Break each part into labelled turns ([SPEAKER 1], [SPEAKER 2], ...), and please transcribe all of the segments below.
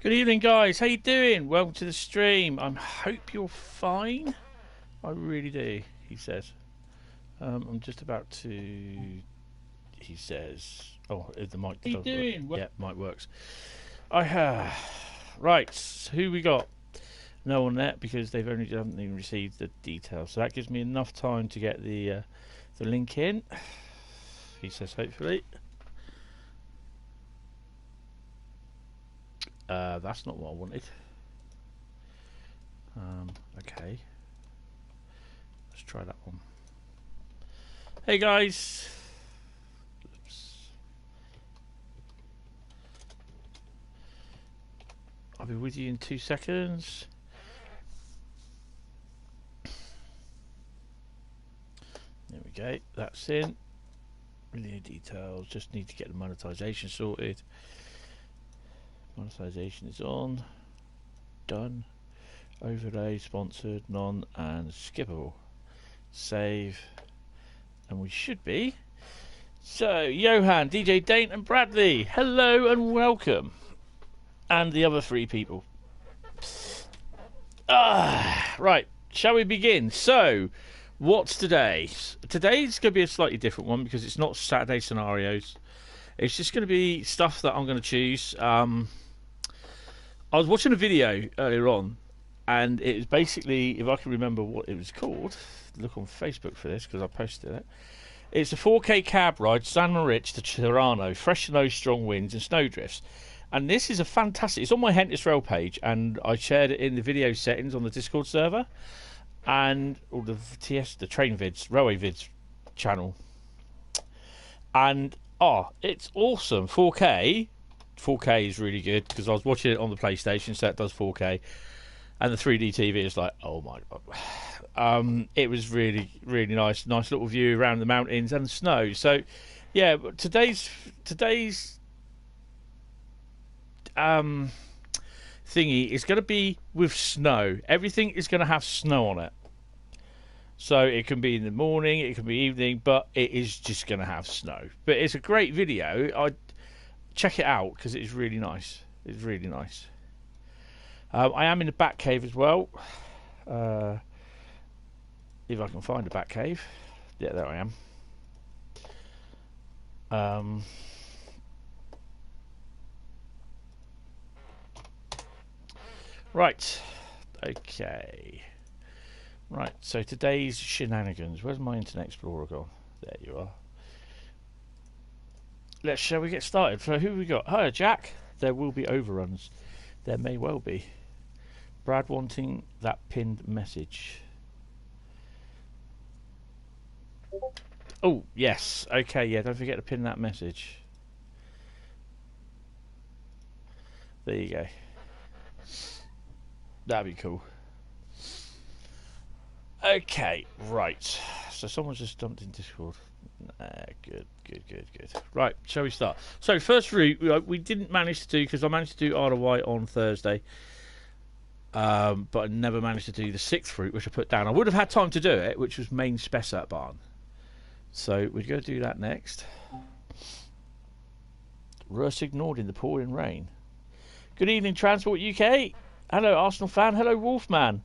[SPEAKER 1] Good evening, guys. How you doing? Welcome to the stream. I hope you're fine. I really do, he says. I'm just about to... He says... Oh, the mic... How you doing? Yeah, mic works. I have... Right, who we got? No one there because they haven't even received the details. So that gives me enough time to get the link in. He says, hopefully. That's not what I wanted. Okay. Let's try that one. Hey guys. Oops. I'll be with you in 2 seconds. There we go. That's in. Really details. Just need to get the monetization sorted. Monetization is on. Done. Overlay, sponsored, none, and skippable. Save. And we should be. So, Johan, DJ Dane, and Bradley, hello and welcome. And the other 3 people. Right, shall we begin? So, what's today? Today's going to be a slightly different one because it's not Saturday scenarios. It's just going to be stuff that I'm going to choose. I was watching a video earlier on, and it was basically, if I can remember what it was called, look on Facebook for this because I posted it. It's a 4K cab ride, San Moritz to Tirano, fresh snow, strong winds, and snowdrifts. And this is a fantastic. It's on my Hentis Rail page, and I shared it in the video settings on the Discord server, and or the train vids, railway vids channel. And it's awesome. 4K. 4K is really good because I was watching it on the PlayStation, so it does 4K, and the 3D TV is like, oh my god. It was really, really nice little view around the mountains and the snow. So yeah, today's thingy is going to be with snow. Everything is going to have snow on it, so it can be in the morning, it can be evening, but it is just going to have snow. But it's a great video. I check it out because it's really nice. It's really nice. I am in the back cave as well. If I can find a back cave. Yeah, there I am. Right. Okay. Right, so today's shenanigans. Where's my Internet Explorer gone? There you are. Shall we get started? So who we got? Hi, Jack. There will be overruns. There may well be. Brad wanting that pinned message. Oh, yes. Okay, yeah, don't forget to pin that message. There you go. That'd be cool. Okay, right. So someone's just dumped in Discord. Good. Right, shall we start? So first route we didn't manage to do because I managed to do ROI on Thursday, but I never managed to do the 6th route, which I put down. I would have had time to do it, which was main Spessart barn. So we're going to do that next. Russ ignored in the pouring rain. Good evening, Transport UK. Hello, Arsenal fan. Hello, Wolfman.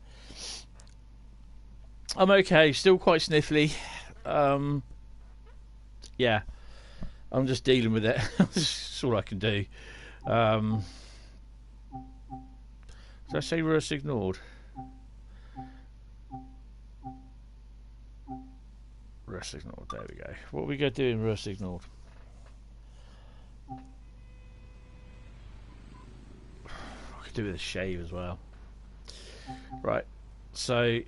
[SPEAKER 1] I'm okay. Still quite sniffly. Yeah, I'm just dealing with it. That's all I can do. Did I say Russ ignored? Russ ignored. There we go. What are we going to do in Russ ignored? I could do with a shave as well. Right. So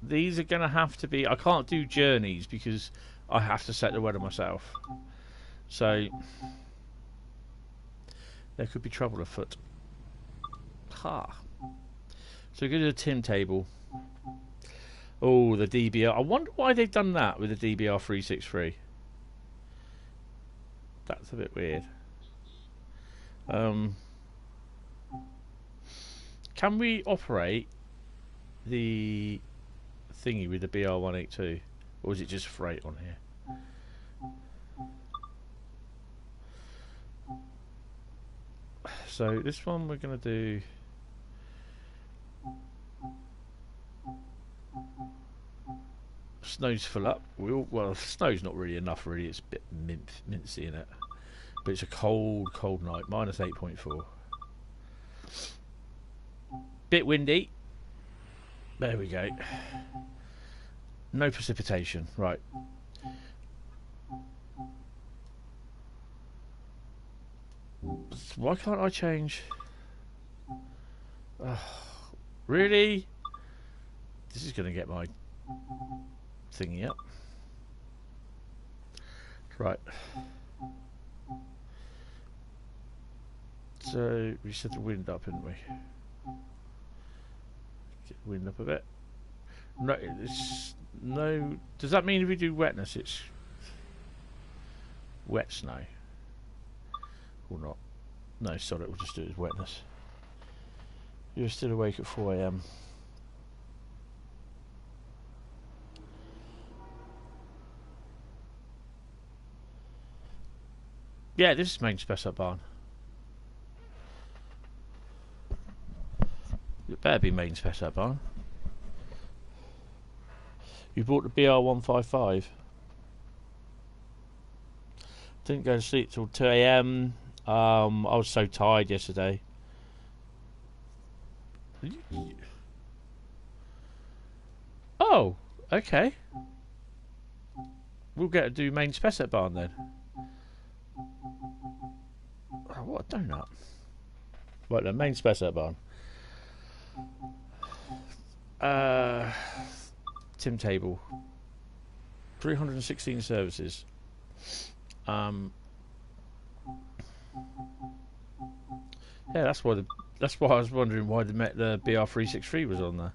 [SPEAKER 1] these are going to have to be... I can't do journeys because I have to set the weather myself. So there could be trouble afoot. Ha. So we're going to do a Tim table. Oh, the DBR. I wonder why they've done that with the DBR 363. That's a bit weird. Can we operate the thingy with the BR182? Or is it just freight on here? So this one we're going to do. Snow's full up. Well, snow's not really enough, really. It's a bit mincy in it. But it's a cold, cold night. Minus 8.4. Bit windy. There we go. No precipitation. Right. Why can't I change? Really? This is going to get my thingy up. Right. So we set the wind up, didn't we? Get the wind up a bit. No, it's no. Does that mean if we do wetness, it's wet snow or not? No, sorry, we'll just do it as wetness. You're still awake at 4 AM. Yeah, this is main spec up barn. It better be main spec up barn. You bought the BR155. Didn't go to sleep till 2 AM. I was so tired yesterday. Oh, okay. We'll get to do main spec at barn then. Oh, what a donut. Right then, main spec at barn. Tim table. 316 services. Yeah, that's why I was wondering why the BR363 was on there.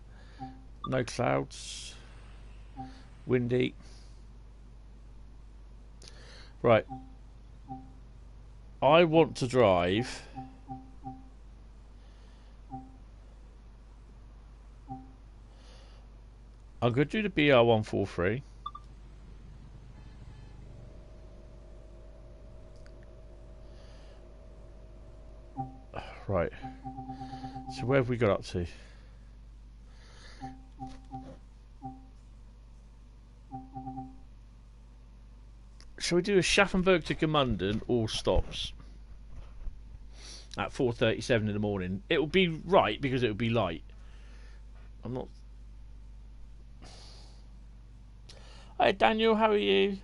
[SPEAKER 1] No clouds. Windy. Right. I want to drive. I'm going to do the BR143. Right. So where have we got up to? Shall we do a Schaffenburg to Gmunden all stops at 4:37 in the morning? It will be right because it will be light. I'm not. Hi Daniel, how are you?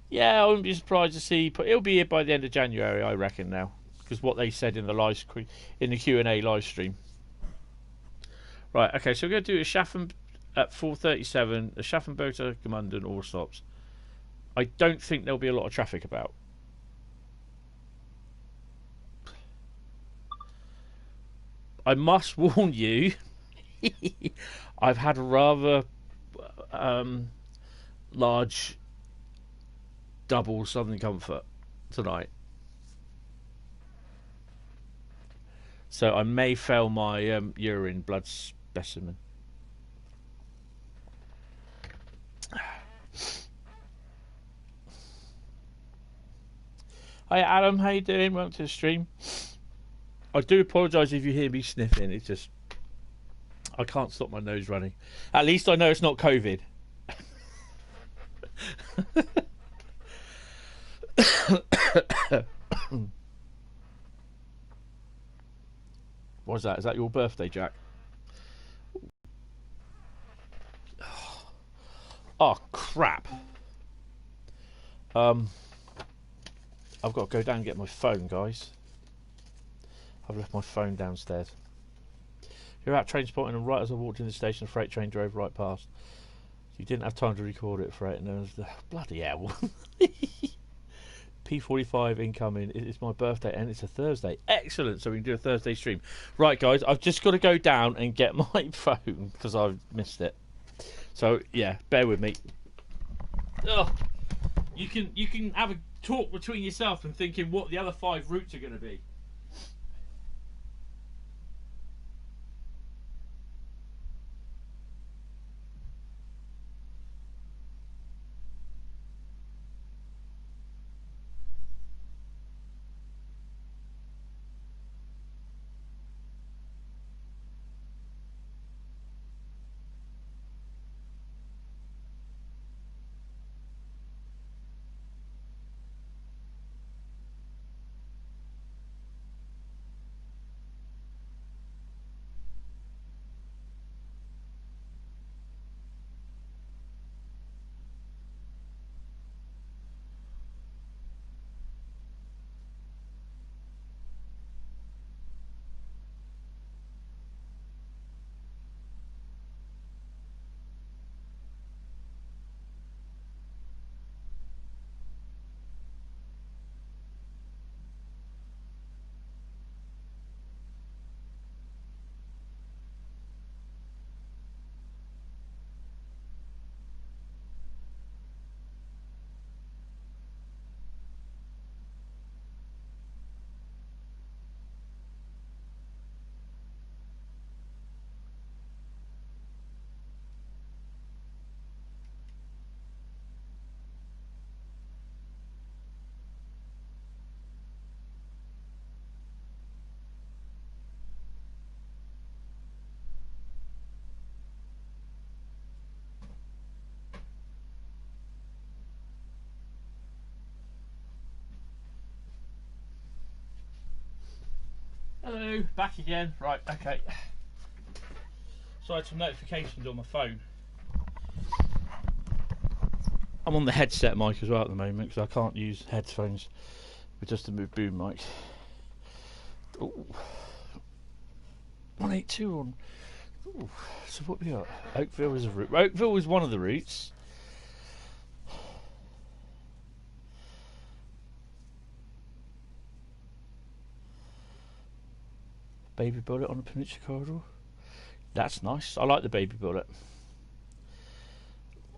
[SPEAKER 1] Yeah, I wouldn't be surprised to see. It'll be here by the end of January, I reckon now, because what they said in the Q&A live stream. Right. Okay. So we're going to do a Schaffen at 4:37. A Schaffenburg to Gmunden all stops. I don't think there'll be a lot of traffic about. I must warn you. I've had a rather large double Southern Comfort tonight, so I may fail my urine blood specimen. Hi Adam, how you doing? Welcome to the stream. I do apologise if you hear me sniffing. It's just I can't stop my nose running. At least I know it's not COVID. What's that? Is that your birthday, Jack? Oh crap! I've got to go down and get my phone, guys. I've left my phone downstairs. You're out train spotting, and right as I walked in the station, a freight train drove right past. You didn't have time to record it, freight, and there was the bloody hell. P45 incoming. It's my birthday and it's a Thursday. Excellent. So we can do a Thursday stream. Right, guys. I've just got to go down and get my phone because I've missed it. So yeah, bear with me. Ugh. You can have a talk between yourself and thinking what the other 5 routes are going to be. Hello, back again. Right, okay. So I had some notifications on my phone. I'm on the headset mic as well at the moment because I can't use headphones with just a boom mic. Ooh. 182 on. Ooh. So what we got? Oakville is a route. Oakville is one of the routes. Baby bullet on the Peninsula Corridor. That's nice. I like the baby bullet.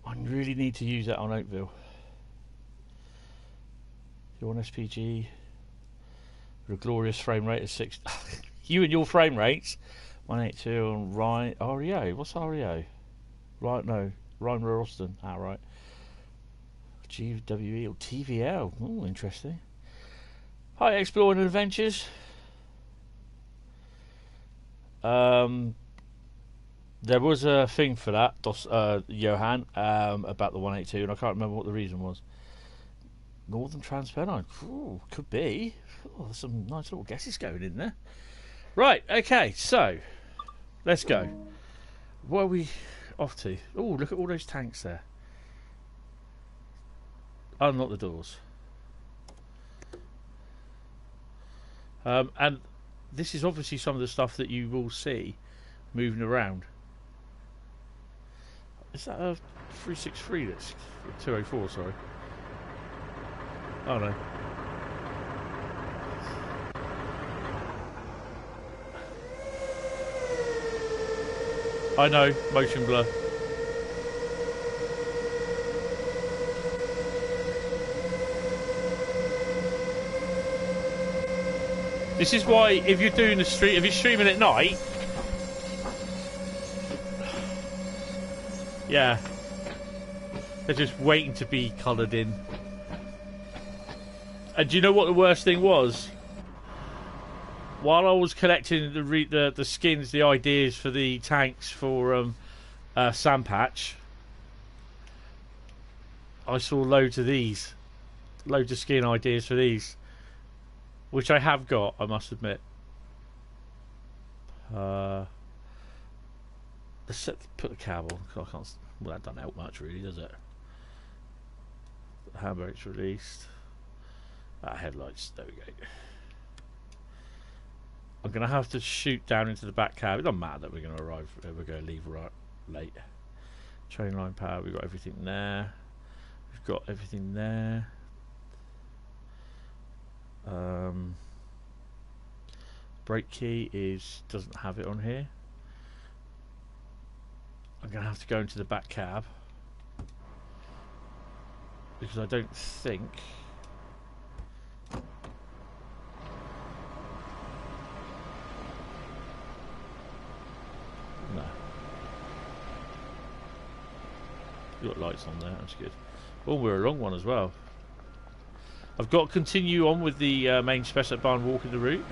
[SPEAKER 1] I really need to use that on Oakville. You're on SPG. With a glorious frame rate of 6. You and your frame rates. 182 on REO. What's REO? Right, no. Ryan Ralston. Ah, right. GWE or TVL. Oh, interesting. Hi, Exploring Adventures. There was a thing for that, Johan, about the 182, and I can't remember what the reason was. Northern Transpennine. Ooh, could be. Oh, there's some nice little guesses going in there. Right, okay, so let's go. Where are we off to? Oh, look at all those tanks there. Unlock the doors. And this is obviously some of the stuff that you will see moving around. Is that a 363 that's 204, sorry. Oh no. I know, motion blur. This is why if you're doing the stream, if you're streaming at night, yeah, they're just waiting to be coloured in. And do you know what the worst thing was? While I was collecting the skins, the ideas for the tanks for Sandpatch, I saw loads of these, loads of skin ideas for these, which I have got, I must admit. Let's put the cab on. I can't. Well, that doesn't help much, really, does it? The handbrake's released. Headlights. There we go. I'm going to have to shoot down into the back cab. It doesn't matter that we're going to arrive. We're going to leave right late. Train line power. We've got everything there. We've got everything there. Brake key doesn't have it on here. I'm going to have to go into the back cab because I don't think. No. You've got lights on there, that's good. Oh, we're a long one as well. I've got to continue on with the main special barn walking the route.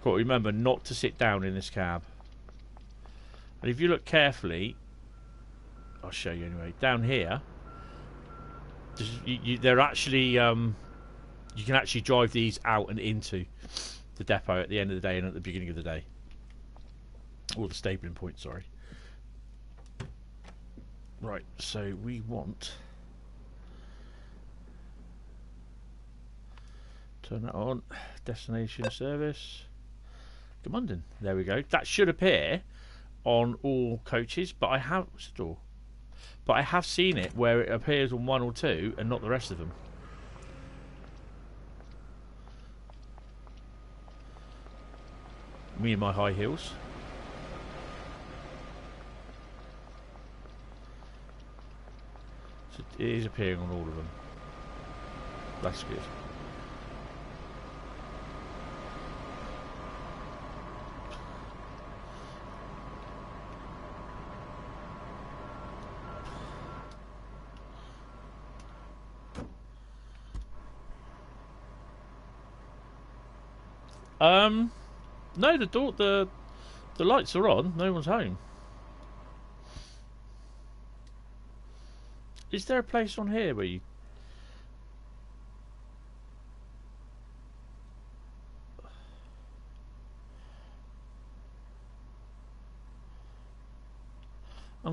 [SPEAKER 1] Got to remember not to sit down in this cab. And if you look carefully, I'll show you anyway. Down here, they're actually you can actually drive these out and into the depot at the end of the day and at the beginning of the day, or the stabling point. Sorry. Right. So we want. Turn that on. Destination service. London. There we go. That should appear on all coaches, but I have But I have seen it where it appears on one or two and not the rest of them. Me and my high heels. So it is appearing on all of them. That's good. No, the lights are on. No one's home. Is there a place on here where you?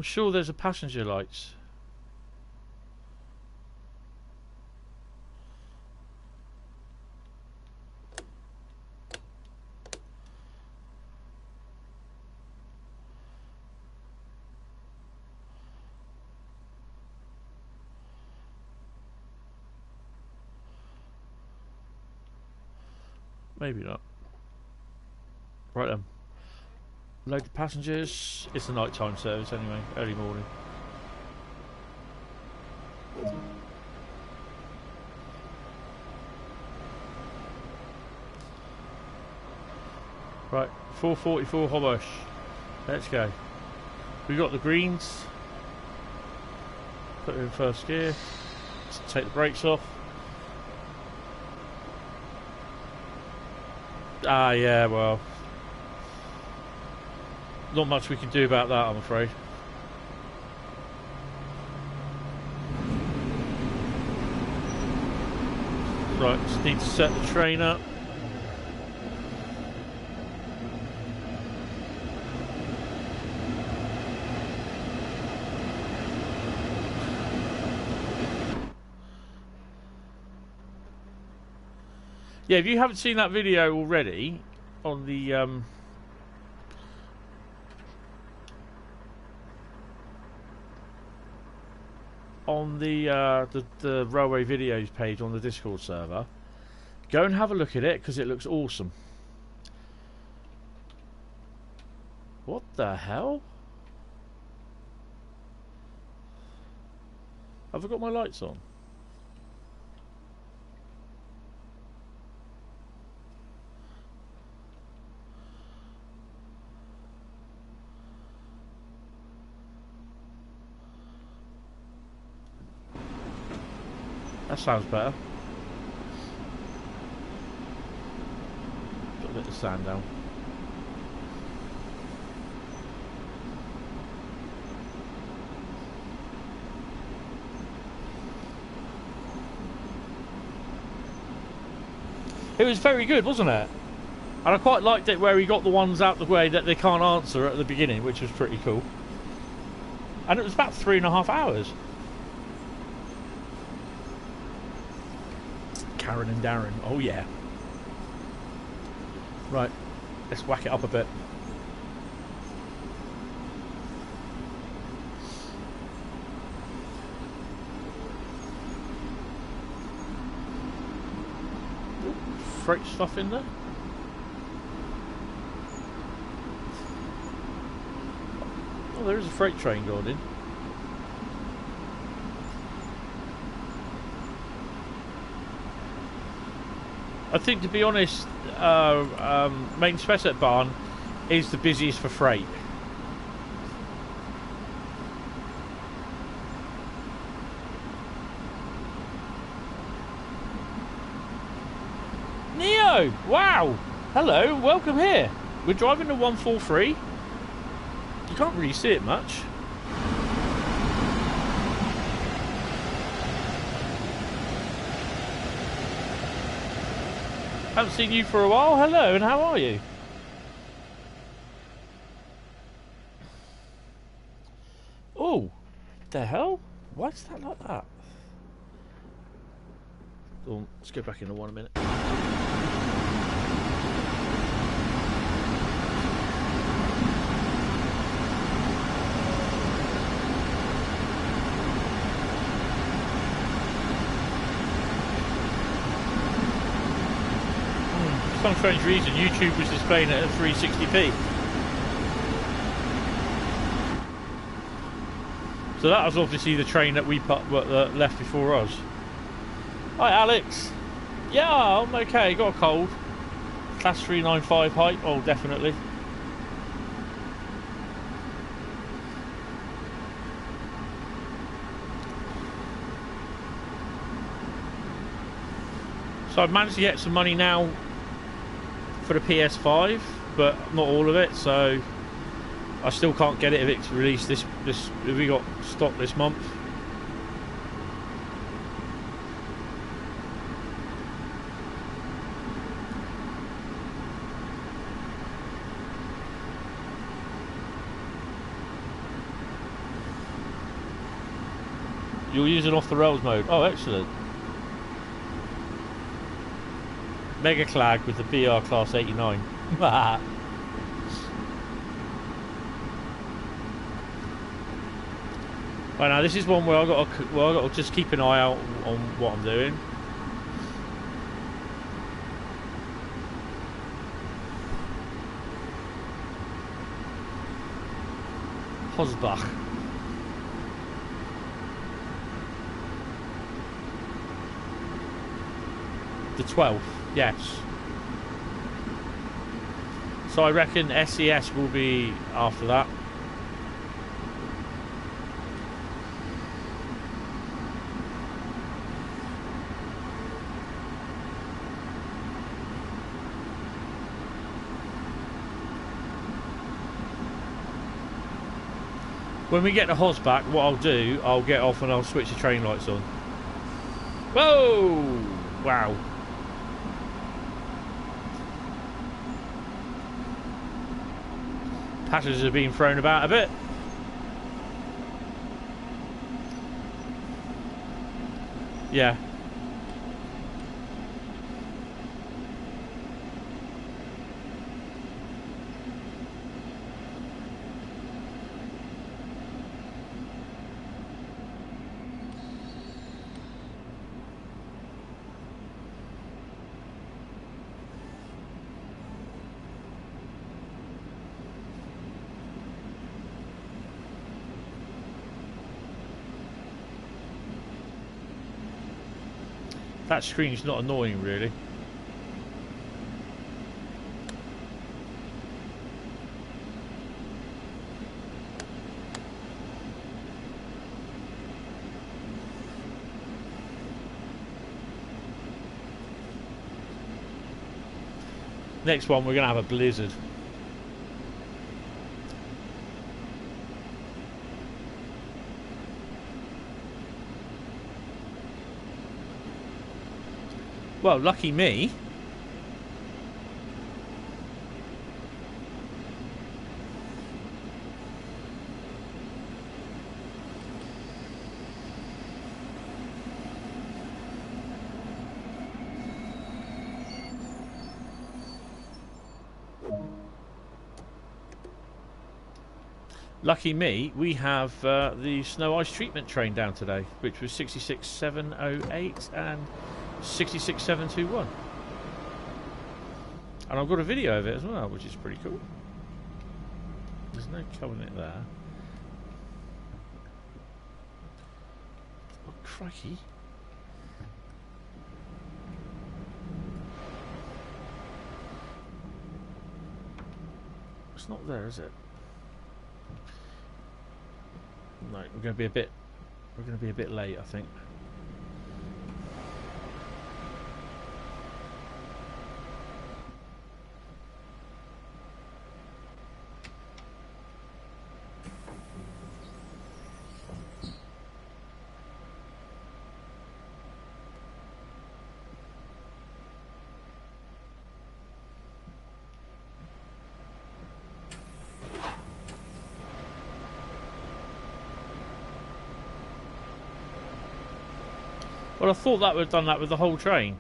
[SPEAKER 1] sure there's a passenger lights. Maybe not. Right then. Load the passengers. It's a nighttime service anyway, early morning. Right, 444 Hobbush. Let's go. We've got the greens. Put it in first gear. Just take the brakes off. Ah, yeah, well. Not much we can do about that, I'm afraid. Right, just need to set the train up. Yeah, if you haven't seen that video already on the the railway videos page on the Discord server, go and have a look at it because it looks awesome. What the hell? Have I got my lights on? That sounds better. Got a bit of sand down. It was very good, wasn't it? And I quite liked it where he got the ones out the way that they can't answer at the beginning, which was pretty cool. And it was about 3.5 hours. Karen and Darren, oh yeah. Right, let's whack it up a bit. Freight stuff in there. Oh, there is a freight train going in. I think, to be honest, Main Spessart Barn is the busiest for freight. Neo! Wow! Hello, welcome here. We're driving the 143. You can't really see it much. Haven't seen you for a while. Hello, and how are you? Oh, the hell? Why is that like that? Oh, let's go back into one a minute. For some strange reason, YouTube was displaying it at 360p. So that was obviously the train that we left before us. Hi, Alex. Yeah, I'm okay. Got a cold. Class 395 height. Oh, definitely. So I've managed to get some money now for the PS5, but not all of it, so I still can't get it if it's released if we got stock this month. You're using off the rails mode. Oh, excellent. Mega Clag with the BR Class 89. Right, now this is one where I got to just keep an eye out on what I'm doing. Hosbach. The 12th, yes. So I reckon SES will be after that. When we get to Hosbach, what I'll do, I'll get off and I'll switch the train lights on. Whoa! Wow. Passengers are being thrown about a bit. Yeah. That screen's not annoying, really. Next one, we're going to have a blizzard. Well, lucky me. Lucky me, we have the snow ice treatment train down today, which was 66708 and 66721. And I've got a video of it as well, which is pretty cool. There's no covenant there. Oh, crikey. It's not there, is it? No, we're going to be a bit late, I think. Well, I thought that would have done that with the whole train.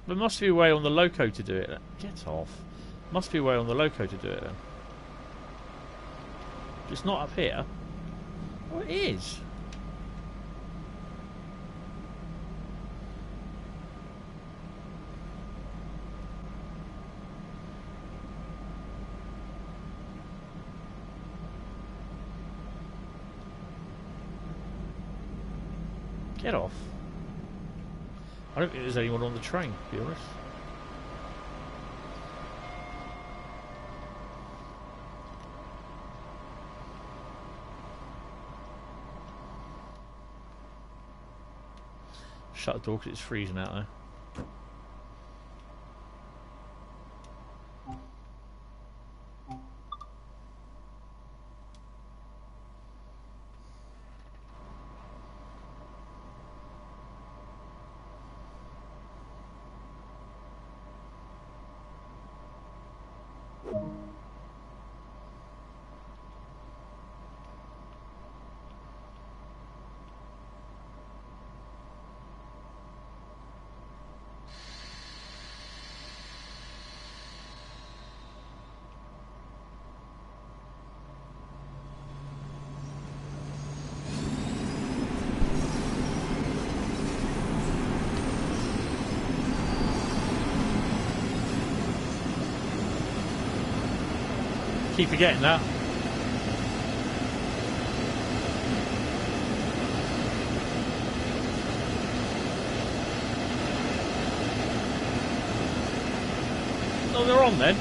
[SPEAKER 1] There must be a way on the loco to do it. Get off. Must be a way on the loco to do it then. It's not up here. Oh, it is. Get off. I don't think there's anyone on the train, to be honest. Shut the door because it's freezing out there. Keep forgetting that. Oh, they're on then.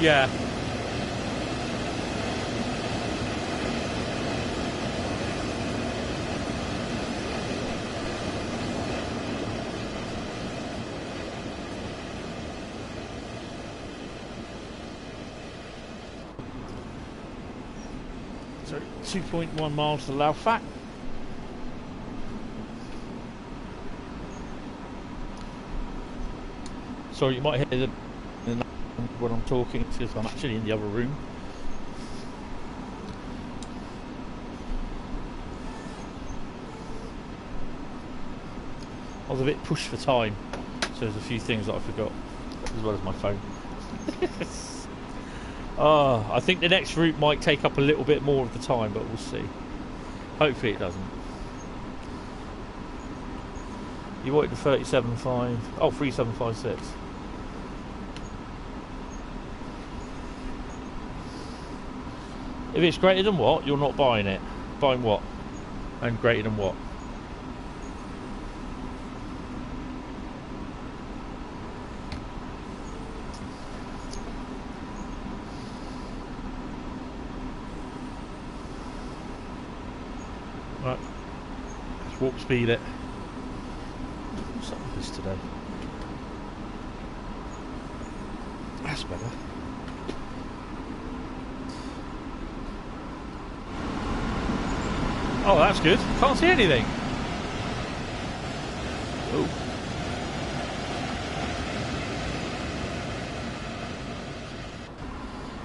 [SPEAKER 1] Yeah. So 2.1 miles to Laufat. Sorry, you might hear when I'm talking, because I'm actually in the other room. I was a bit pushed for time, so there's a few things that I forgot, as well as my phone. I think the next route might take up a little bit more of the time, but we'll see. Hopefully it doesn't. You wanted the 37.5. Oh, 3756. If it's greater than what, you're not buying it. Buying what? And greater than what? Right. Let's walk speed it. What's up with this today? That's better. Oh, that's good. Can't see anything. Oh.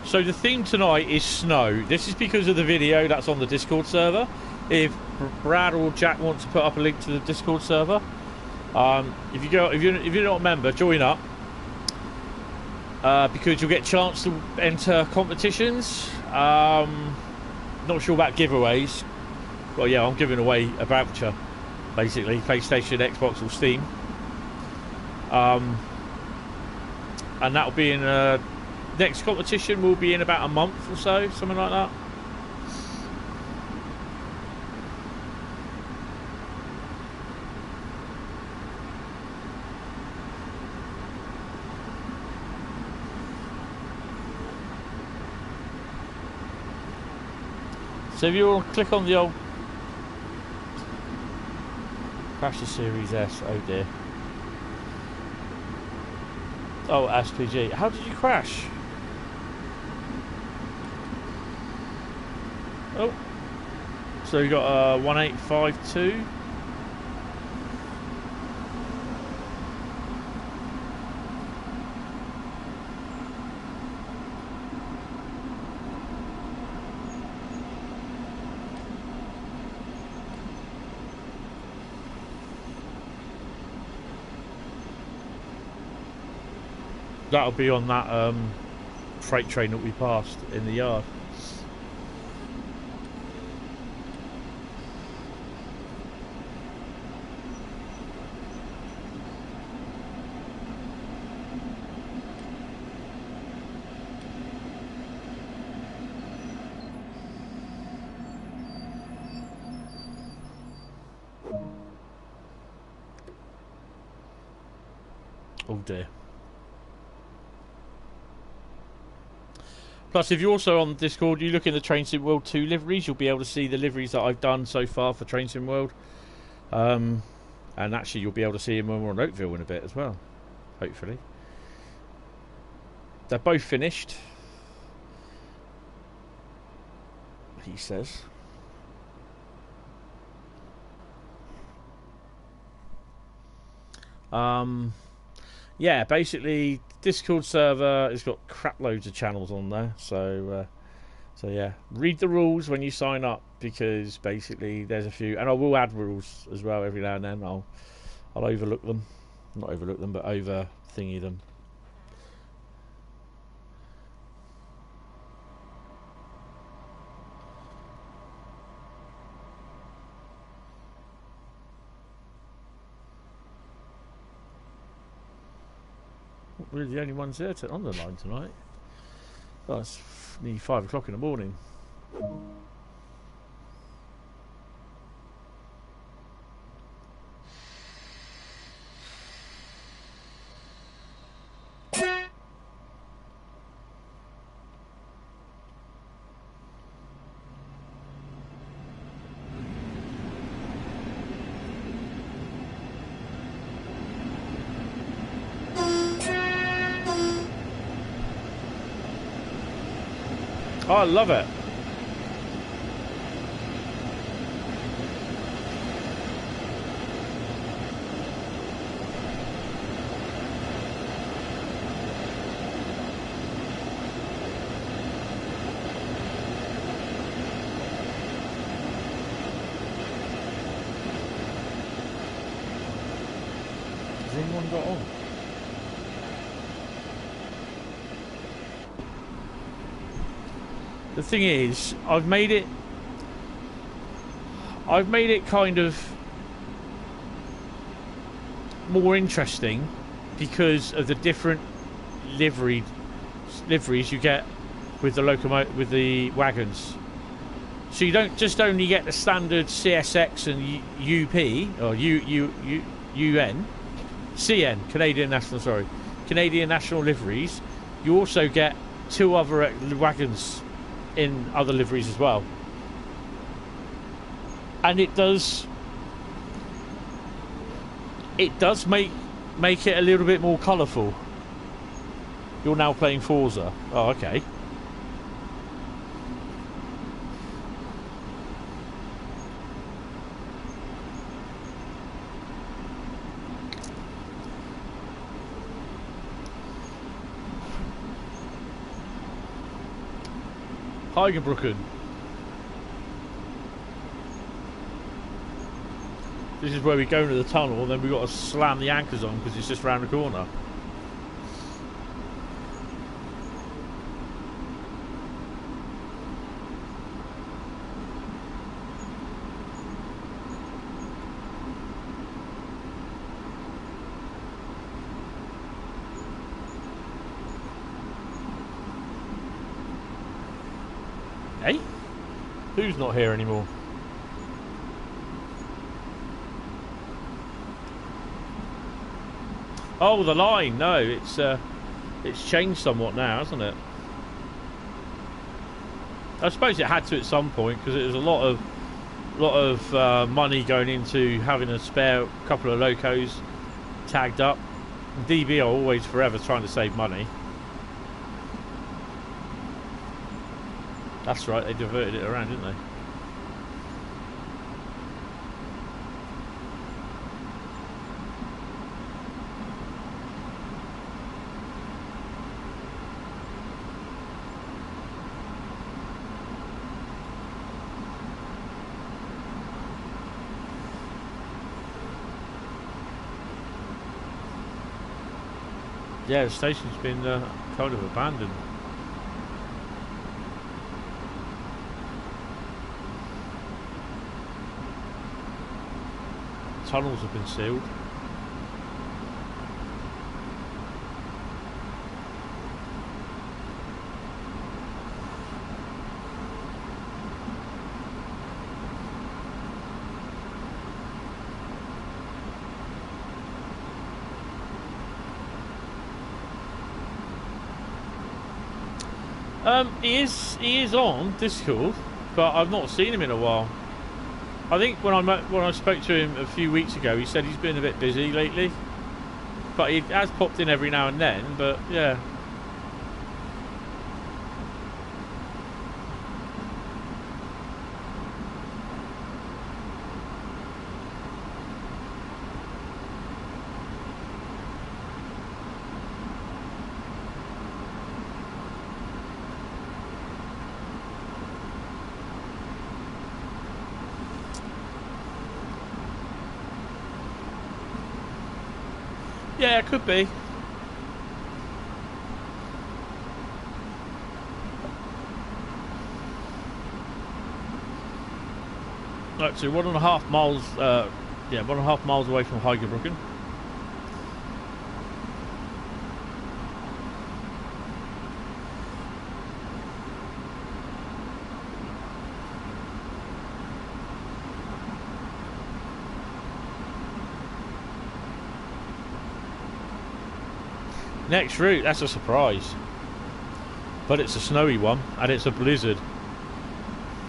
[SPEAKER 1] So the theme tonight is snow. This is because of the video that's on the Discord server. If Brad or Jack want to put up a link to the Discord server, if you're not a member, join up. Because you'll get a chance to enter competitions. Not sure about giveaways. Well, yeah, I'm giving away a voucher, basically, PlayStation, Xbox, or Steam. And that'll be in next competition will be in about a month or so, something like that. So if you click on the old Crash the Series S, oh dear. Oh, SPG. How did you crash? Oh. So you got a 1852. That'll be on that freight train that we passed in the yard. Oh dear. Plus, if you're also on Discord, you look in the Train Sim World 2 liveries, you'll be able to see the liveries that I've done so far for Train Sim World. And actually, you'll be able to see them when we're on Oakville in a bit as well, hopefully. They're both finished, he says. Yeah, basically, Discord server has got crap loads of channels on there, so yeah, read the rules when you sign up, because basically there's a few, and I will add rules as well every now and then. I'll overlook them, not overlook them, but over thingy them. We're the only ones there on the line tonight. Well, it's nearly 5 o'clock in the morning. Oh, I love it. Has anyone got on? The thing is, I've made it kind of more interesting because of the different liveries you get with the wagons. So you don't just only get the standard CSX and UP or UN, CN, Canadian National liveries. You also get 2 other wagons in other liveries as well, and it does make it a little bit more colourful. You're now playing Forza. Oh, okay. Heigenbrücken. This is where we go into the tunnel, and then we've got to slam the anchors on because it's just round the corner. Hey? Who's not here anymore? Oh, the line. No, it's changed somewhat now, hasn't it? I suppose it had to at some point because it was a lot of money going into having a spare couple of locos tagged up. DB are always forever trying to save money. That's right, they diverted it around, didn't they? Yeah, the station's been kind of abandoned. Tunnels have been sealed. He is on Discord, but I've not seen him in a while. I think when I spoke to him a few weeks ago, he said he's been a bit busy lately, but he has popped in every now and then. But yeah. Yeah, it could be. Right, so 1.5 miles, 1.5 miles away from Heigenbrücken. Next route, that's a surprise. But it's a snowy one, and it's a blizzard.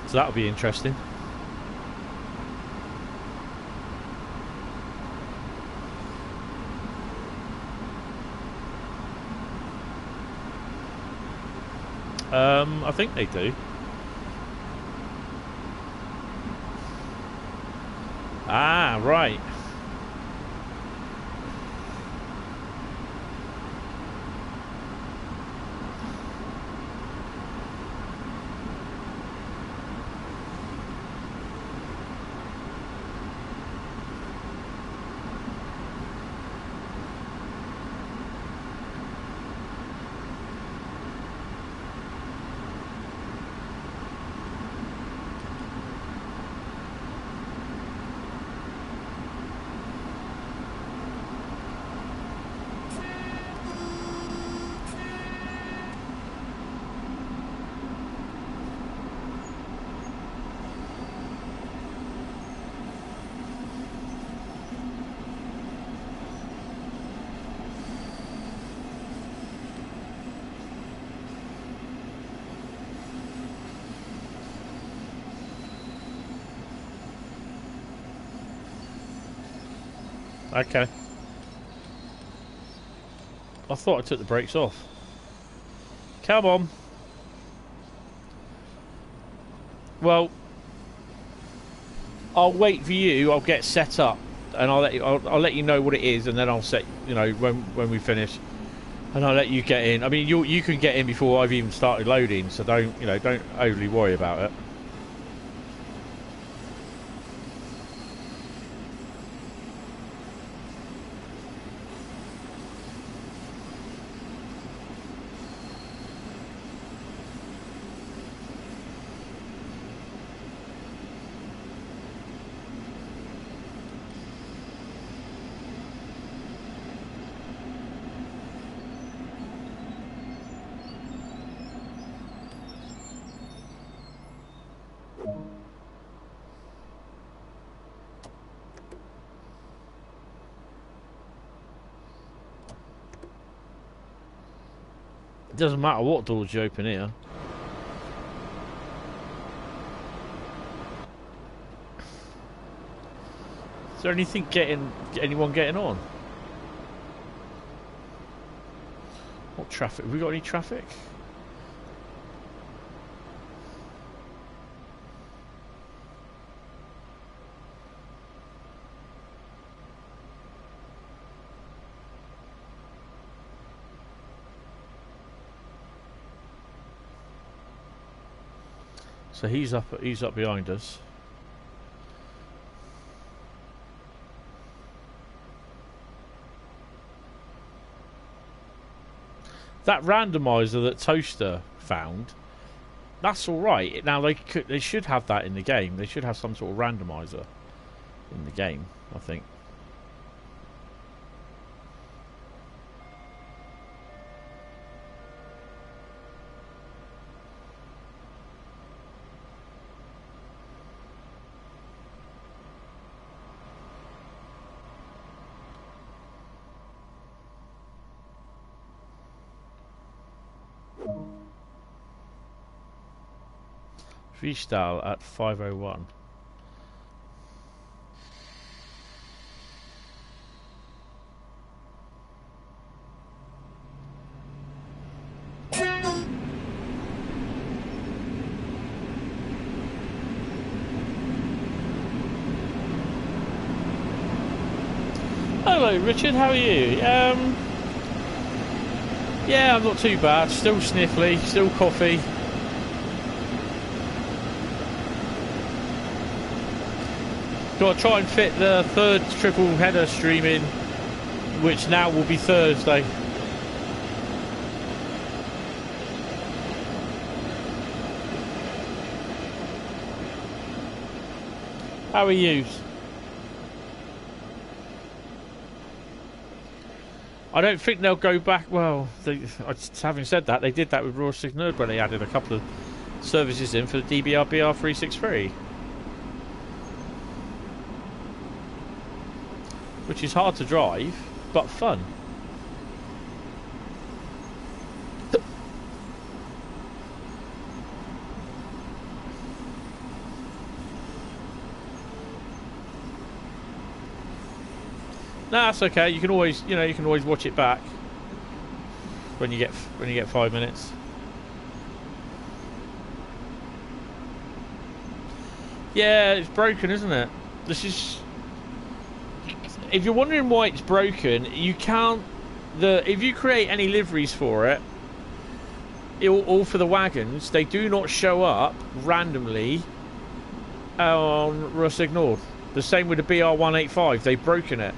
[SPEAKER 1] So that'll be interesting. I think they do. Ah, right. Okay. I thought I took the brakes off. Come on. Well, I'll wait for you. I'll get set up, and I'll let you know what it is, and then I'll set, you know, when we finish, and I'll let you get in. I mean, you can get in before I've even started loading, so don't overly worry about it. It doesn't matter what doors you open here. Is there anyone getting on? What traffic? Have we got any traffic? So he's up behind us. That randomizer that Toaster found, that's all right. Now they should have that in the game. They should have some sort of randomizer in the game, I think. Freestyle at 5:01. Hello, Richard. How are you? Yeah, I'm not too bad. Still sniffly. Still coffee. Got to try and fit the third triple header stream in, which now will be Thursday. How are you? I don't think they'll go back. Well, having said that, they did that with Raw Signerd when they added a couple of services in for the DBR BR363. Which is hard to drive, but fun. No, that's okay. You can always, you can always watch it back when you get 5 minutes. Yeah, it's broken, isn't it? This is. If you're wondering why it's broken, you can't. If you create any liveries for it, all for the wagons, they do not show up randomly on Rust Ignored. The same with the BR185. They've broken it.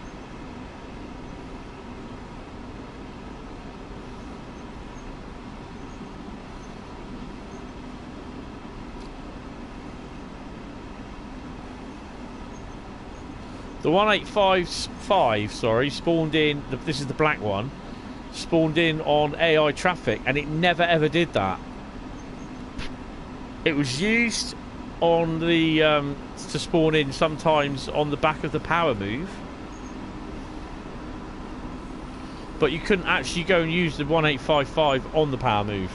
[SPEAKER 1] The 185, sorry, spawned in. This is the black one. Spawned in on AI traffic, and it never ever did that. It was used on the to spawn in sometimes on the back of the power move, but you couldn't actually go and use the 1855 on the power move.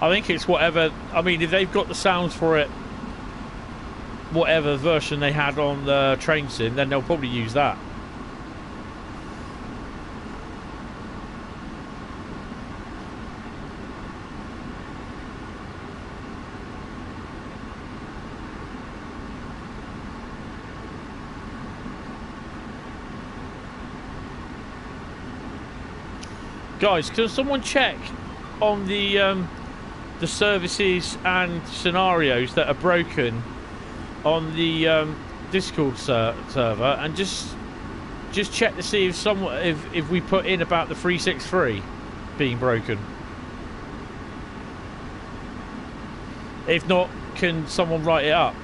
[SPEAKER 1] I think it's whatever. I mean, if they've got the sounds for it, whatever version they had on the train sim, then they'll probably use that. Guys, can someone check on the services and scenarios that are broken on the Discord server, and just check to see if we put in about the 363 being broken. If not, can someone write it up?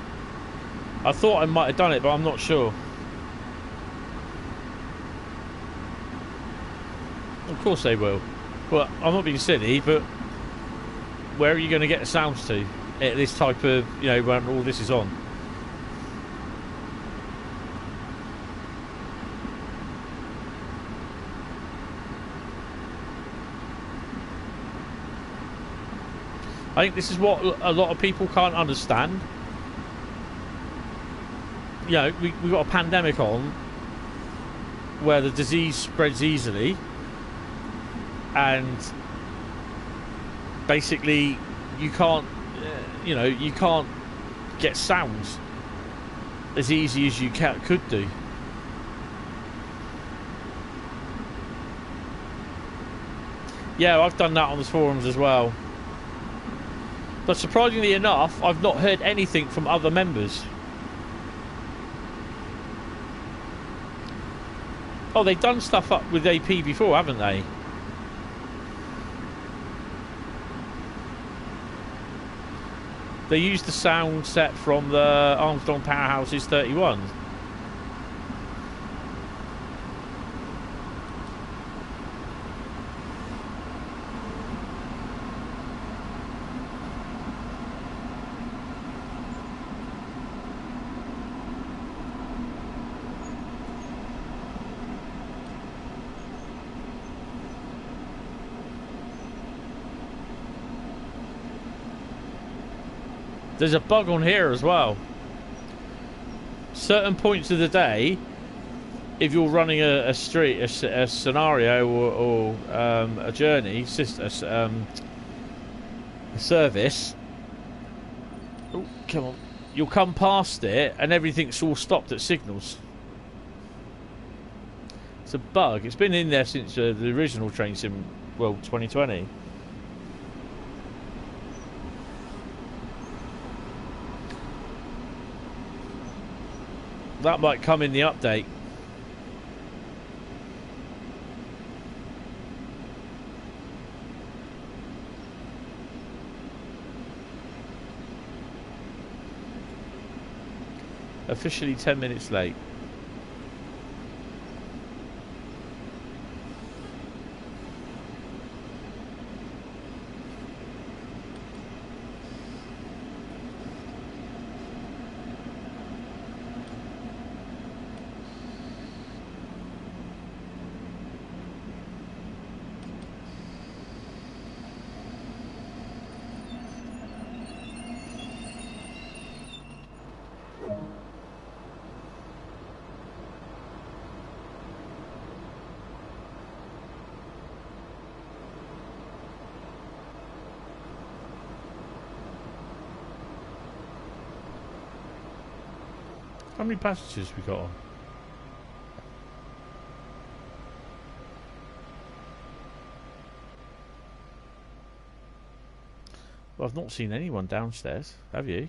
[SPEAKER 1] I thought I might have done it, but I'm not sure. Of course they will. Well, I'm not being silly, but where are you going to get the sounds to at this type of, when all this is on? I think this is what a lot of people can't understand. We've got a pandemic on where the disease spreads easily, and basically you can't you can't get sounds as easy as you could do. Yeah, I've done that on the forums as well, but surprisingly enough, I've not heard anything from other members. Oh, they've done stuff up with AP before, haven't they? They used the sound set from the Armstrong Powerhouse's 31. There's a bug on here as well. Certain points of the day, if you're running a scenario or a journey, a service, oh, come on, you'll come past it and everything's all stopped at signals. It's a bug. It's been in there since the original Train Sim World 2020. That might come in the update. Officially 10 minutes late. How many passengers we got on? Well, I've not seen anyone downstairs, have you?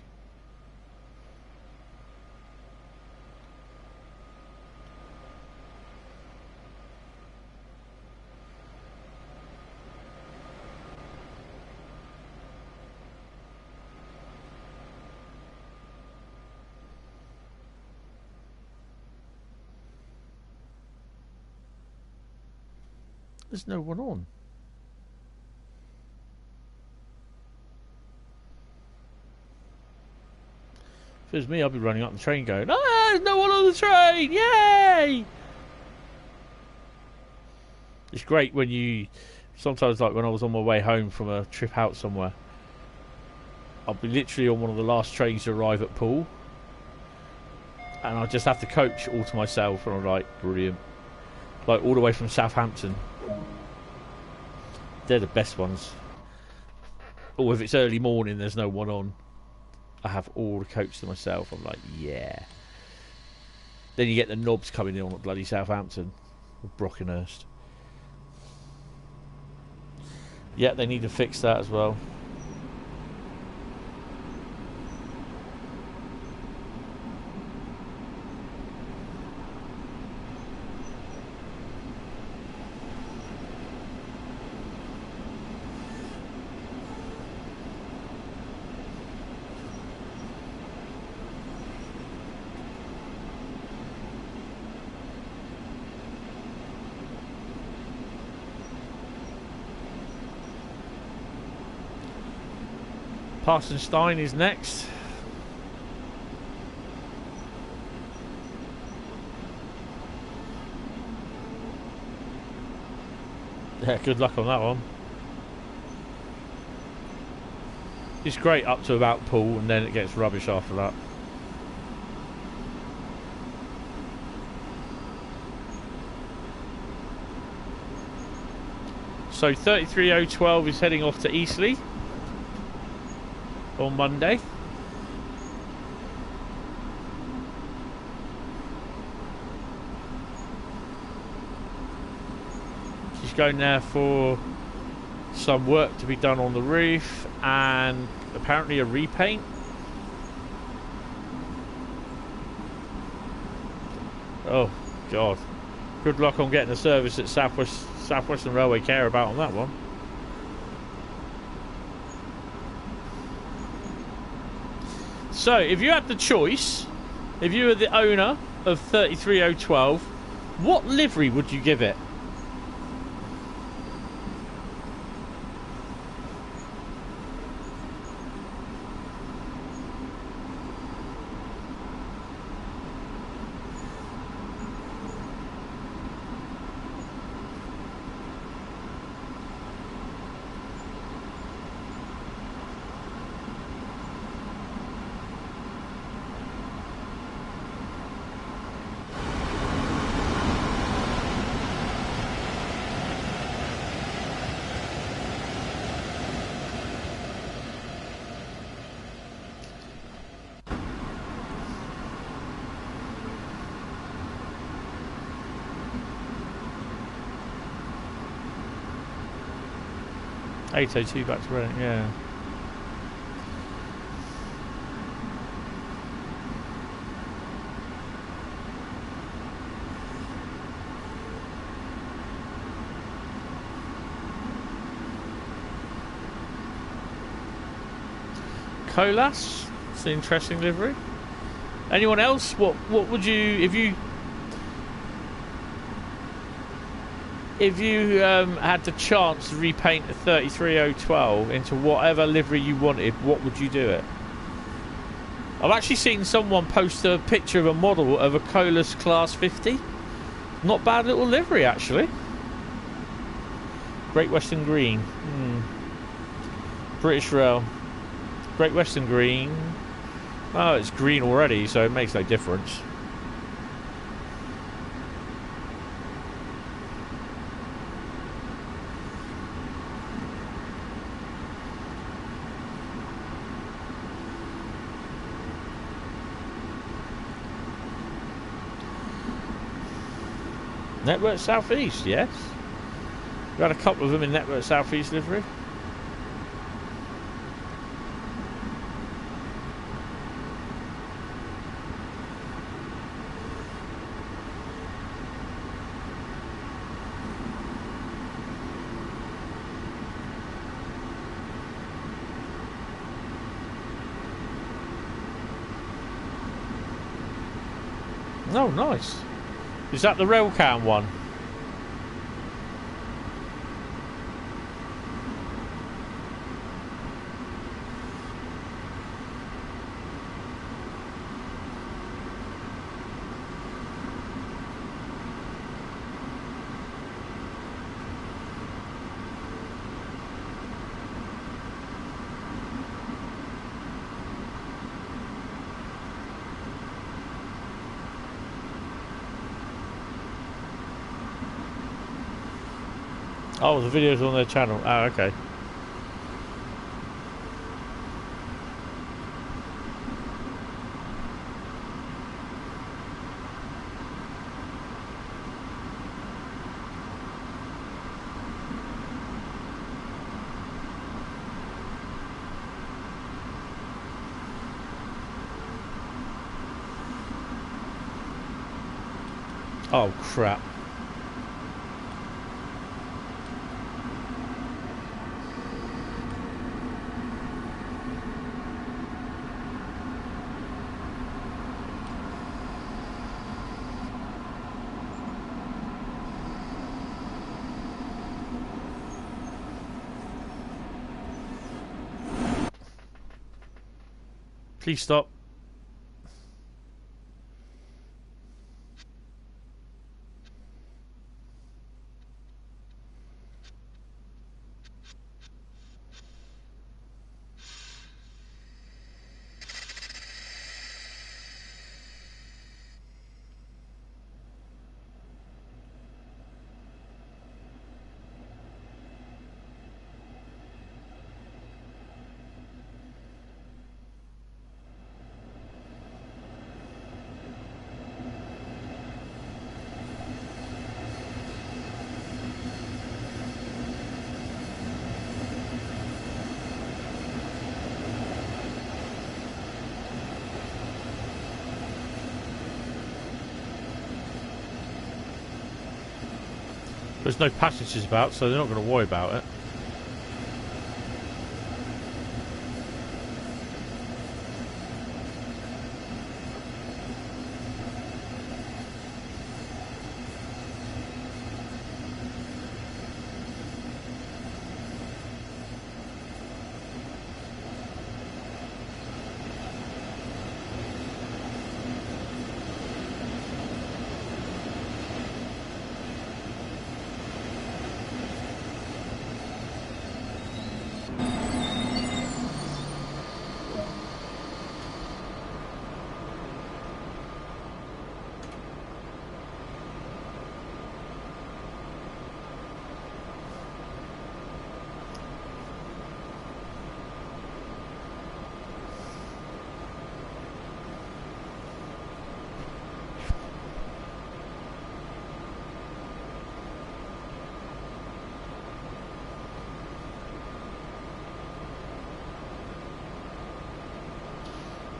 [SPEAKER 1] There's no one on. If it was me, I'd be running up the train going, "Ah, there's no one on the train! Yay!" It's great when you... Sometimes, like when I was on my way home from a trip out somewhere, I'll be literally on one of the last trains to arrive at Poole, and I just have the coach all to myself, and I'm like, brilliant. Like all the way from Southampton. They're the best ones. Or if it's early morning, there's no one on, I have all the coach to myself. I'm like, yeah. Then you get the knobs coming in on at bloody Southampton or Brockenhurst. Yeah, they need to fix that as well. Parsonstein is next. Yeah, good luck on that one. It's great up to about Poole, and then it gets rubbish after that. So 33012 is heading off to Eastleigh on Monday. She's going there for some work to be done on the roof and apparently a repaint. Oh God, good luck on getting a service at Southwestern Railway care about on that one. So, if you had the choice, if you were the owner of 33012, what livery would you give it? $802 back to rent, yeah. Colas, it's an interesting livery. Anyone else? What would you, if you had the chance to repaint a 33012 into whatever livery you wanted, what would you do it? I've actually seen someone post a picture of a model of a Colas Class 50. Not bad little livery, actually. Great Western Green. British Rail. Great Western Green. Oh, it's green already, so it makes no difference. Network Southeast, yes. We had a couple of them in Network Southeast livery. Oh, nice. Is that the Railcan one? Oh, the video's on their channel. Oh, okay. Oh, crap. Please stop. There's no passengers about, so they're not going to worry about it.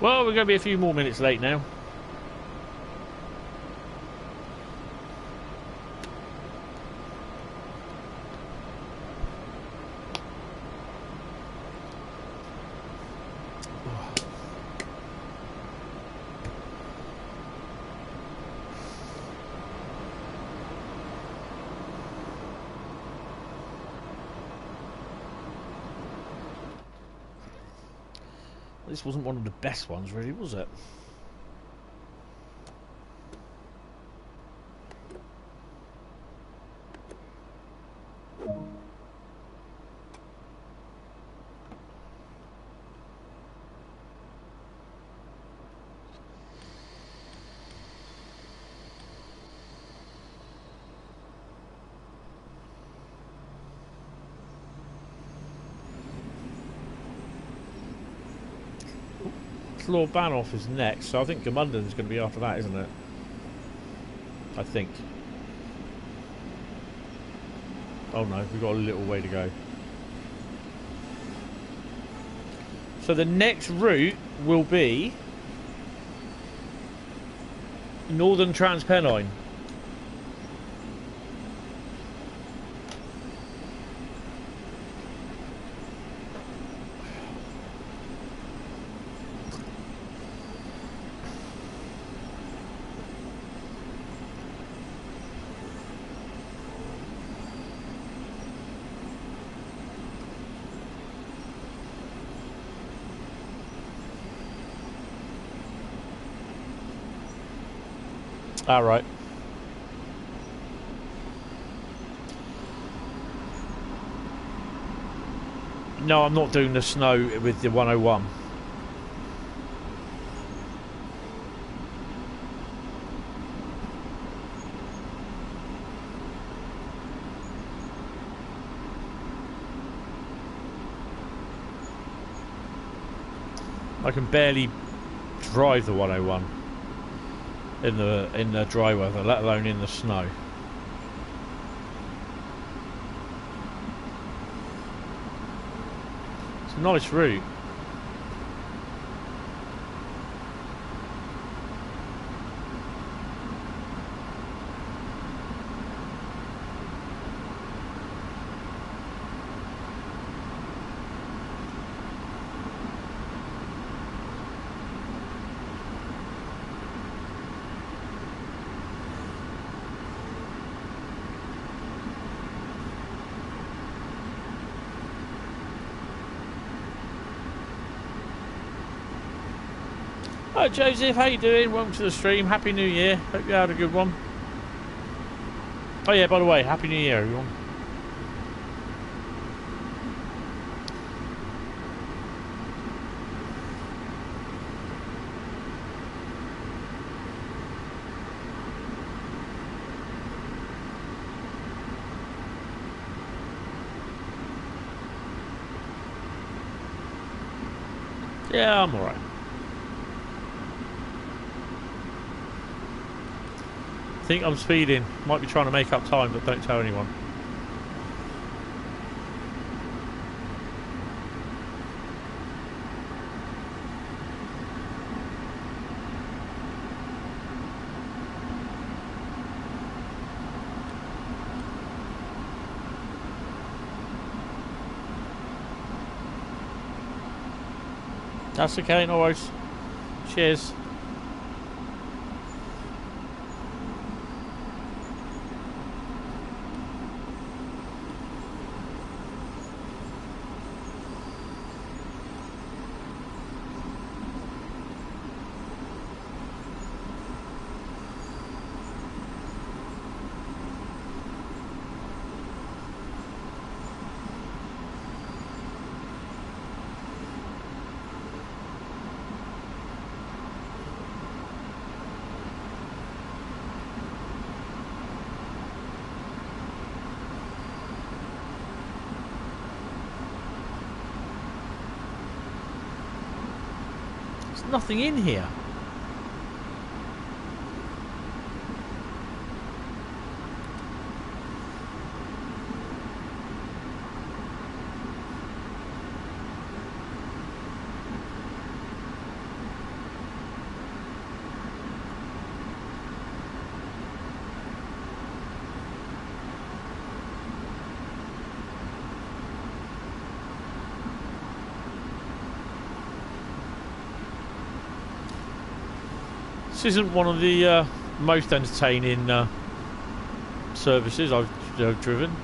[SPEAKER 1] Well, we're going to be a few more minutes late now. This wasn't one of the best ones, really, was it? Lord Banoff is next, so I think Gamundan's going to be after that, isn't it? I think. Oh no, we've got a little way to go. So the next route will be Northern Transpennine. All right. No, I'm not doing the snow with the 101. I can barely drive the 101 in the dry weather, let alone in the snow. It's a nice route. Hi Joseph, how you doing? Welcome to the stream. Happy New Year. Hope you had a good one. Oh yeah, by the way, Happy New Year everyone. Yeah, I'm alright. Think I'm speeding. Might be trying to make up time, but don't tell anyone. That's okay, no worries. Cheers. There's nothing in here. This isn't one of the most entertaining services I've driven.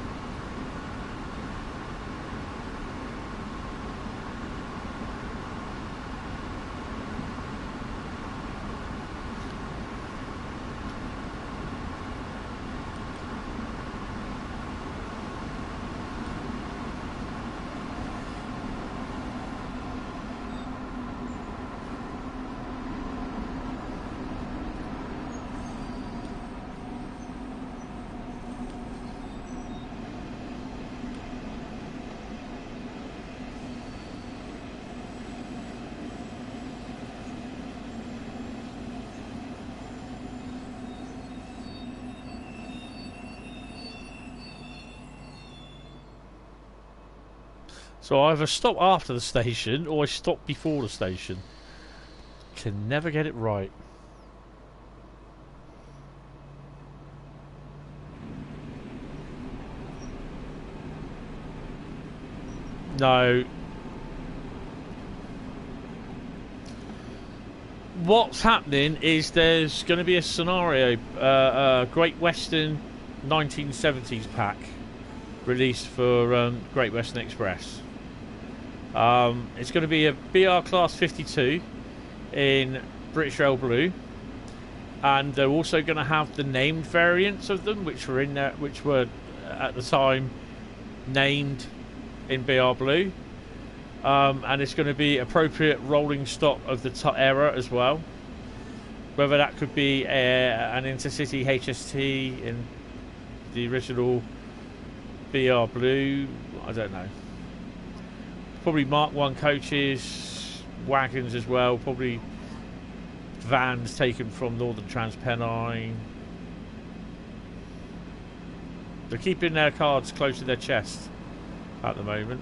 [SPEAKER 1] So I either stop after the station or I stop before the station. Can never get it right. No. What's happening is there's going to be a scenario, Great Western 1970s pack released for Great Western Express. It's going to be a BR Class 52 in British Rail Blue, and they're also going to have the named variants of them, which were in there, which were at the time named in BR Blue, and it's going to be appropriate rolling stock of the era as well. Whether that could be an intercity HST in the original BR Blue, I don't know. Probably Mark 1 coaches, wagons as well, probably vans taken from Northern Transpennine. They're keeping their cards close to their chest at the moment.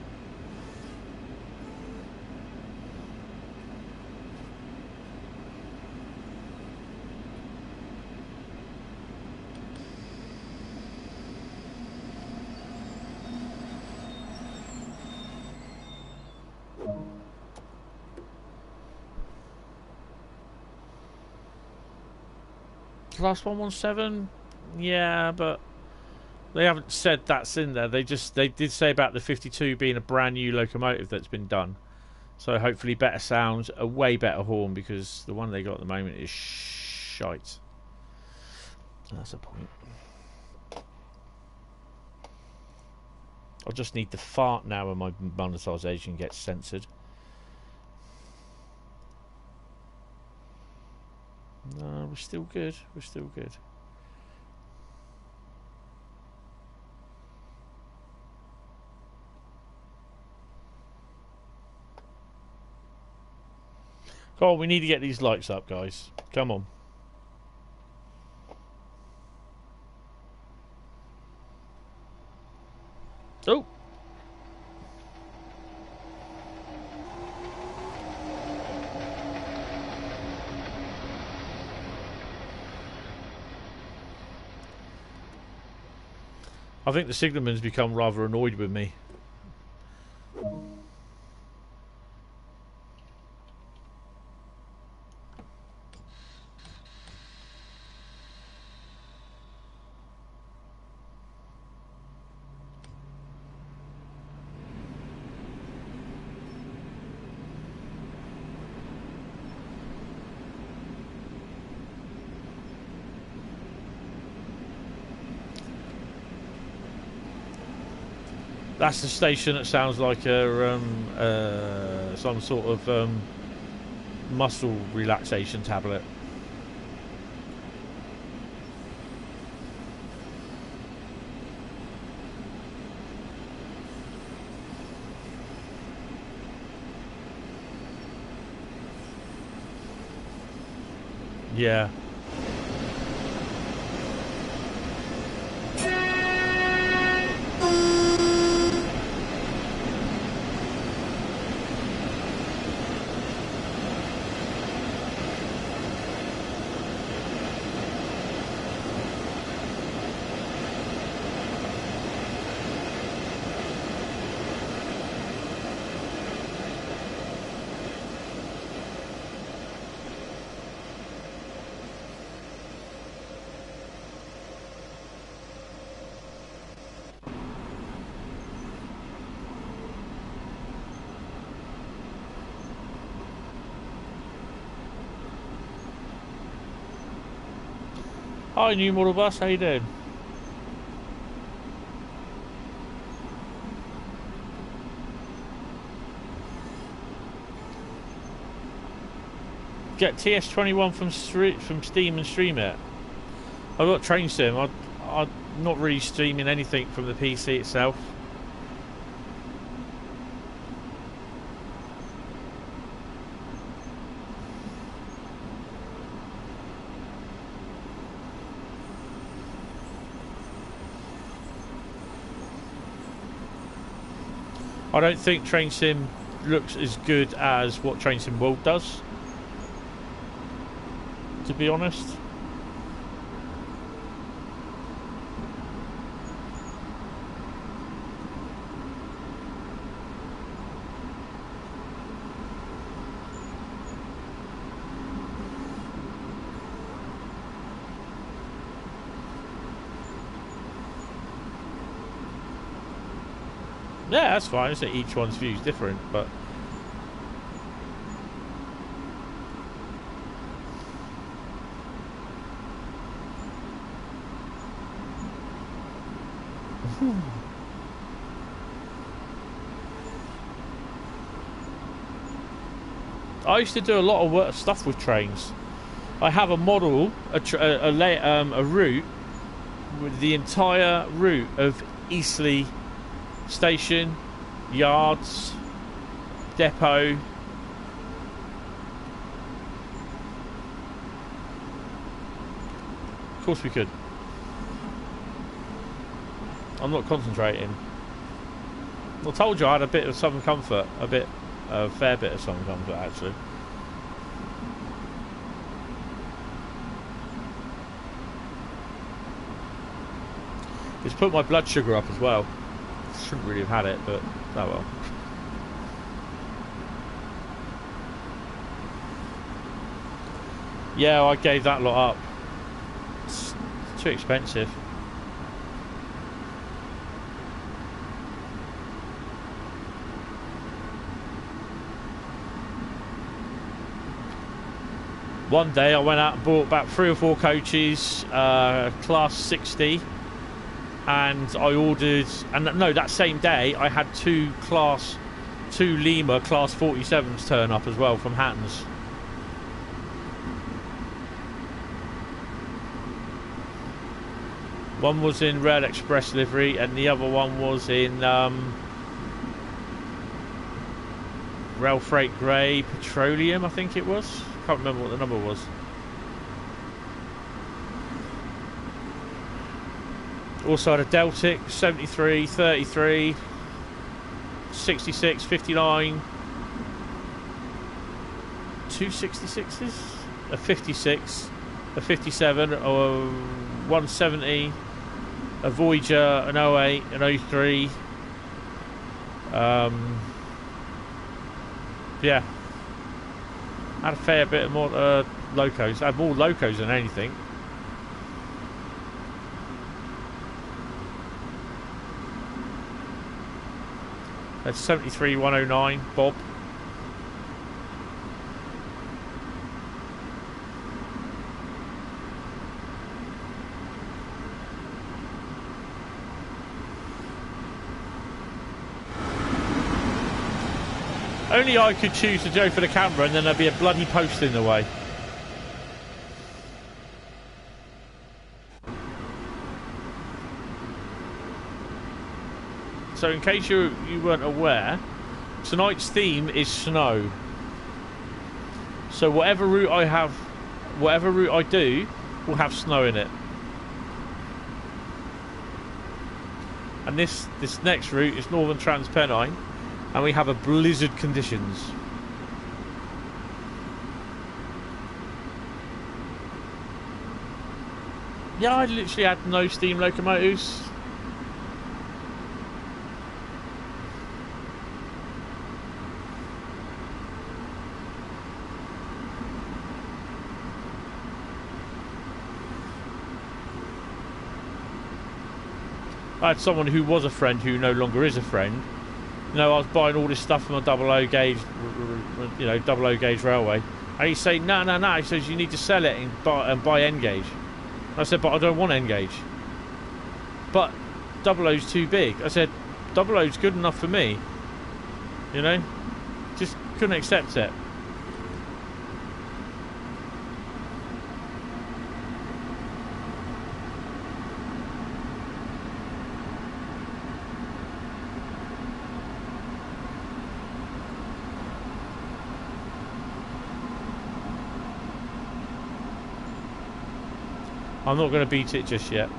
[SPEAKER 1] Class 117, yeah, but they haven't said that's in there. They did say about the 52 being a brand new locomotive that's been done. So hopefully better sound, a way better horn, because the one they got at the moment is shite. That's a point. I just need to fart now when my monetisation gets censored. No, we're still good. We're still good. Come on, we need to get these lights up, guys. Come on. Oh! I think the signalman's become rather annoyed with me. That's the station that sounds like a some sort of muscle relaxation tablet. Yeah. Hi, new model bus. How you doing? Get TS21 from Steam and stream it. I've got Train Sim. I'm not really streaming anything from the PC itself. I don't think Train Sim looks as good as what Train Sim World does, to be honest. Yeah, that's fine. I say each one's view is different, but I used to do a lot of stuff with trains. I have a model, a route with the entire route of Eastleigh Station, yards, depot. Of course we could. I'm not concentrating. I told you I had a bit of Southern Comfort, a fair bit of Southern Comfort actually. It's put my blood sugar up as well. Shouldn't really have had it, but oh well. Yeah, I gave that lot up. It's too expensive. One day I went out and bought about 3 or 4 coaches, class 60, and I ordered, and no, that same day I had 2 Lima class 47s turn up as well from Hattons. One was in Rail Express livery and the other one was in Rail Freight Grey Petroleum, I think it was. Can't remember what the number was. Also had a Deltic 73, 33, 66, 59, 2 66s, a 56, a 57, a 170, a Voyager, an 08, an 03. Yeah. Had a fair bit more locos. I had more locos than anything. That's 73 109 Bob. Only I could choose to go for the camera and then there'd be a bloody post in the way. So in case you weren't aware, tonight's theme is snow. So whatever route I do will have snow in it. And this next route is Northern Transpennine, and we have a blizzard conditions. Yeah, I literally had no steam locomotives. I had someone who was a friend who no longer is a friend. You know, I was buying all this stuff from a double O gauge, you know, double O gauge railway, and he's saying, no. He says you need to sell it and buy N gauge. I said, but I don't want N gauge. But double O's too big. I said, double O's good enough for me. You know, just couldn't accept it. I'm not going to beat it just yet.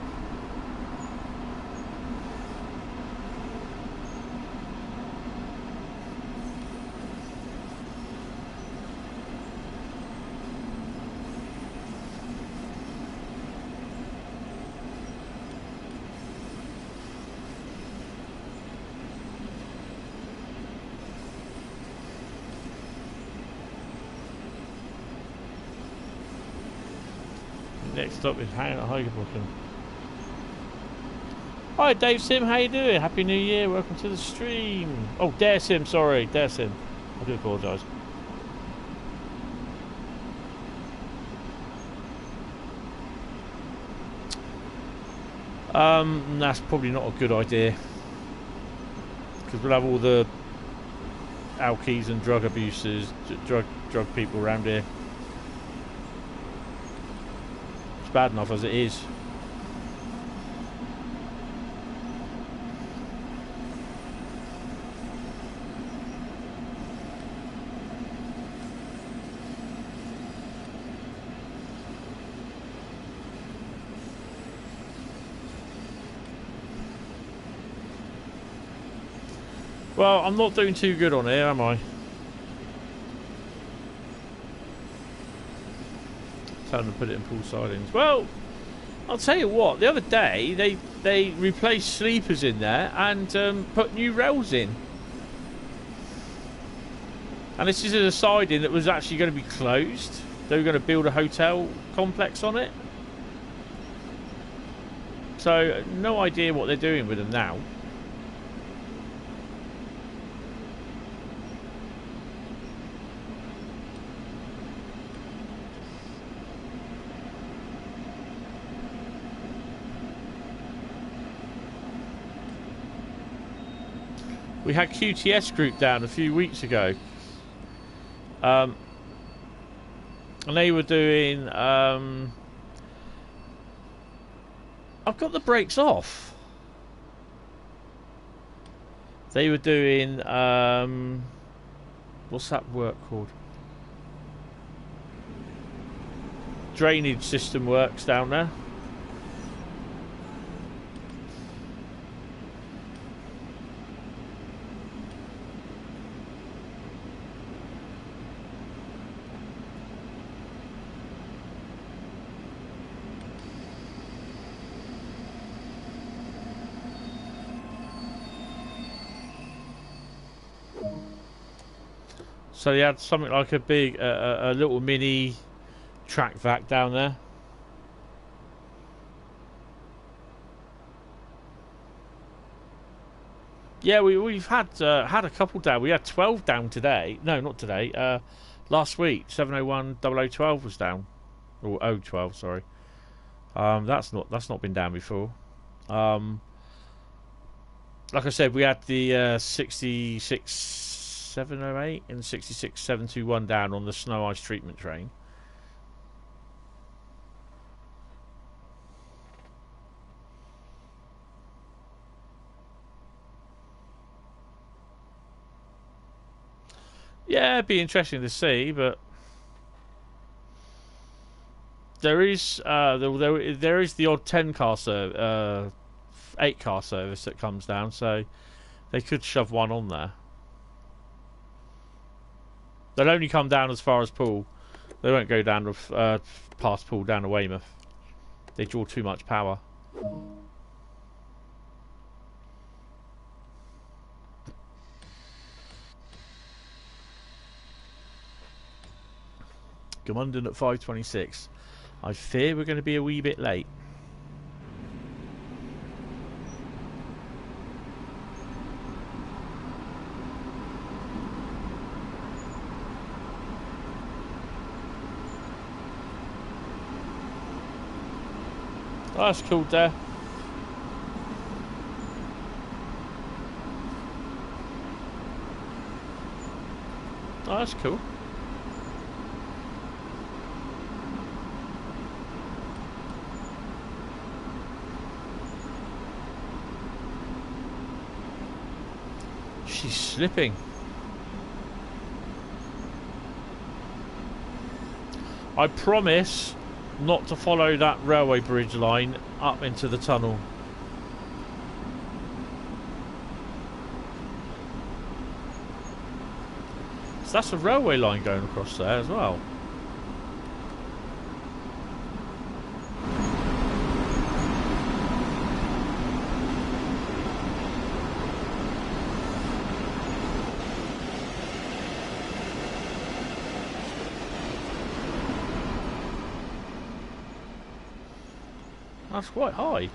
[SPEAKER 1] Next stop is hanging at Higginbottom. Hi Dave Sim, how you doing? Happy New Year, welcome to the stream. Oh, Dare Sim, sorry, Dare Sim. I do apologise. That's probably not a good idea. Because we'll have all the alkies and drug abusers, drug people around here. It's bad enough as it is. Well, I'm not doing too good on here, am I? Tell them to put it in full sidings. Well, I'll tell you what. The other day, they replaced sleepers in there and put new rails in. And this is a siding that was actually going to be closed. They were going to build a hotel complex on it. So, no idea what they're doing with them now. We had QTS Group down a few weeks ago. And they were doing... I've got the brakes off. They were doing... what's that work called? Drainage system works down there. So they had something like a big, a little mini track vac down there. Yeah, we've had a couple down. We had 12 down today. No, not today. Last week, 701 0012 was down, or 012, sorry. That's not been down before. Like I said, we had the 66708 and 66721 down on the snow ice treatment train. Yeah, it'd be interesting to see, but there is there is the odd 10 car 8 car service that comes down, so they could shove one on there. They'll only come down as far as Poole. They won't go down to past Poole down to Weymouth. They draw too much power. Gmunden at 5:26. I fear we're going to be a wee bit late. Oh, that's cool there. Oh, that's cool. She's slipping. I promise not to follow that railway bridge line up into the tunnel. So that's a railway line going across there as well. That's quite high.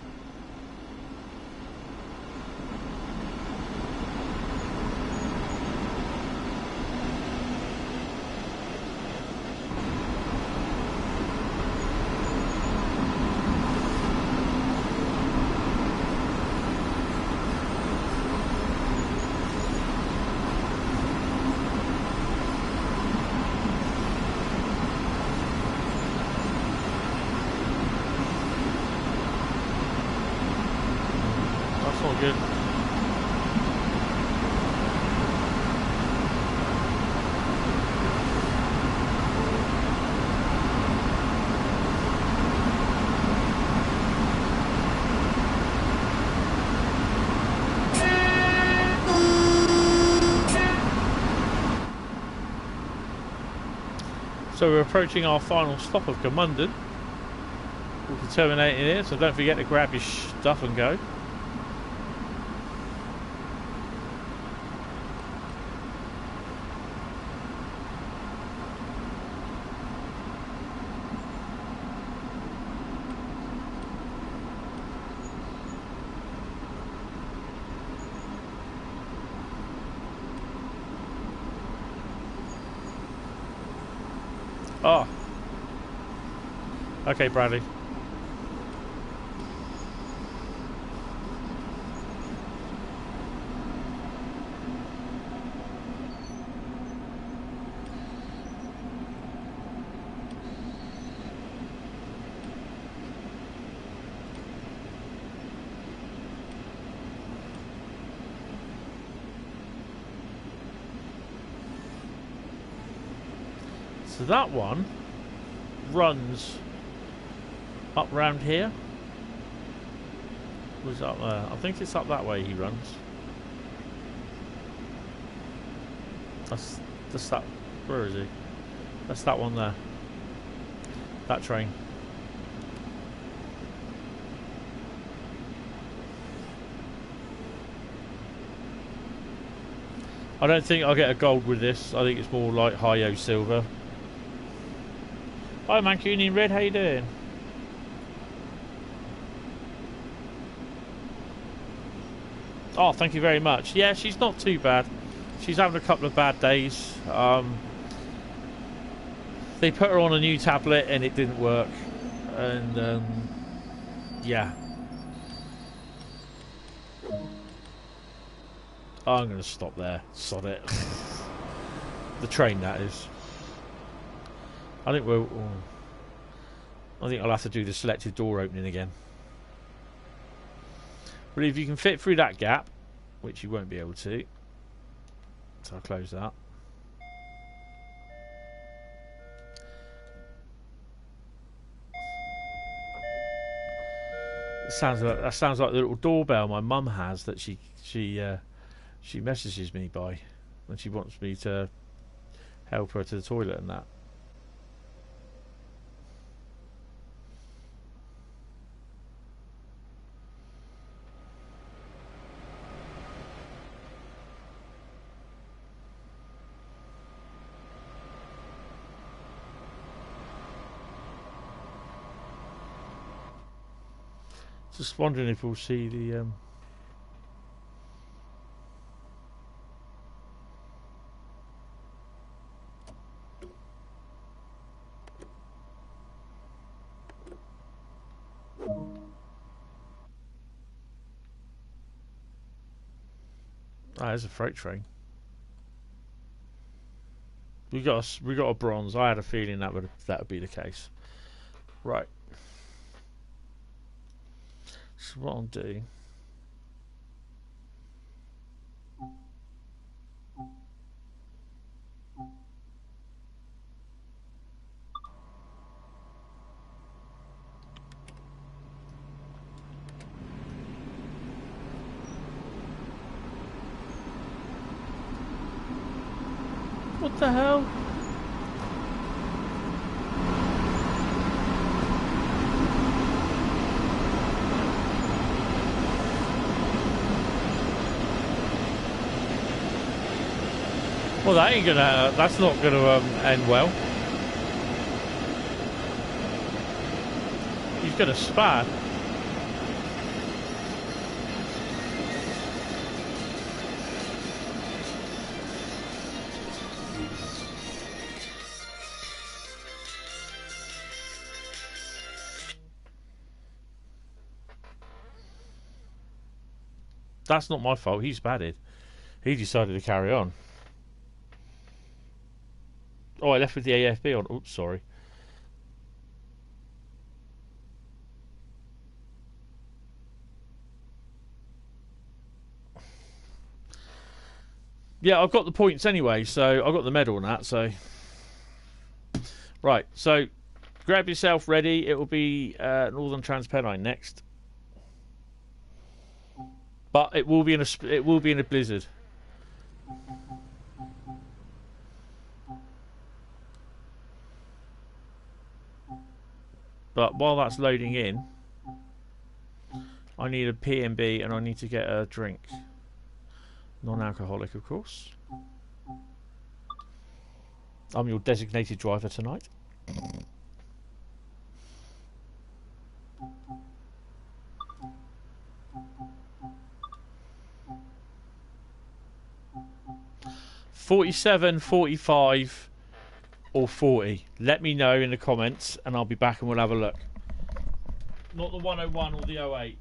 [SPEAKER 1] That's not good. So we're approaching our final stop of Gmunden. We'll be terminating here, so don't forget to grab your stuff and go. Oh. Okay, Bradley. So that one runs up round here. Was up there? I think it's up that way he runs. That's that. Where is he? That's that one there. That train. I don't think I'll get a gold with this. I think it's more like Hi-Yo silver. Hi Mancunian Red, how you doing? Oh, thank you very much. Yeah, she's not too bad. She's having a couple of bad days. They put her on a new tablet and it didn't work. And yeah. I'm going to stop there. Sod it. The train, that is. I think we'll. I think I'll have to do the selective door opening again. But if you can fit through that gap, which you won't be able to, so I'll close that. That sounds like the little doorbell my mum has that she messages me by when she wants me to help her to the toilet and that. Just wondering if we'll see the there's a freight train. We got a bronze. I had a feeling that would be the case. Right. So what I'll do. What the hell? Well, that ain't gonna. That's not gonna end well. He's gonna spat. That's not my fault. He's batted. He decided to carry on. Oh, I left with the AFB on. Oops, sorry. Yeah, I've got the points anyway, so I've got the medal and that, so... Right, so grab yourself ready. It will be Northern Transpennine next. But it will be in a blizzard. But while that's loading in, I need a PMB and I need to get a drink. Non-alcoholic, of course. I'm your designated driver tonight. $47, $45 or $40. Let me know in the comments and I'll be back and we'll have a look. Not the 101 or the 08.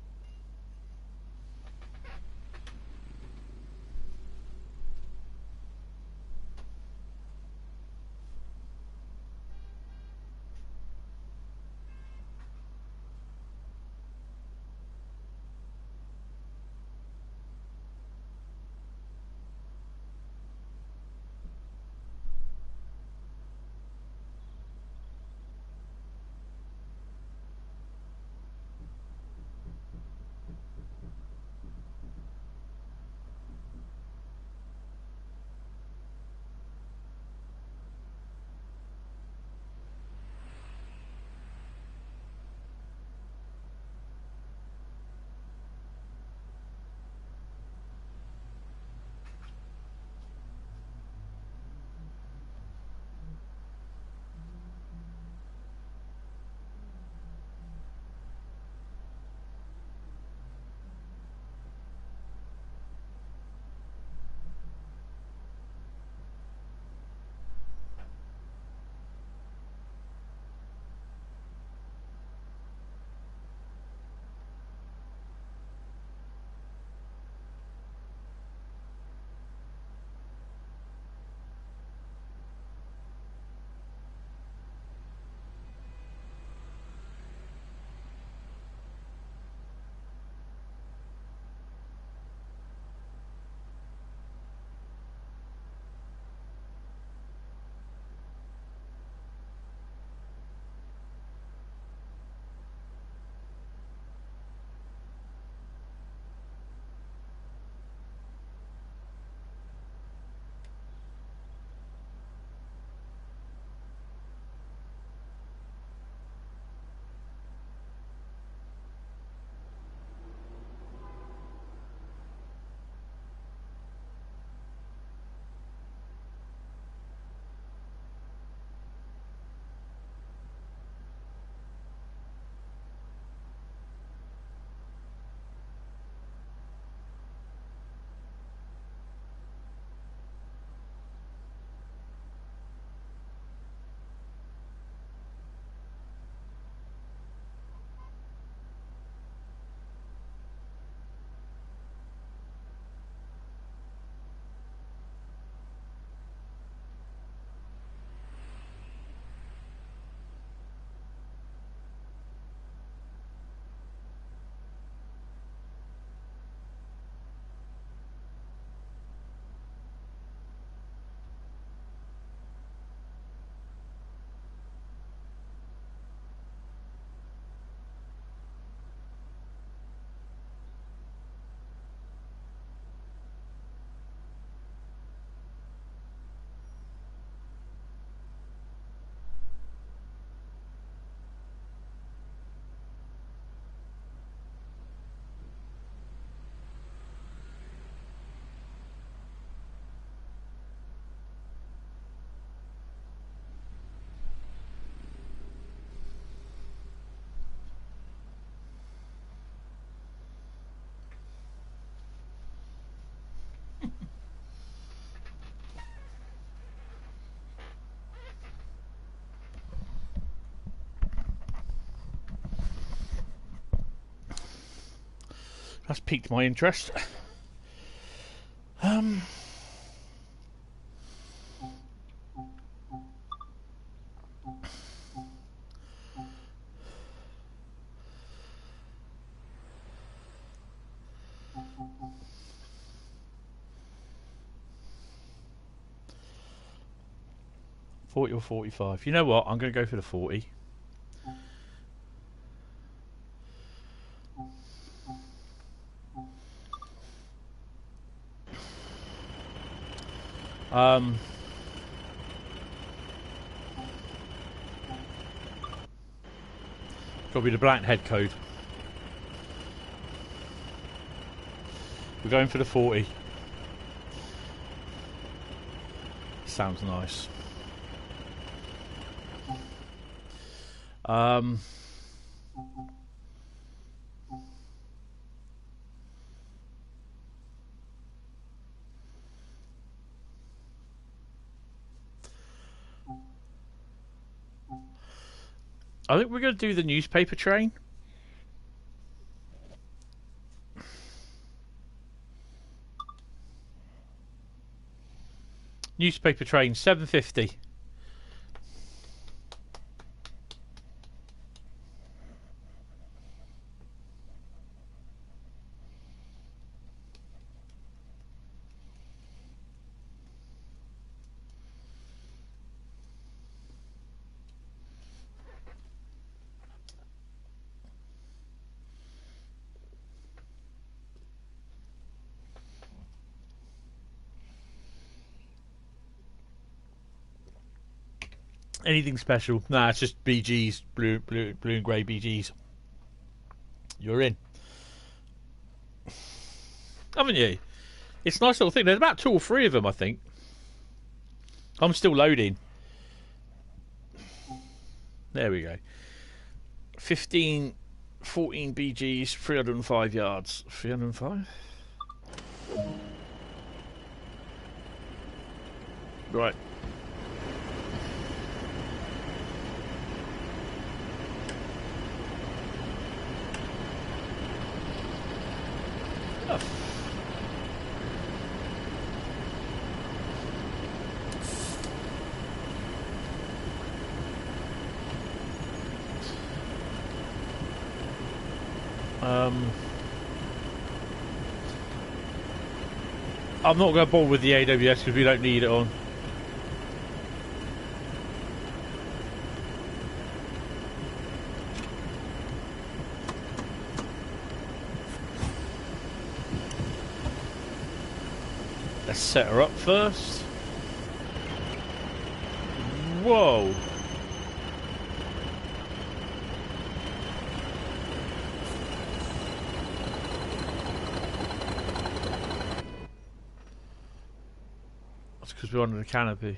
[SPEAKER 1] That's piqued my interest. 40 or 45. You know what? I'm going to go for the 40. Probably the blank head code. We're going for the 40. Sounds nice. I think we're going to do the newspaper train. Newspaper train, 750. Anything special? Nah, it's just BGs, blue and grey BGs. You're in, haven't you? It's a nice little thing. There's about 2 or 3 of them, I think. I'm still loading. There we go. 14 BGs, 305 yards. 305? Right. I'm not going to bother with the AWS because we don't need it on. Let's set her up first. Whoa. That's because we're under the canopy.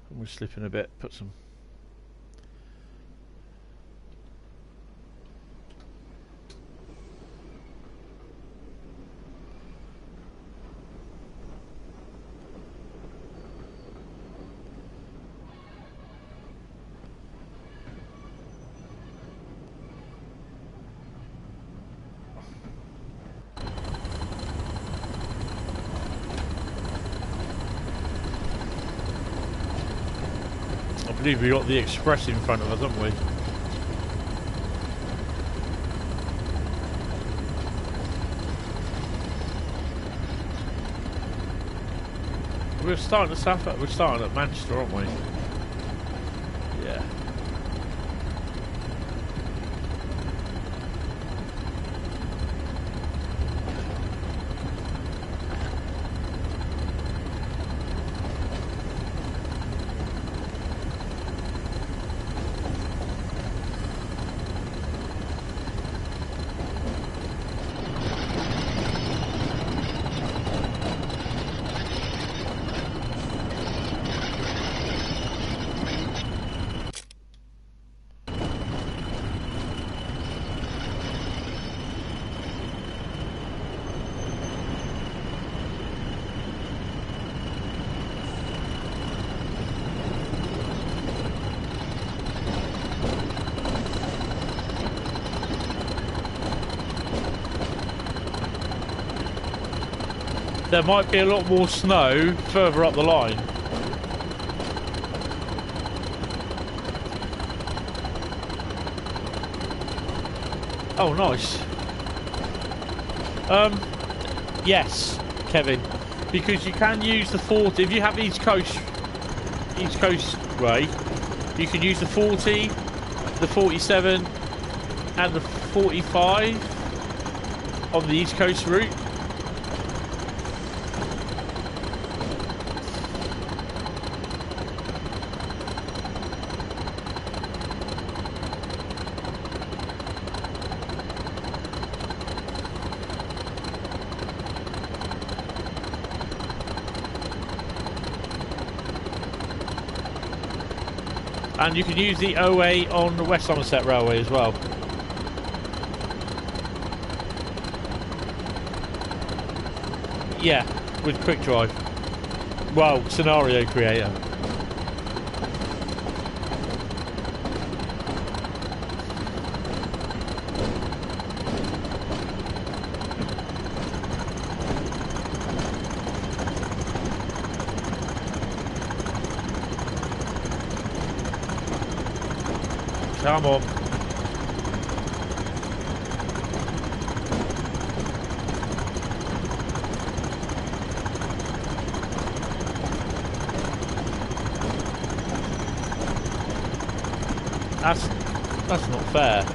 [SPEAKER 1] And we're slipping a bit. Put some... I believe we got the Express in front of us, haven't we? We're starting at Manchester, aren't we? Yeah. There might be a lot more snow further up the line. Oh, nice. Yes, Kevin. because you can use the 40. If you have East Coast way, you can use the 40, the 47, and the 45 on the East Coast route. And you can use the OA on the West Somerset Railway as well. Yeah, with Quick Drive. Well, Scenario Creator. Come on. That's not fair.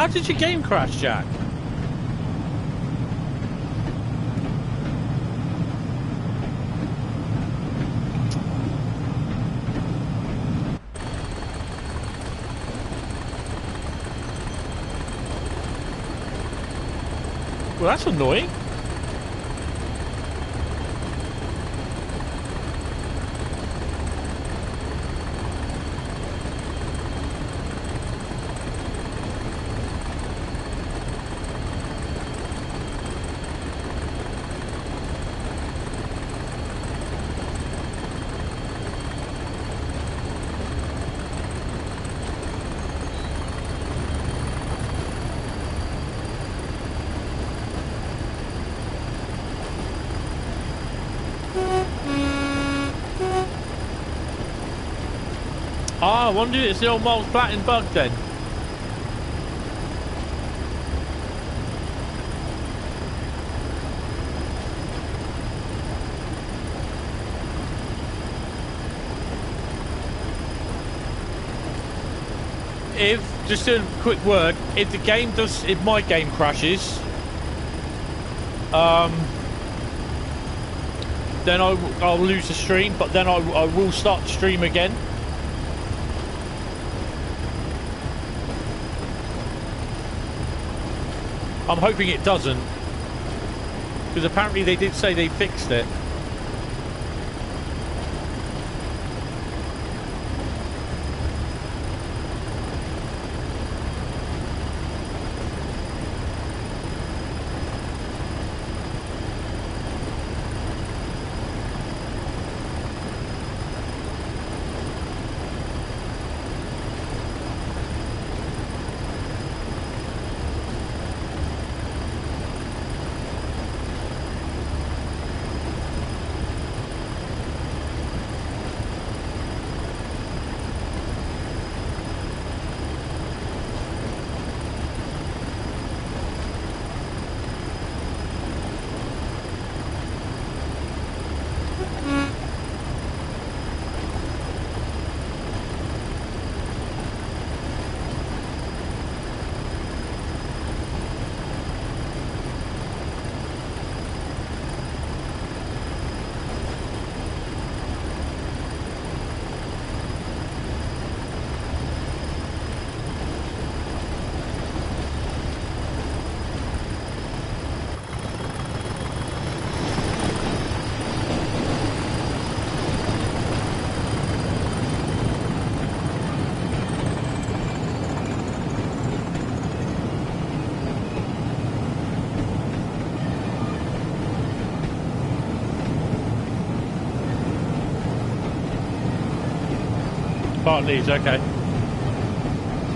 [SPEAKER 1] How did your game crash, Jack? Well, that's annoying. Ah, I wonder if it's the old Miles Platin bug then. If, just a quick word, if the game does, if my game crashes, then I'll lose the stream, but then I will start the stream again. I'm hoping it doesn't, because apparently they did say they fixed it. Park Leeds, okay.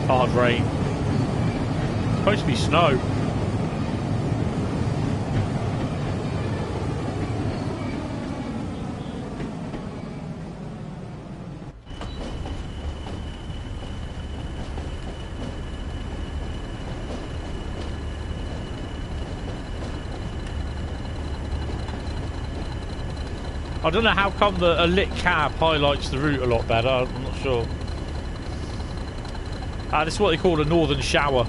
[SPEAKER 1] Hard rain. It's supposed to be snow. I don't know how come a lit cab highlights the route a lot better. I'm not sure. This is what they call a northern shower.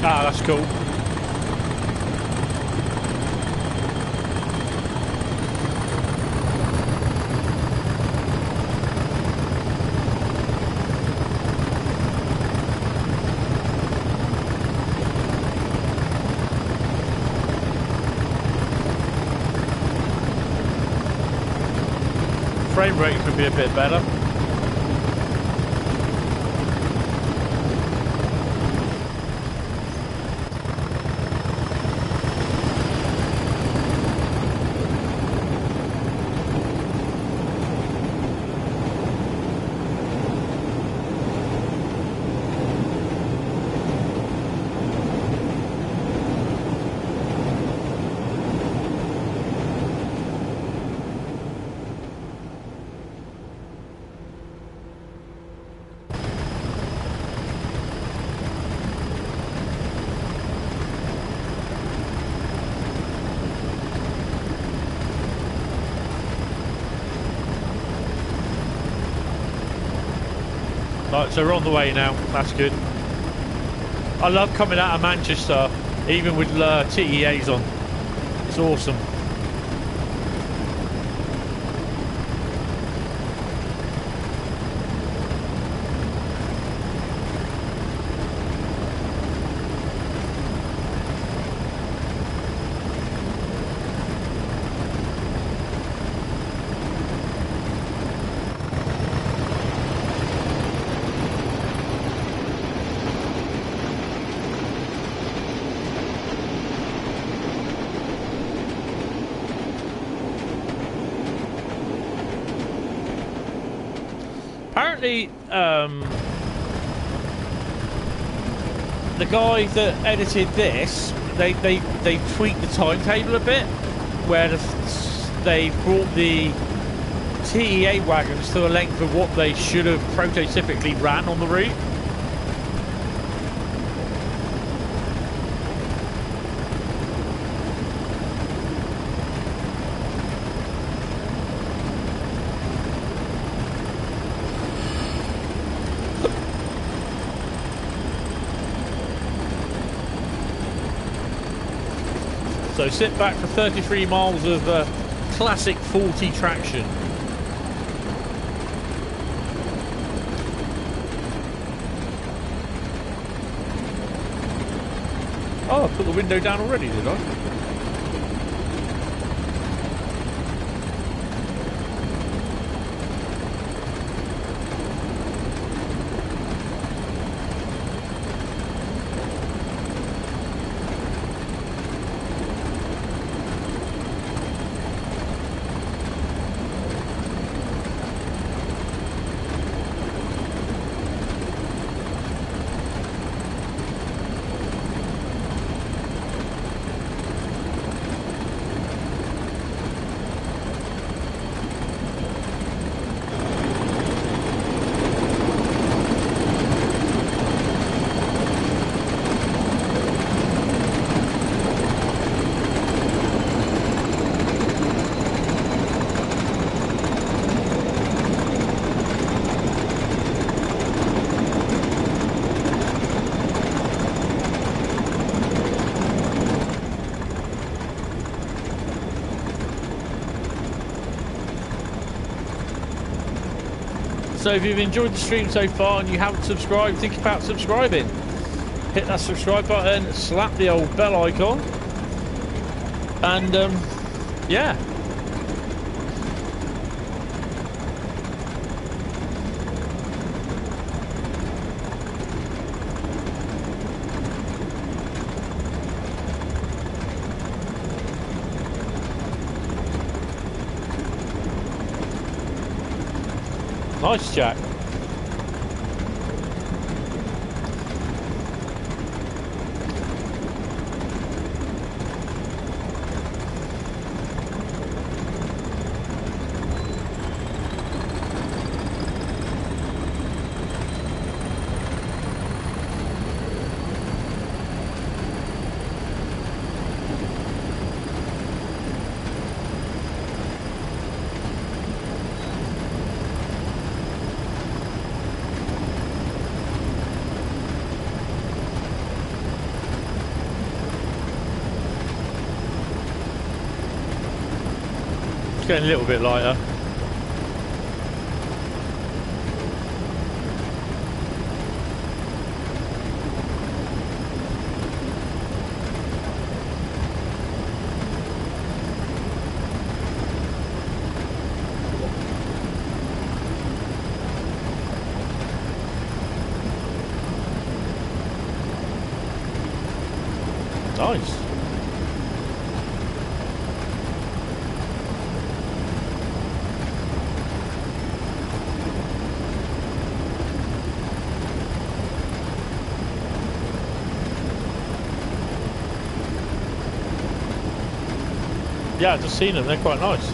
[SPEAKER 1] Ah, that's cool. Frame rate could be a bit better. Right, so we're on the way now. That's good. I love coming out of Manchester, even with TEAs on. It's awesome. Apparently, the guy that edited this, they tweaked the timetable a bit, where they brought the TEA wagons to a length of what they should have prototypically ran on the route. So sit back for 33 miles of classic 40 traction. Oh, I put the window down already, did I? So if you've enjoyed the stream so far and you haven't subscribed, think about subscribing. Hit that subscribe button, slap the old bell icon, and yeah. Nice, Jack. Getting a little bit lighter. Nice. Yeah, I've just seen them, they're quite nice.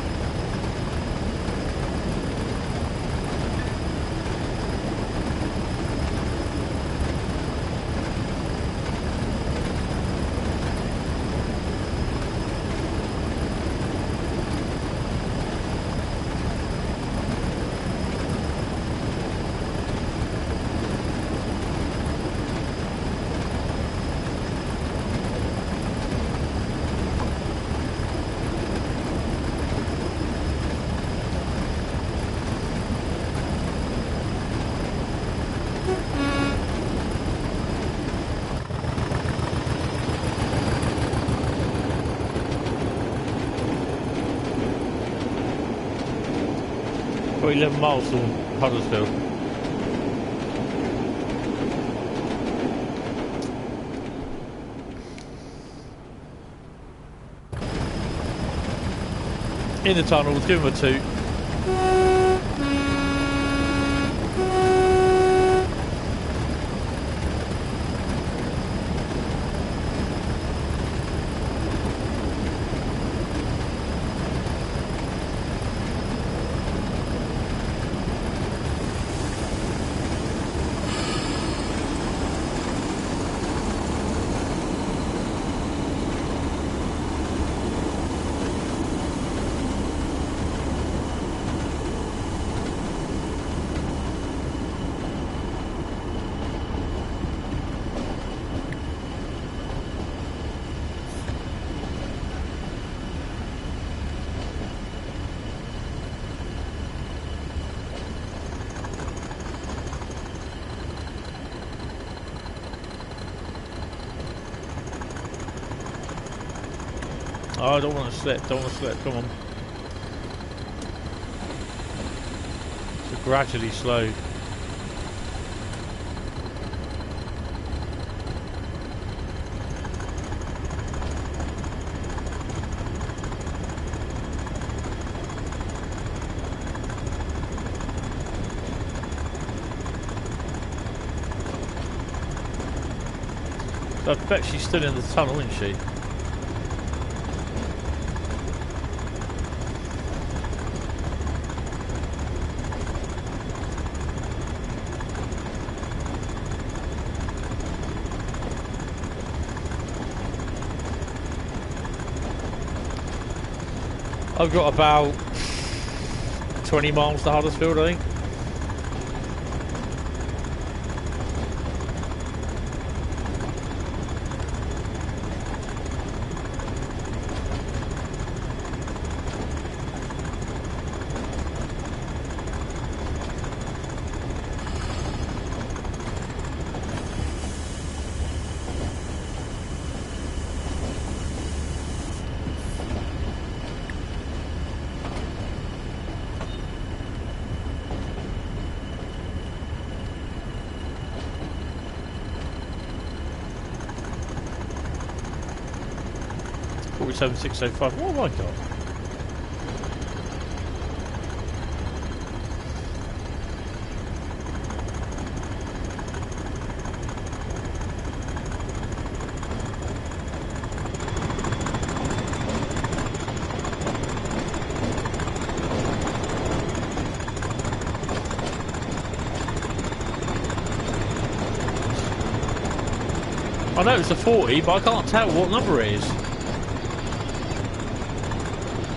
[SPEAKER 1] Got 11 miles from Huddersfield. In the tunnels, give him a toot. Oh, I don't want to slip, don't want to slip, come on. So gradually slow. I bet she's still in the tunnel, isn't she? I've got about 20 miles to Huddersfield, I think. 47605. What have I got? I know it's a 40, but I can't tell what number it is.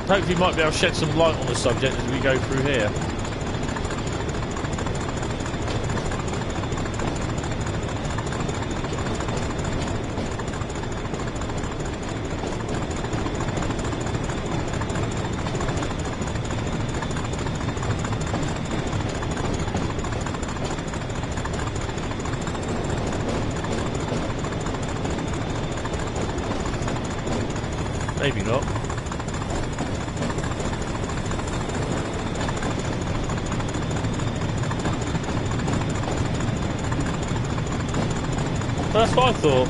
[SPEAKER 1] Hopefully you might be able to shed some light on the subject as we go through here. Maybe not. That's what I thought.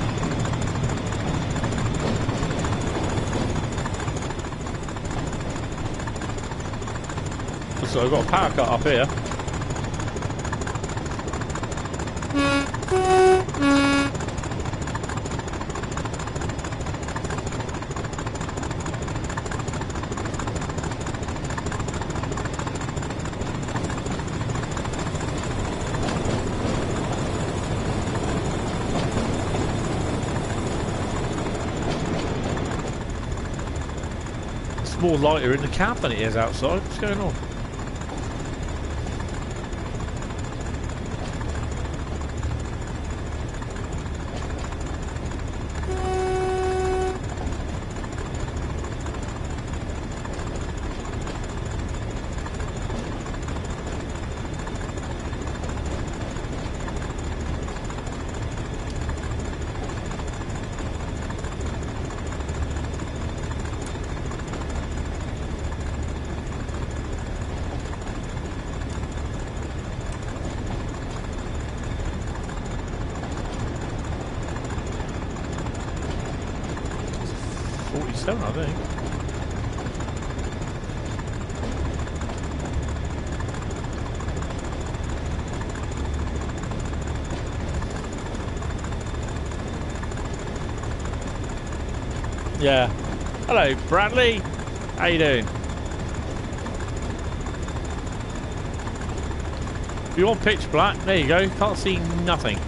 [SPEAKER 1] So I've got a power cut up here. More lighter in the cab than it is outside. What's going on? I think. Yeah. Hello, Bradley. How you doing? If you want pitch black, there you go. Can't see nothing.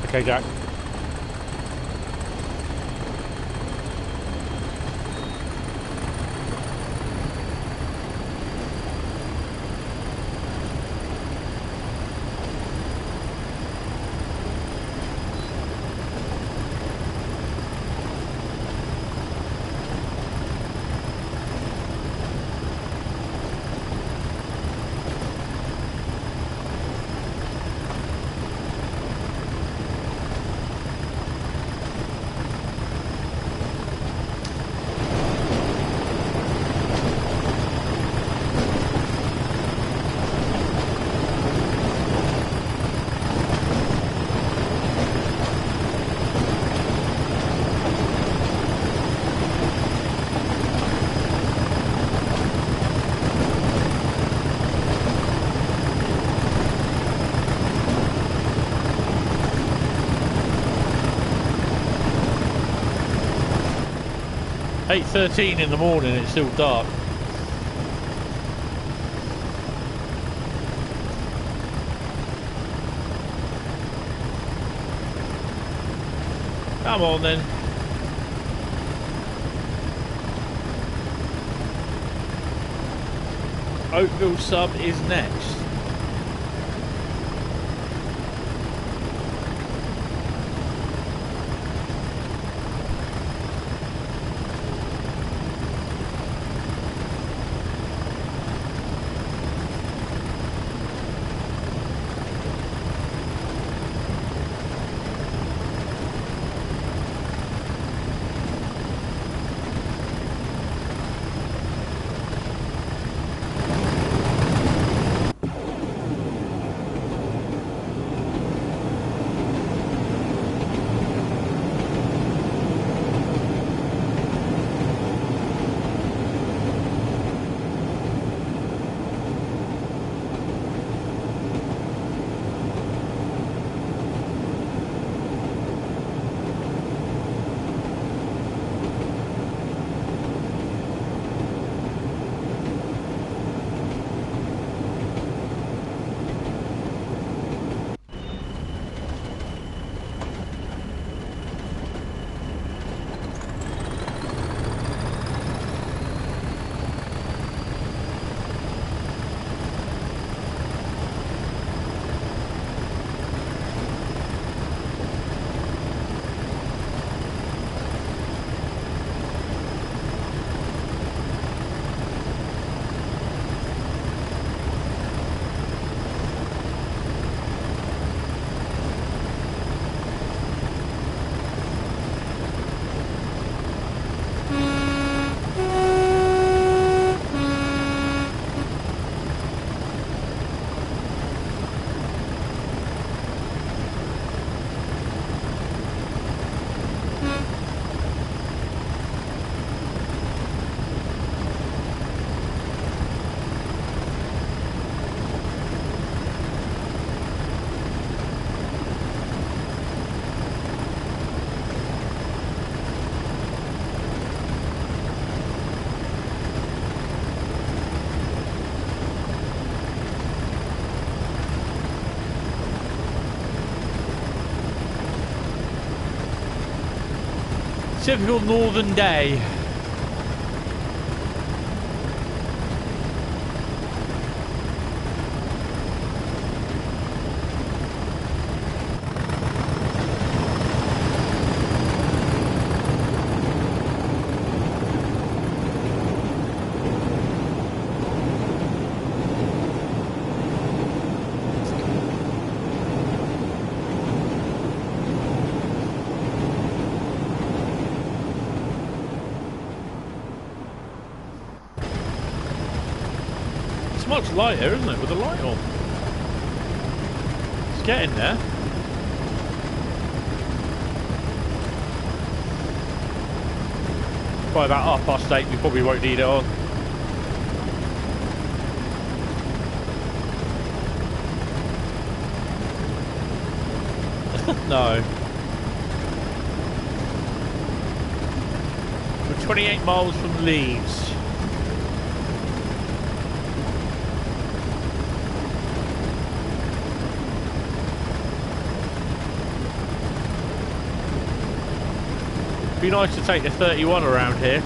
[SPEAKER 1] Okay, Jack. "8:13 in the morning, it's still dark." Come on then. Oatville sub is next. Typical northern day. Much lighter, isn't it, with the light on? It's getting there. By about 8:30, we probably won't need it on. No. We're 28 miles from Leeds. Be nice to take the 31 around here.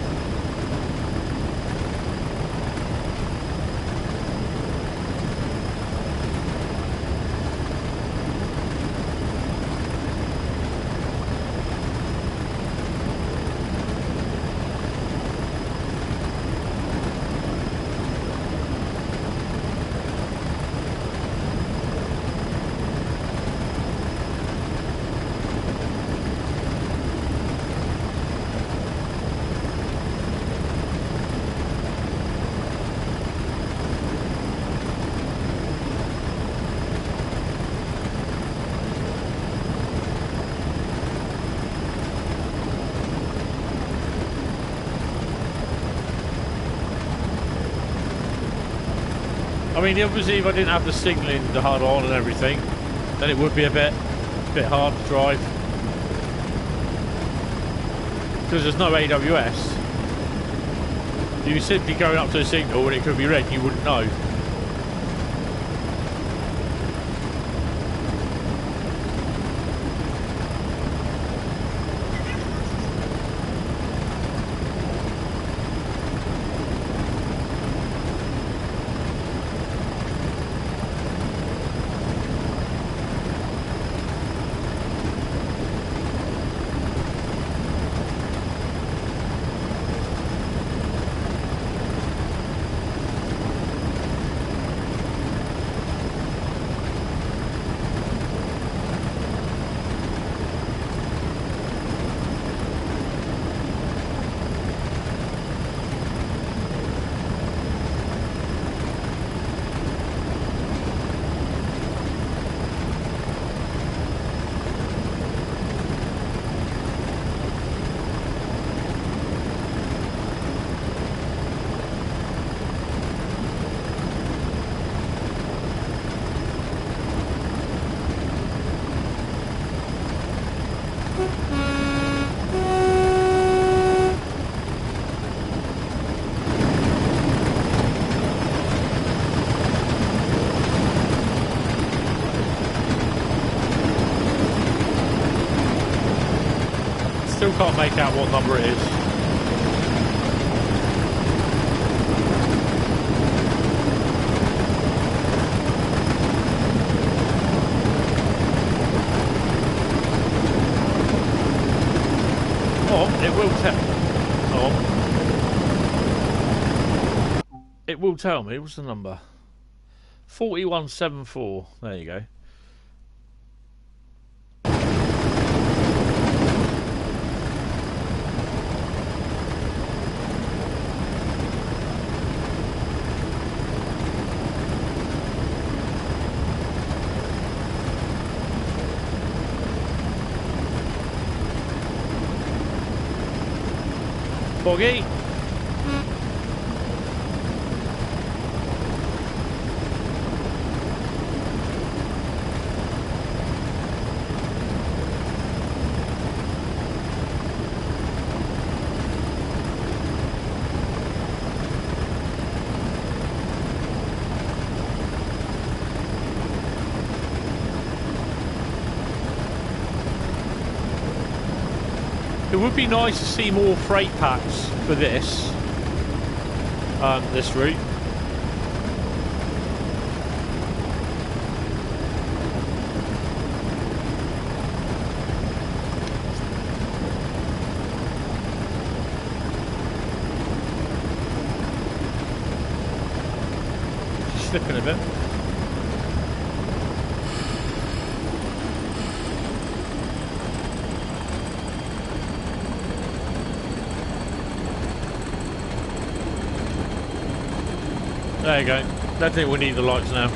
[SPEAKER 1] I mean, obviously if I didn't have the signalling to hard on and everything, then it would be a bit hard to drive. Because there's no AWS. You simply going up to a signal and it could be red, you wouldn't know. still can't make out what number it is. Oh, it will tell. Oh. It will tell me. What's the number? 4174. There you go. Boggy. It would be nice to see more freight packs for this route. Just slipping a bit. There you go. Don't think we need the lights now.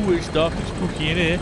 [SPEAKER 1] Ooh, it's dark and spooky in here.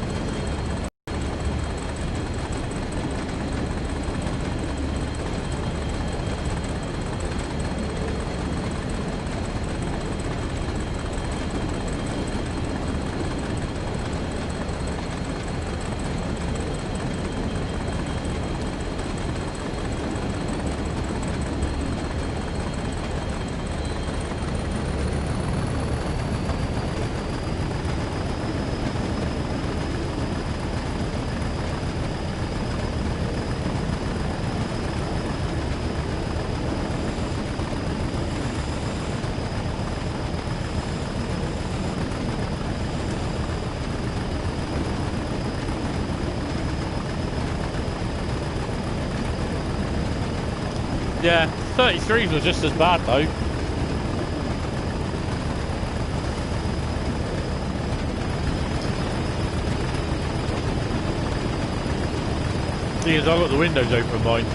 [SPEAKER 1] Yeah, 33s was just as bad though. Thing is, I've got the windows open, mine.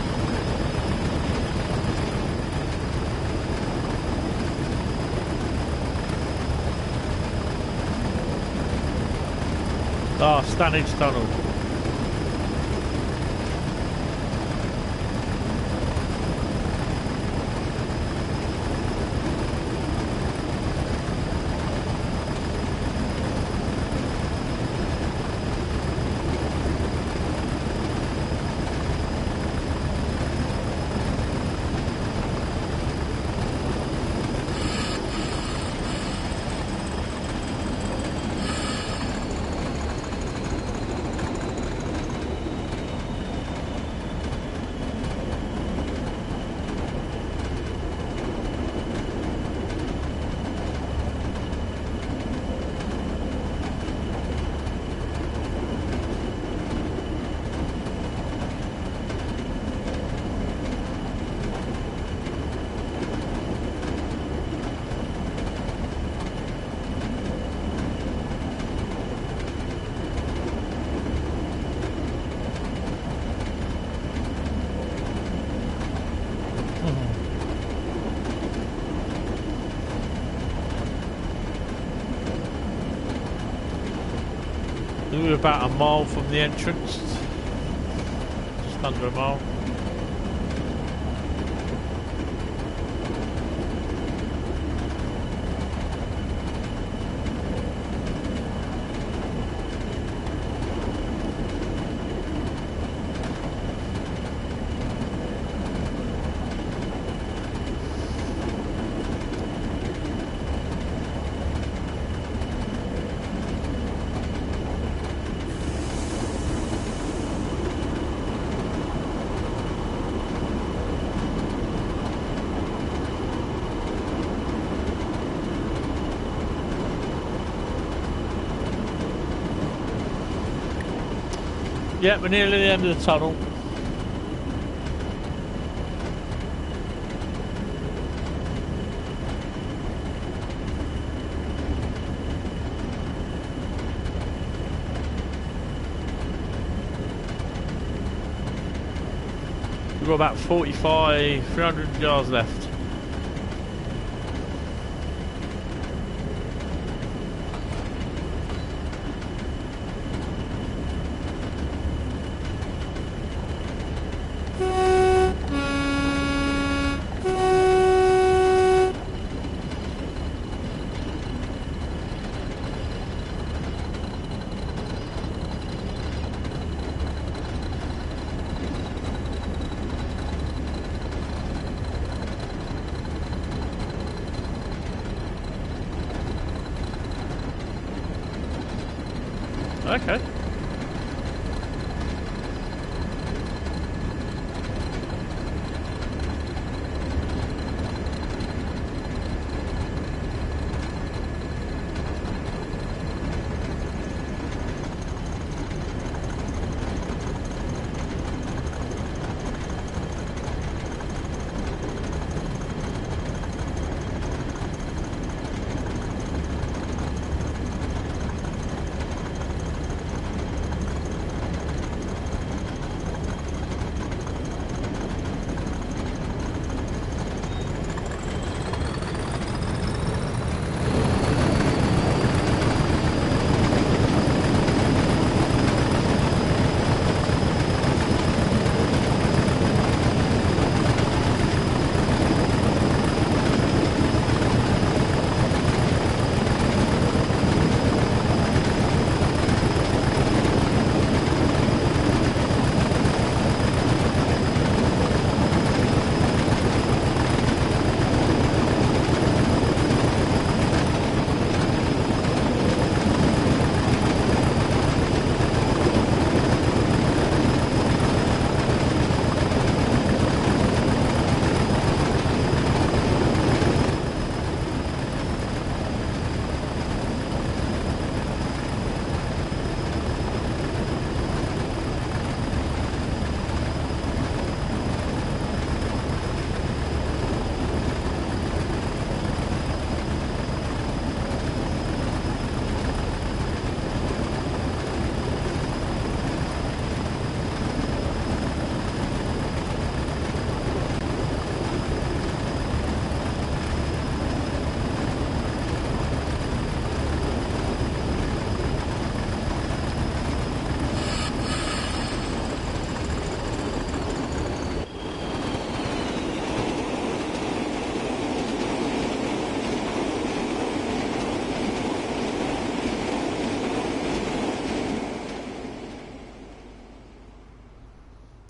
[SPEAKER 1] Ah, Stanage Tunnel. We're about a mile from the entrance. Just under a mile. Yeah, we're nearly the end of the tunnel. We've got about 300 yards left. Okay.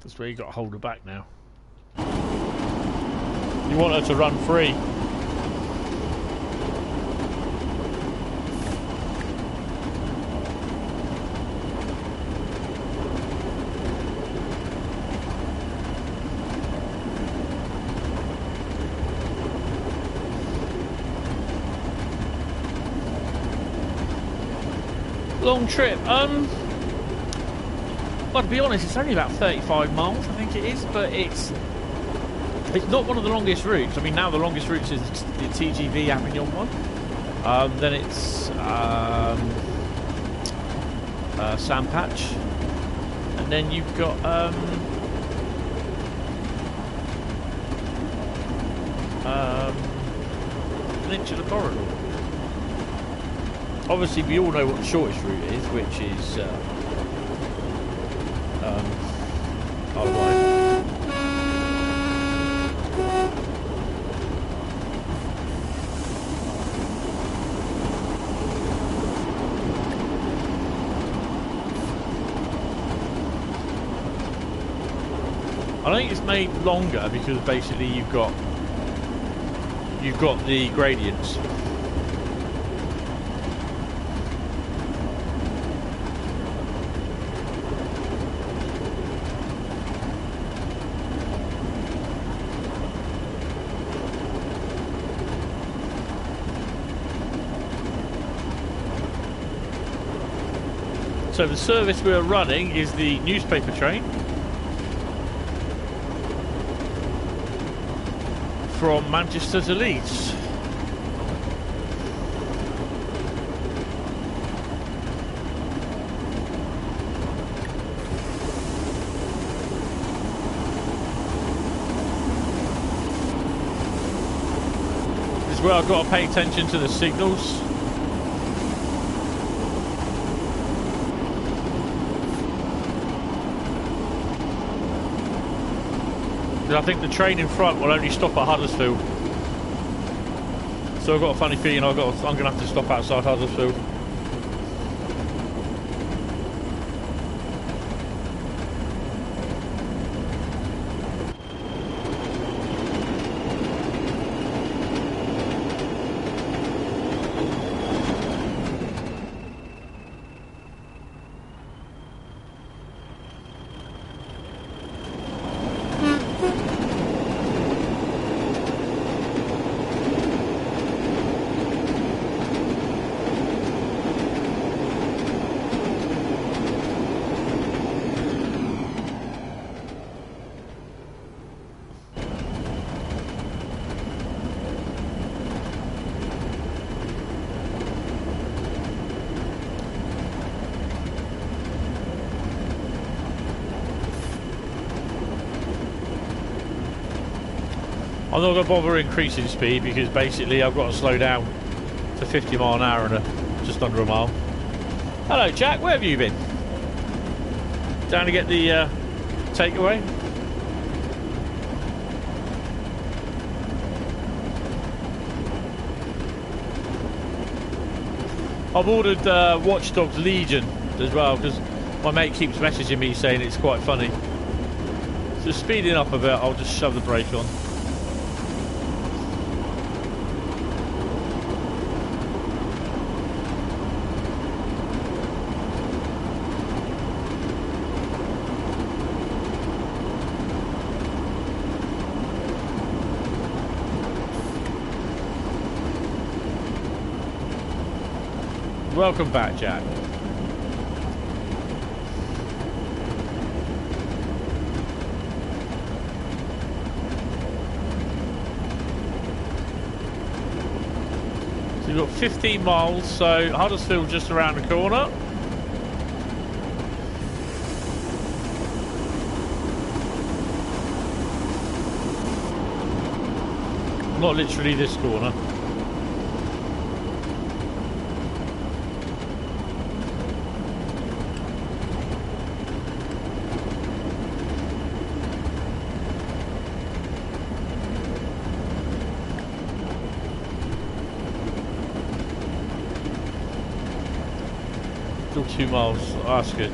[SPEAKER 1] That's where you got to hold her back now. You want her to run free. Long trip. Well, to be honest, it's only about 35 miles, I think it is, but it's not one of the longest routes. I mean, now the longest route is the TGV Avignon one. Then it's Sandpatch, and then you've got Peninsula Corridor. Obviously, we all know what the shortest route is, which is Isle of Wight. I think it's made longer because basically you've got the gradients. So the service we're running is the newspaper train from Manchester to Leeds. This is where I've got to pay attention to the signals. I think the train in front will only stop at Huddersfield, so I've got a funny feeling I'm going to have to stop outside Huddersfield. I'm not going to bother increasing speed because basically I've got to slow down to 50 mile an hour and just under a mile. Hello Jack, where have you been? Down to get the takeaway? I've ordered Watch Dogs Legion as well because my mate keeps messaging me saying it's quite funny. So speeding up a bit, I'll just shove the brake on. Welcome back, Jack. So you've got 15 miles, so Huddersfield just around the corner. Not literally this corner. Still 2 miles, oh, that's good.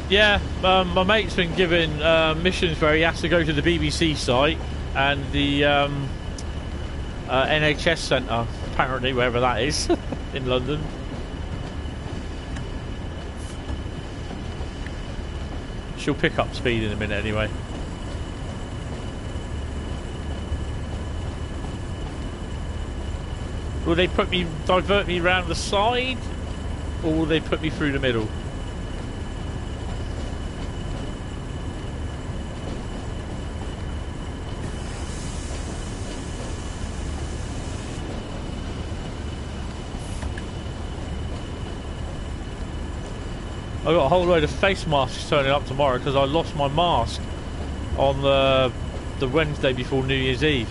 [SPEAKER 1] Yeah, my mate's been given missions where he has to go to the BBC site and the NHS centre, apparently, wherever that is, in London. She'll pick up speed in a minute anyway. Will they divert me round the side, or will they put me through the middle? I've got a whole load of face masks turning up tomorrow because I lost my mask on the Wednesday before New Year's Eve.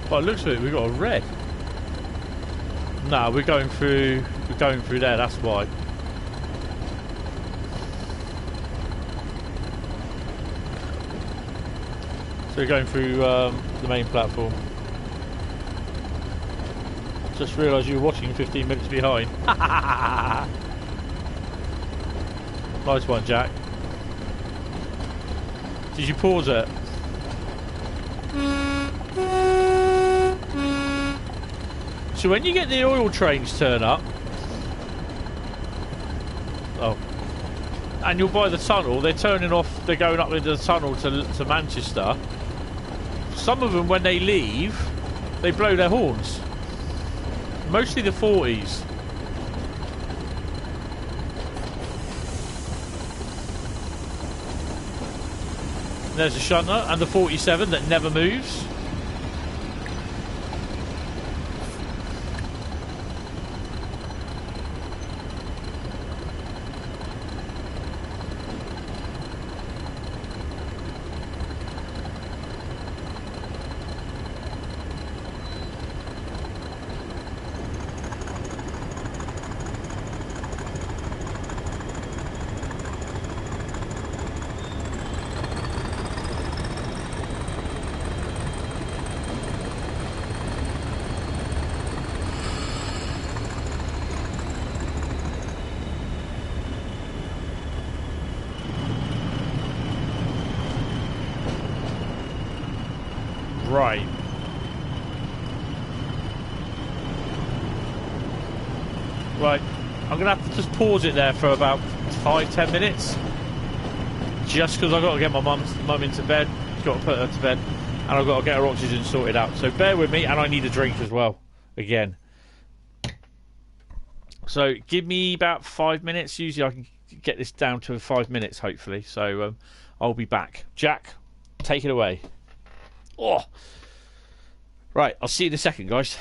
[SPEAKER 1] By the looks of it, we've got a red. No, we're going through there, that's why. So we're going through the main platform. Just realised you were watching 15 minutes behind. Nice one, Jack. Did you pause it? So when you get the oil trains turn up, and you're by the tunnel, they're turning off, they're going up into the tunnel to Manchester. Some of them, when they leave, they blow their horns. Mostly the 40s. There's a shunter and the 47 that never moves. Right. Right. I'm going to have to just pause it there for about 5-10 minutes. Just because I've got to get my mum into bed. Got to put her to bed. And I've got to get her oxygen sorted out. So bear with me, and I need a drink as well. Again. So give me about 5 minutes. Usually I can get this down to 5 minutes, hopefully. So I'll be back. Jack, take it away. Oh. Right, I'll see you in a second, guys.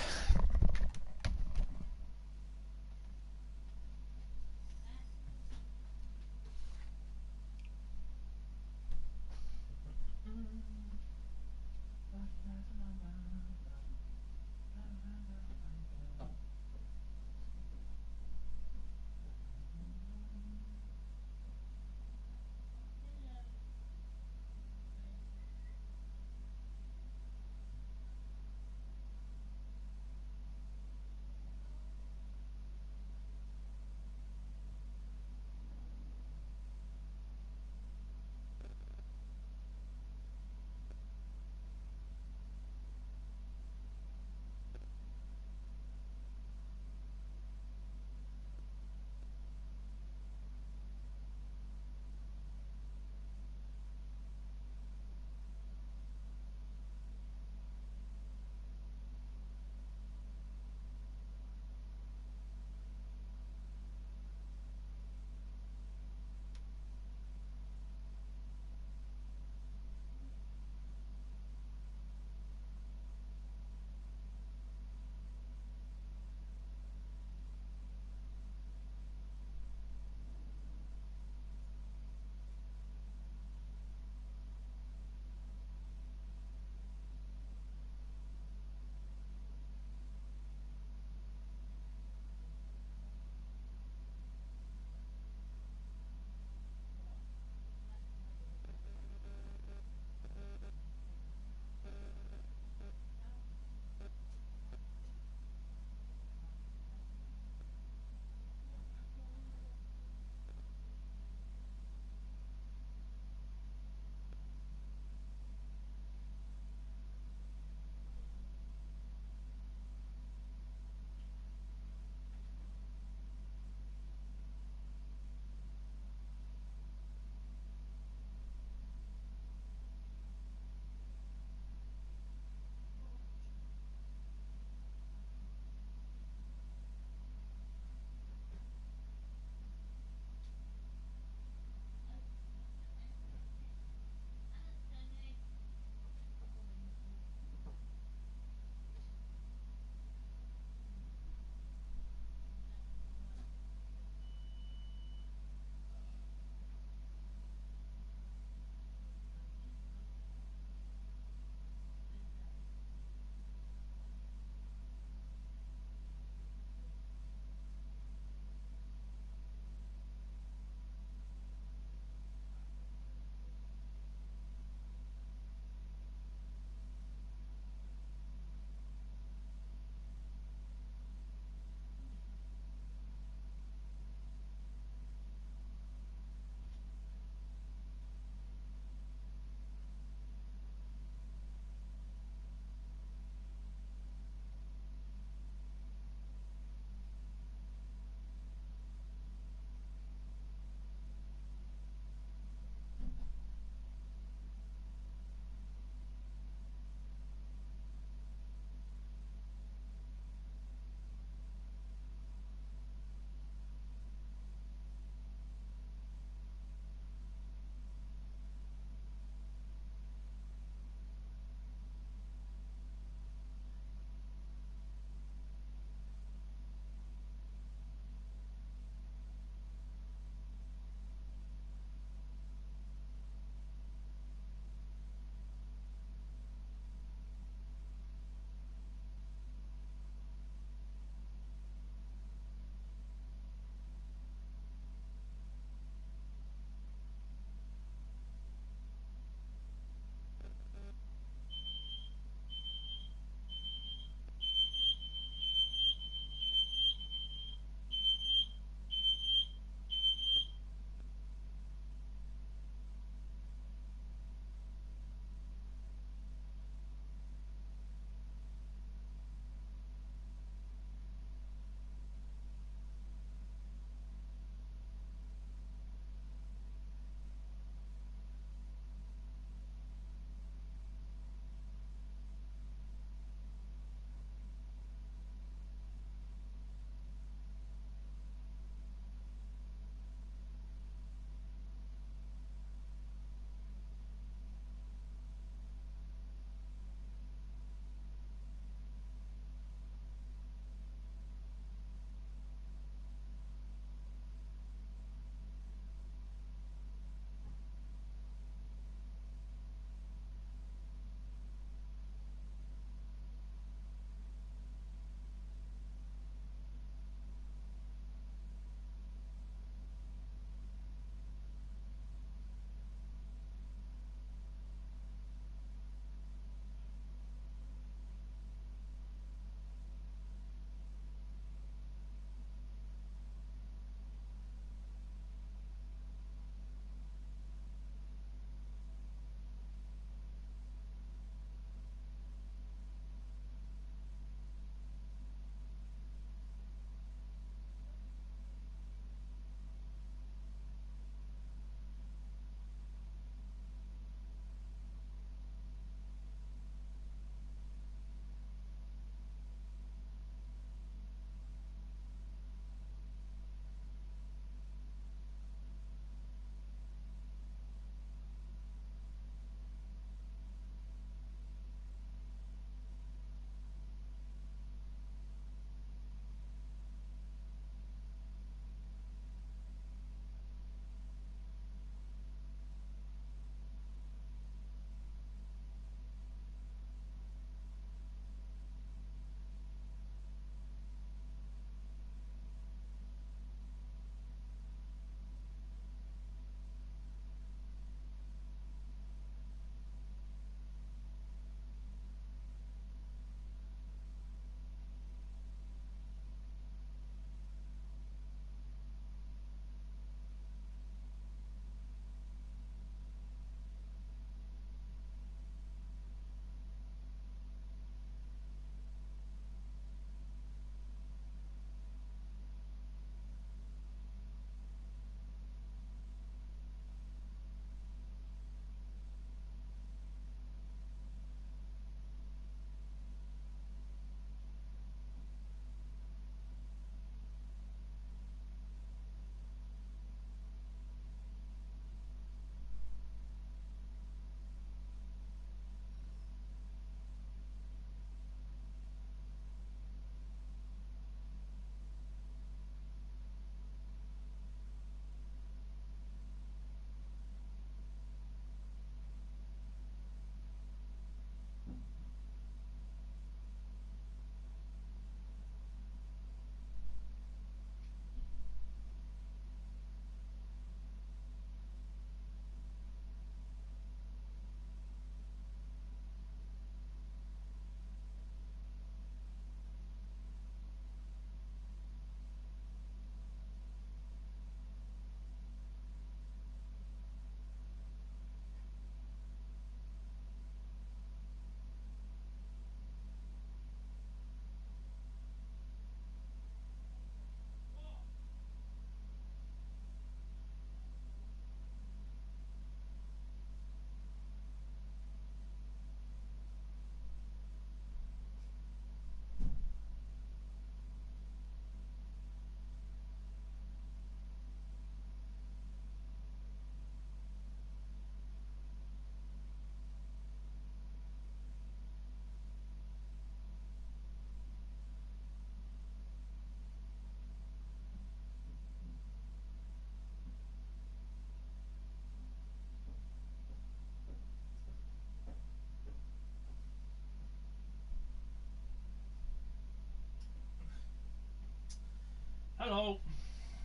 [SPEAKER 1] Hello,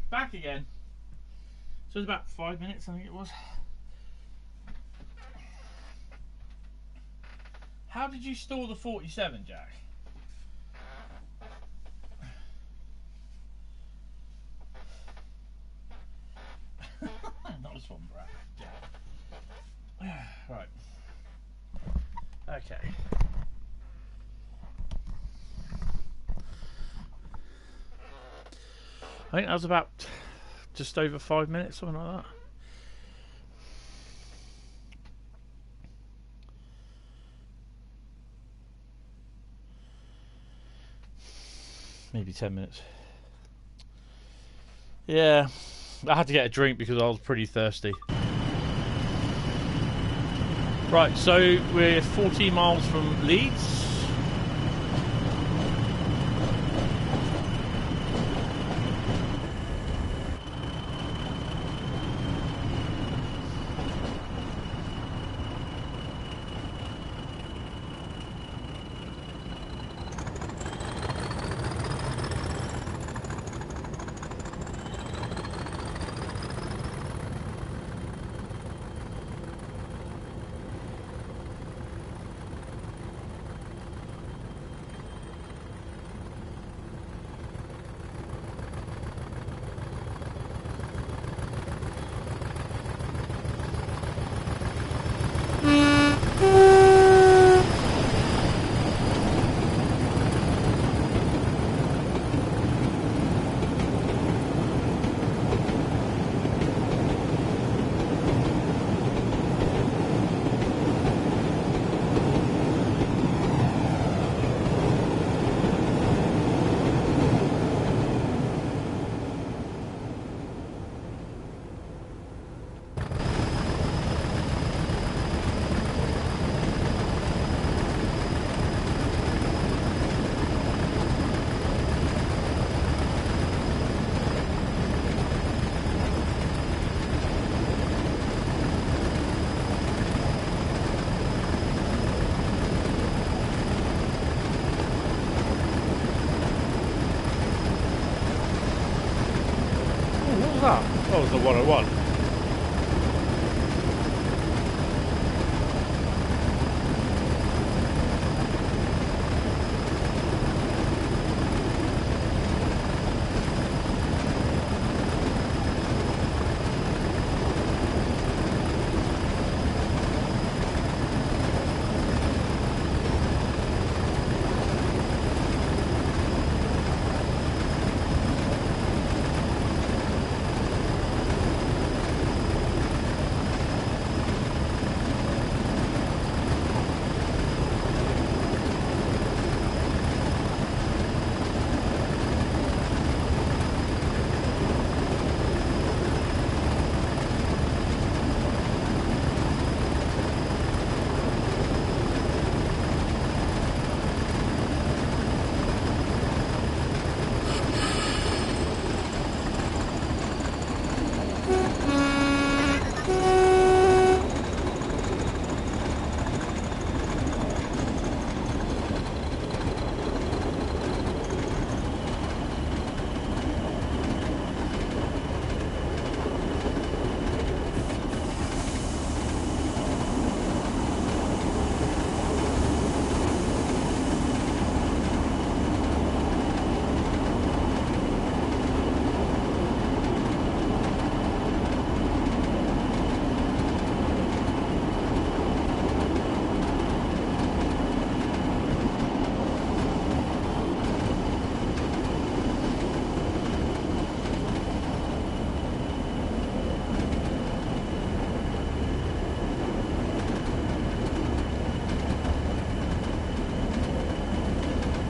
[SPEAKER 1] back again. So it's about 5 minutes, I think it was. How did you store the 47, Jack? Nice one, Brad. Jack. Right. Okay. I think that was about just over 5 minutes, something like that. Maybe 10 minutes. Yeah, I had to get a drink because I was pretty thirsty. Right, so we're 14 miles from Leeds. That was the 101.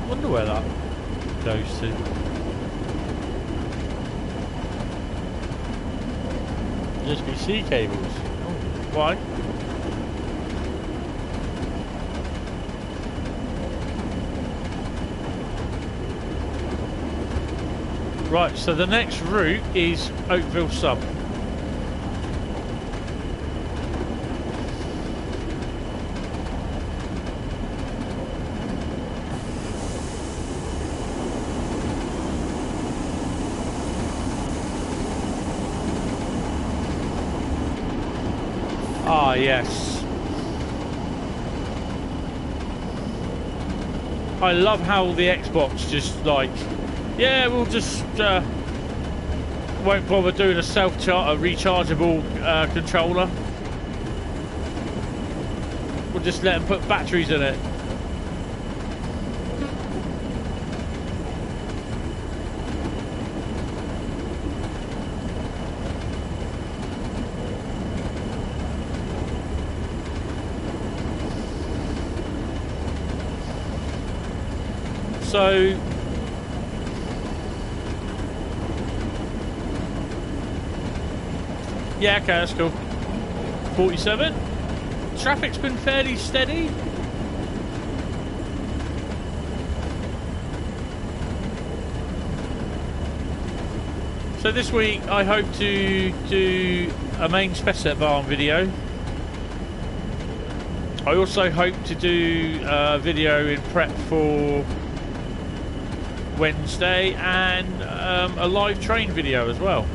[SPEAKER 1] Wonder where that goes to. USB-C cables. Oh, why? Right, so the next route is Oakville Sub. Ah, yes. I love how the Xbox just like, yeah, we'll just won't bother doing a rechargeable controller. We'll just let them put batteries in it. So yeah, okay, that's cool. 47. Traffic's been fairly steady. So this week I hope to do a main spec set barn video. I also hope to do a video in prep for Wednesday and a live train video as well.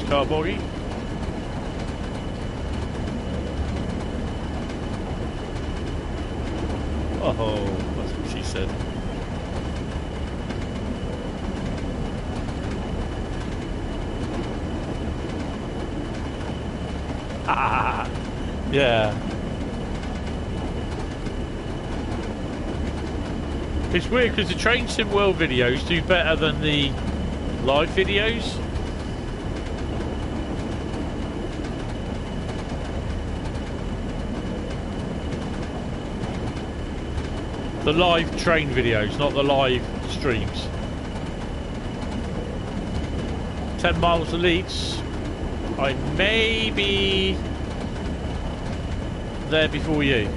[SPEAKER 1] Car bogey. Oh, that's what she said. Ah, yeah. It's weird because the Train Sim World videos do better than the live videos. The live train videos, not the live streams. 10 miles to Leeds. I may be there before you.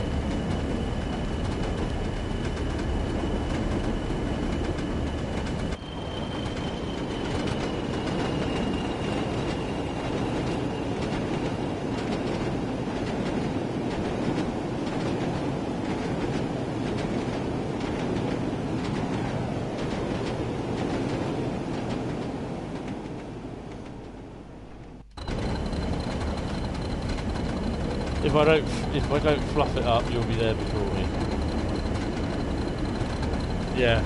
[SPEAKER 1] If I don't fluff it up, you'll be there before me. Yeah.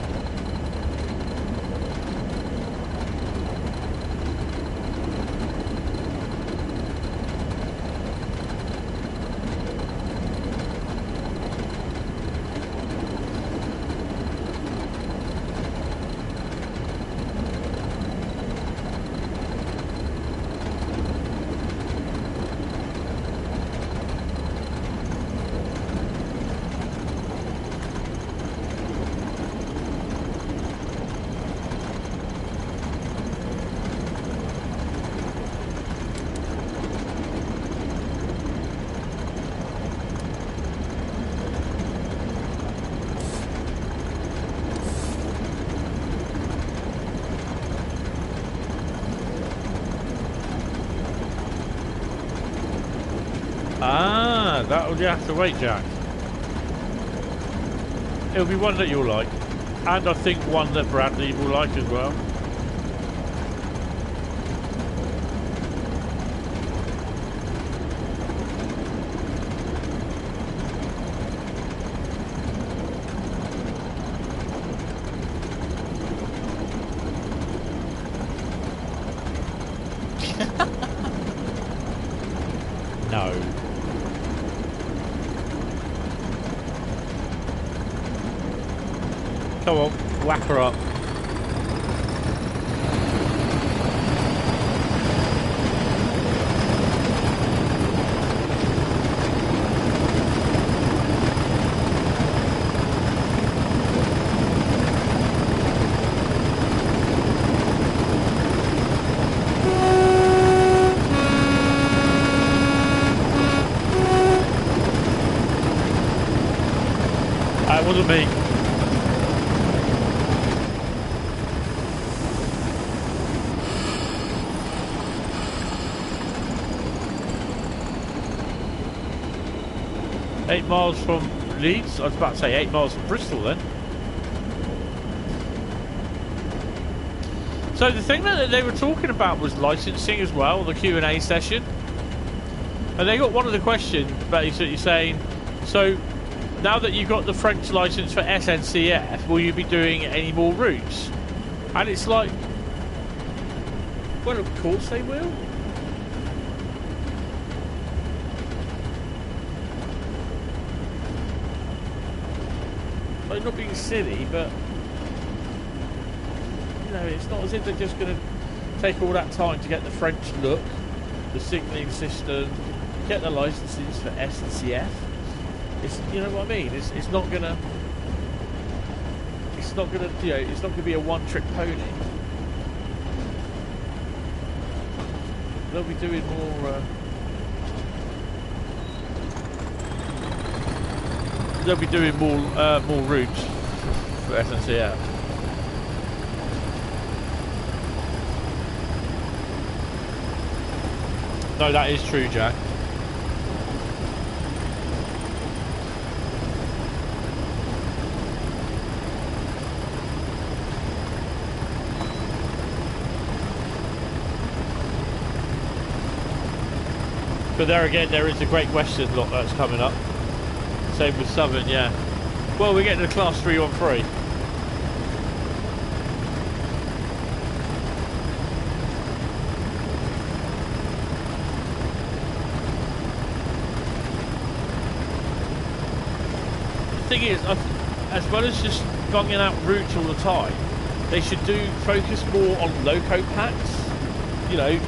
[SPEAKER 1] Ah, that would you have to wait, Jack. it'll be one that you'll like, and I think one that Bradley will like as well. No. Come on, whack her up. It wasn't me. Eight miles from Leeds? I was about to say 8 miles from Bristol then. So the thing that they were talking about was licensing as well, the Q&A session. And they got one of the questions basically saying, so now that you've got the French license for SNCF, will you be doing any more routes? And it's like, well, of course they will. Like, not being silly, but you know, it's not as if they're just going to take all that time to get the French look, the signalling system, get the licenses for SNCF. It's, you know what I mean? It's not gonna. It's not gonna. You know, it's not gonna be a one-trick pony. They'll be doing more. They'll be doing more routes for SNCF. No, that is true, Jack. But there again, there is a great question lot that's coming up. Same with Southern, yeah. Well, we're getting to class 313. The thing is, as well as just bunging out routes all the time, they should focus more on loco packs, you know,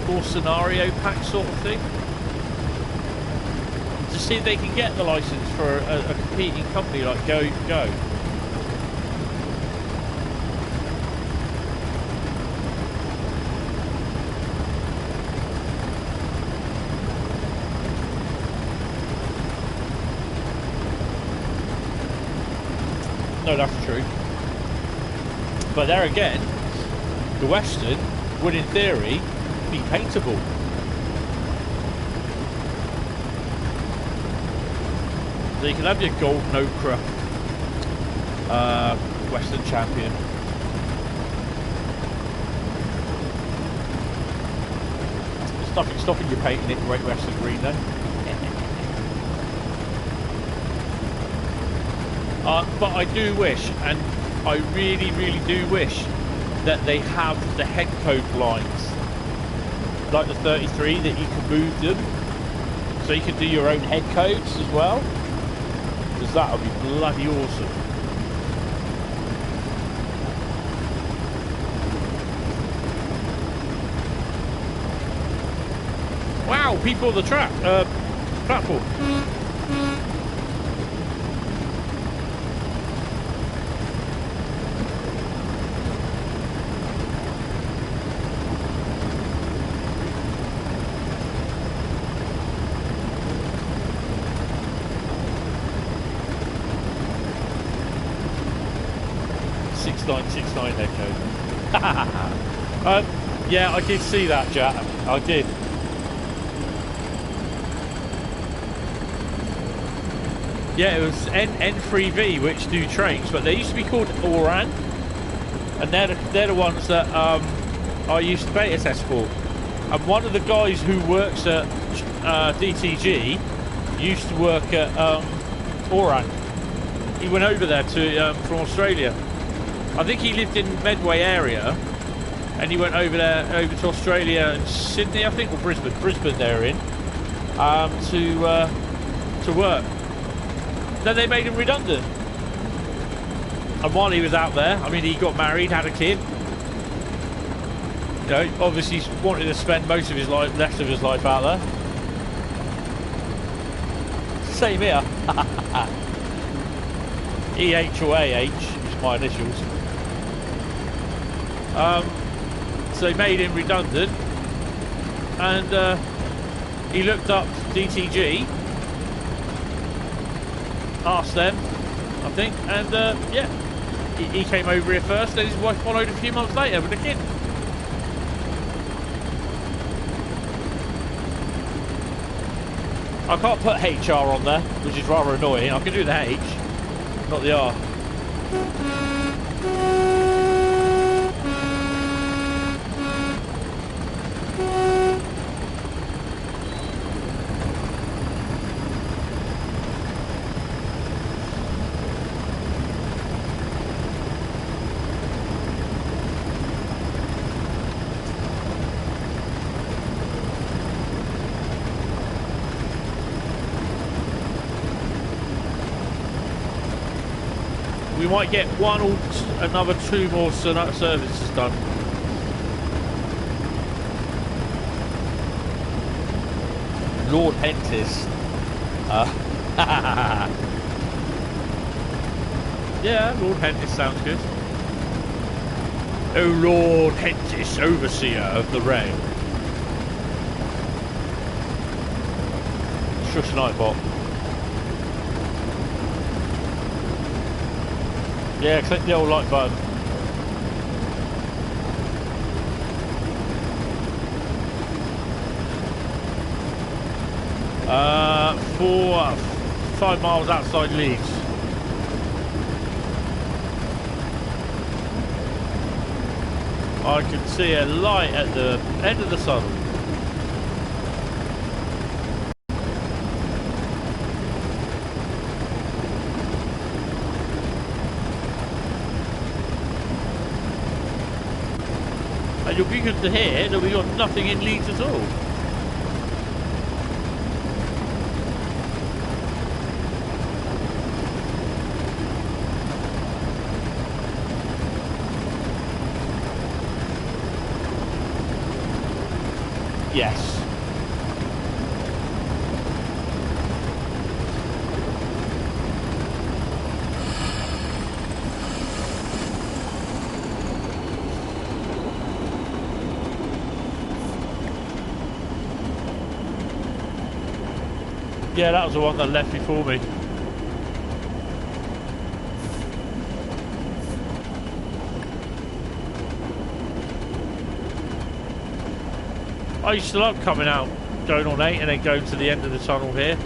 [SPEAKER 1] or scenario pack sort of thing, to see if they can get the license for a competing company like Go. No, that's true. But there again, the Western would in theory be paintable. So you can have your golden ochre Western champion. There's nothing stopping you painting it Great Western green though. But I do wish, and I really, really do wish, that they have the head code lines, like the 33, that you can move them, so you can do your own head codes as well, because that would be bloody awesome. Wow, people on the track, platform. 6969 head code. Yeah, I did see that, Jack. I did. Yeah, it was N3V which do trains, but they used to be called Orang, and they're the ones that I used to beta test for. And one of the guys who works at DTG used to work at Orang. He went over there to from Australia. I think he lived in Medway area, and he went over to Australia and Sydney, I think, or Brisbane they're in, to work. Then they made him redundant. And while he was out there, I mean, he got married, had a kid. You know, obviously he's wanted to spend most of his life, rest of his life out there. Same here. EH or AH is my initials. So they made him redundant, and he looked up DTG, asked them, I think, and yeah, he came over here first, then his wife followed a few months later with a kid. I can't put HR on there, which is rather annoying. I can do the H, not the R. We might get one or another two more services done. Lord Hentis. Yeah, Lord Hentis sounds good. Oh, Lord Hentis, overseer of the rail. Shush Nightbot. Yeah, click the old like button. For 5 miles outside Leeds. I can see a light at the end of the sun. And you'll be good to hear that we got nothing in Leeds at all. Yes. Yeah, that was the one that left before me. I used to love coming out, going on 8 and then going to the end of the tunnel here,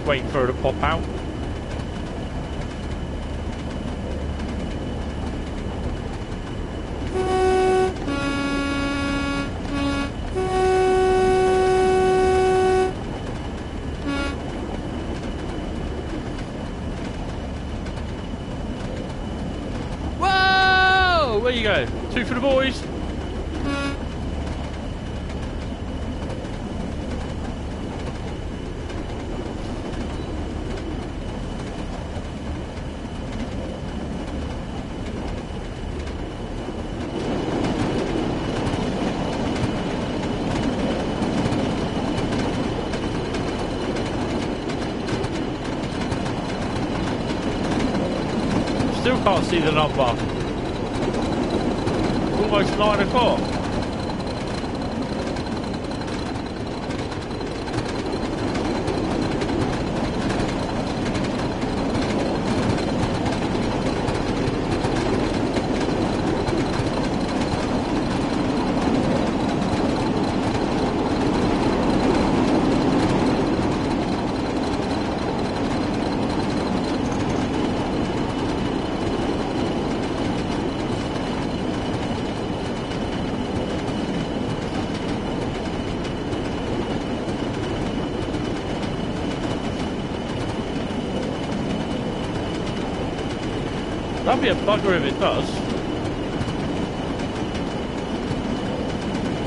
[SPEAKER 1] waiting for her to pop out. Whoa! Where you go? 2 for the boys. Still can't see the number. Almost 9 o'clock. That'd be a bugger if it does.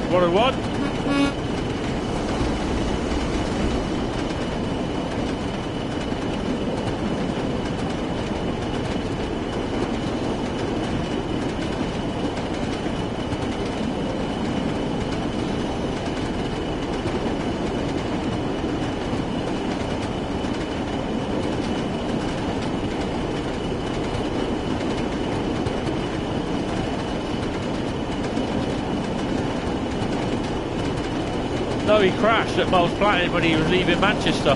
[SPEAKER 1] 101. No, he crashed at Miles Platinum when he was leaving Manchester.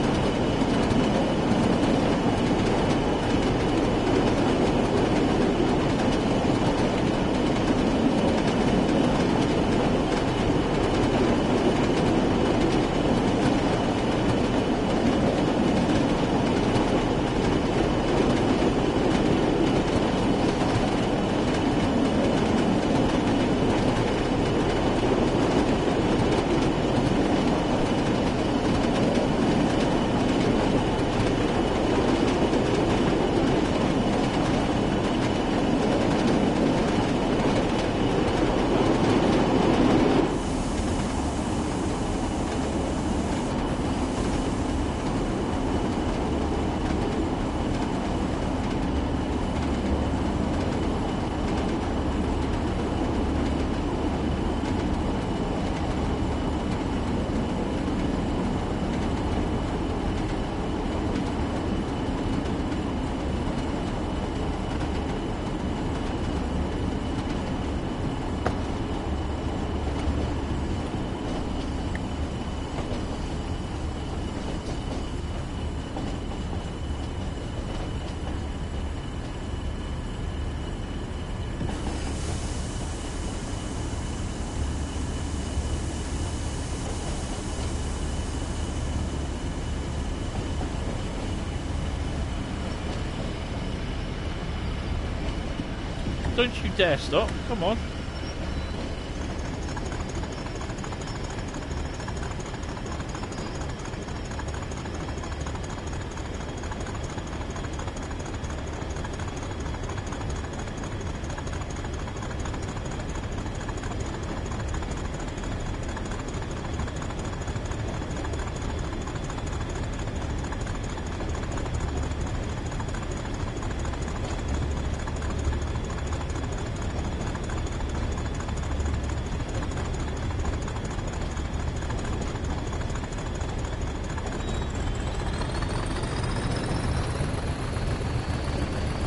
[SPEAKER 1] Don't you dare stop. Come on.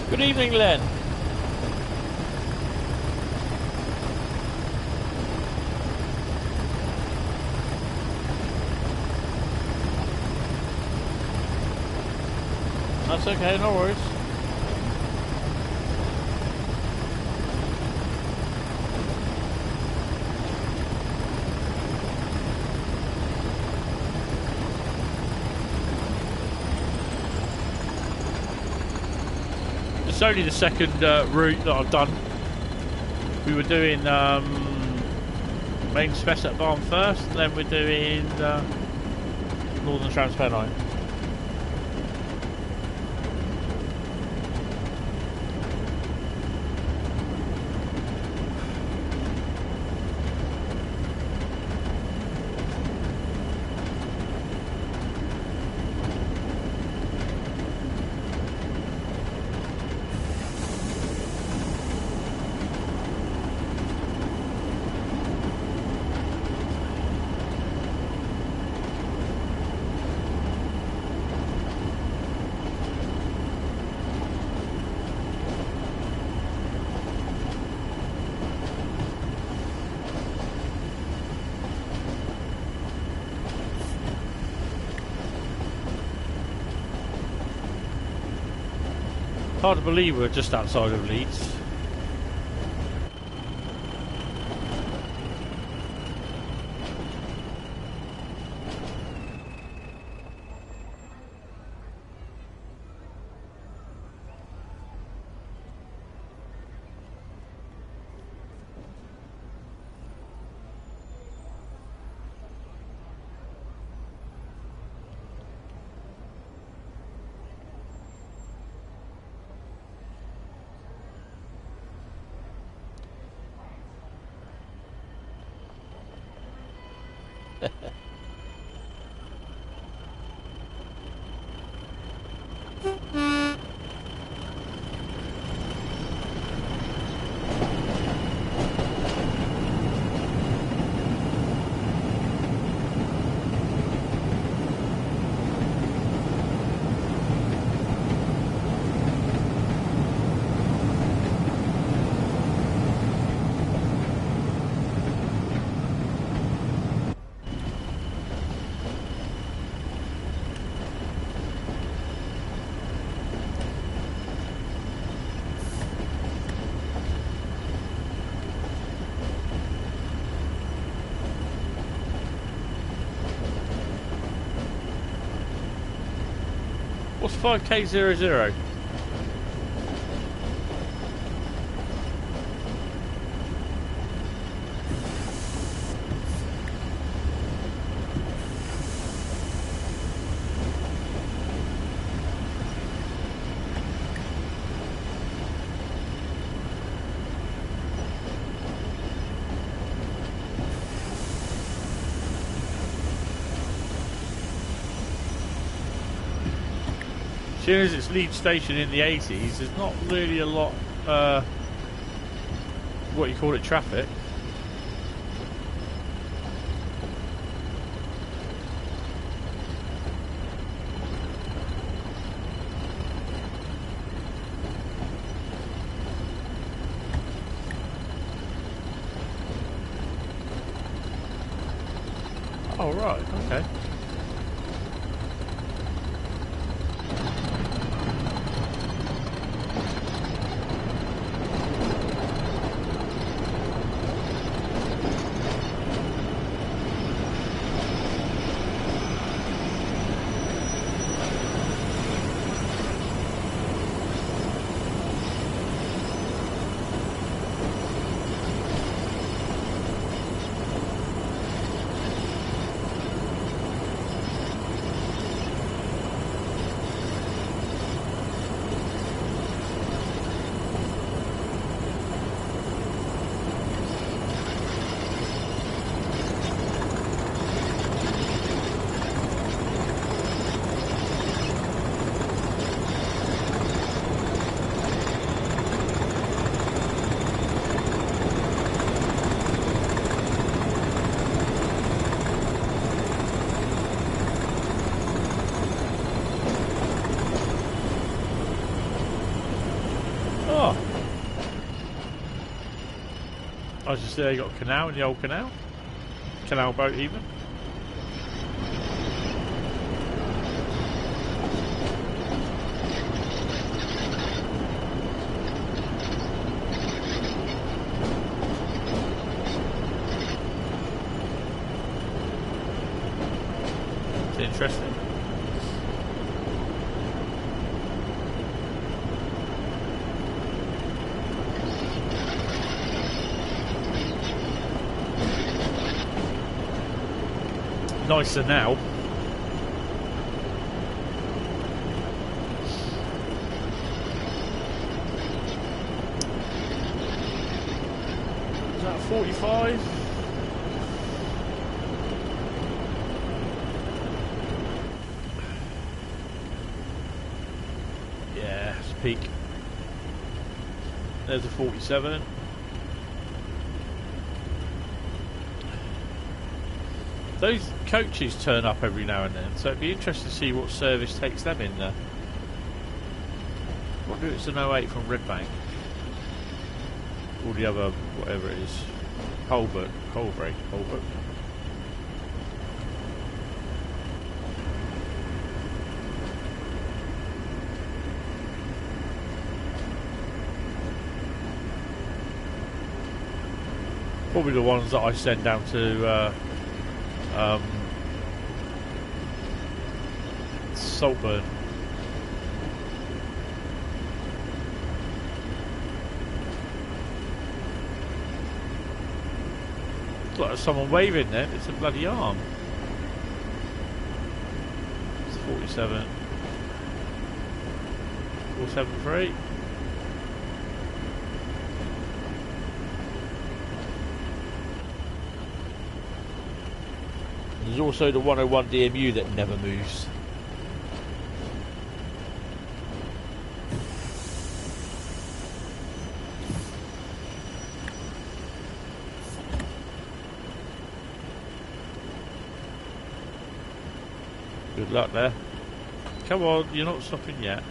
[SPEAKER 1] Good evening, Len. That's okay, no worries. It's only the second route that I've done. We were doing main Spessart Barn first, then we're doing Northern Transpennine. Hard to believe we're just outside of Leeds. What's 5K00? Seeing as it's lead station in the 80s, there's not really a lot, what you call it, traffic. Oh, right, okay. I was just there, you got a canal in the old canal. Canal boat even. It's interesting. Nicer now. Is that 45? Yeah, it's peak. There's a 47. Those coaches turn up every now and then, so it'd be interesting to see what service takes them in there. I wonder if it's an 08 from Redbank. Or the other, whatever it is. Holbrook. Probably the ones that I send down to Saltburn. Looks like there's someone waving there. It's a bloody arm. It's 47. 473. There's also the 101 DMU that never moves. Good luck there. Come on, you're not stopping yet.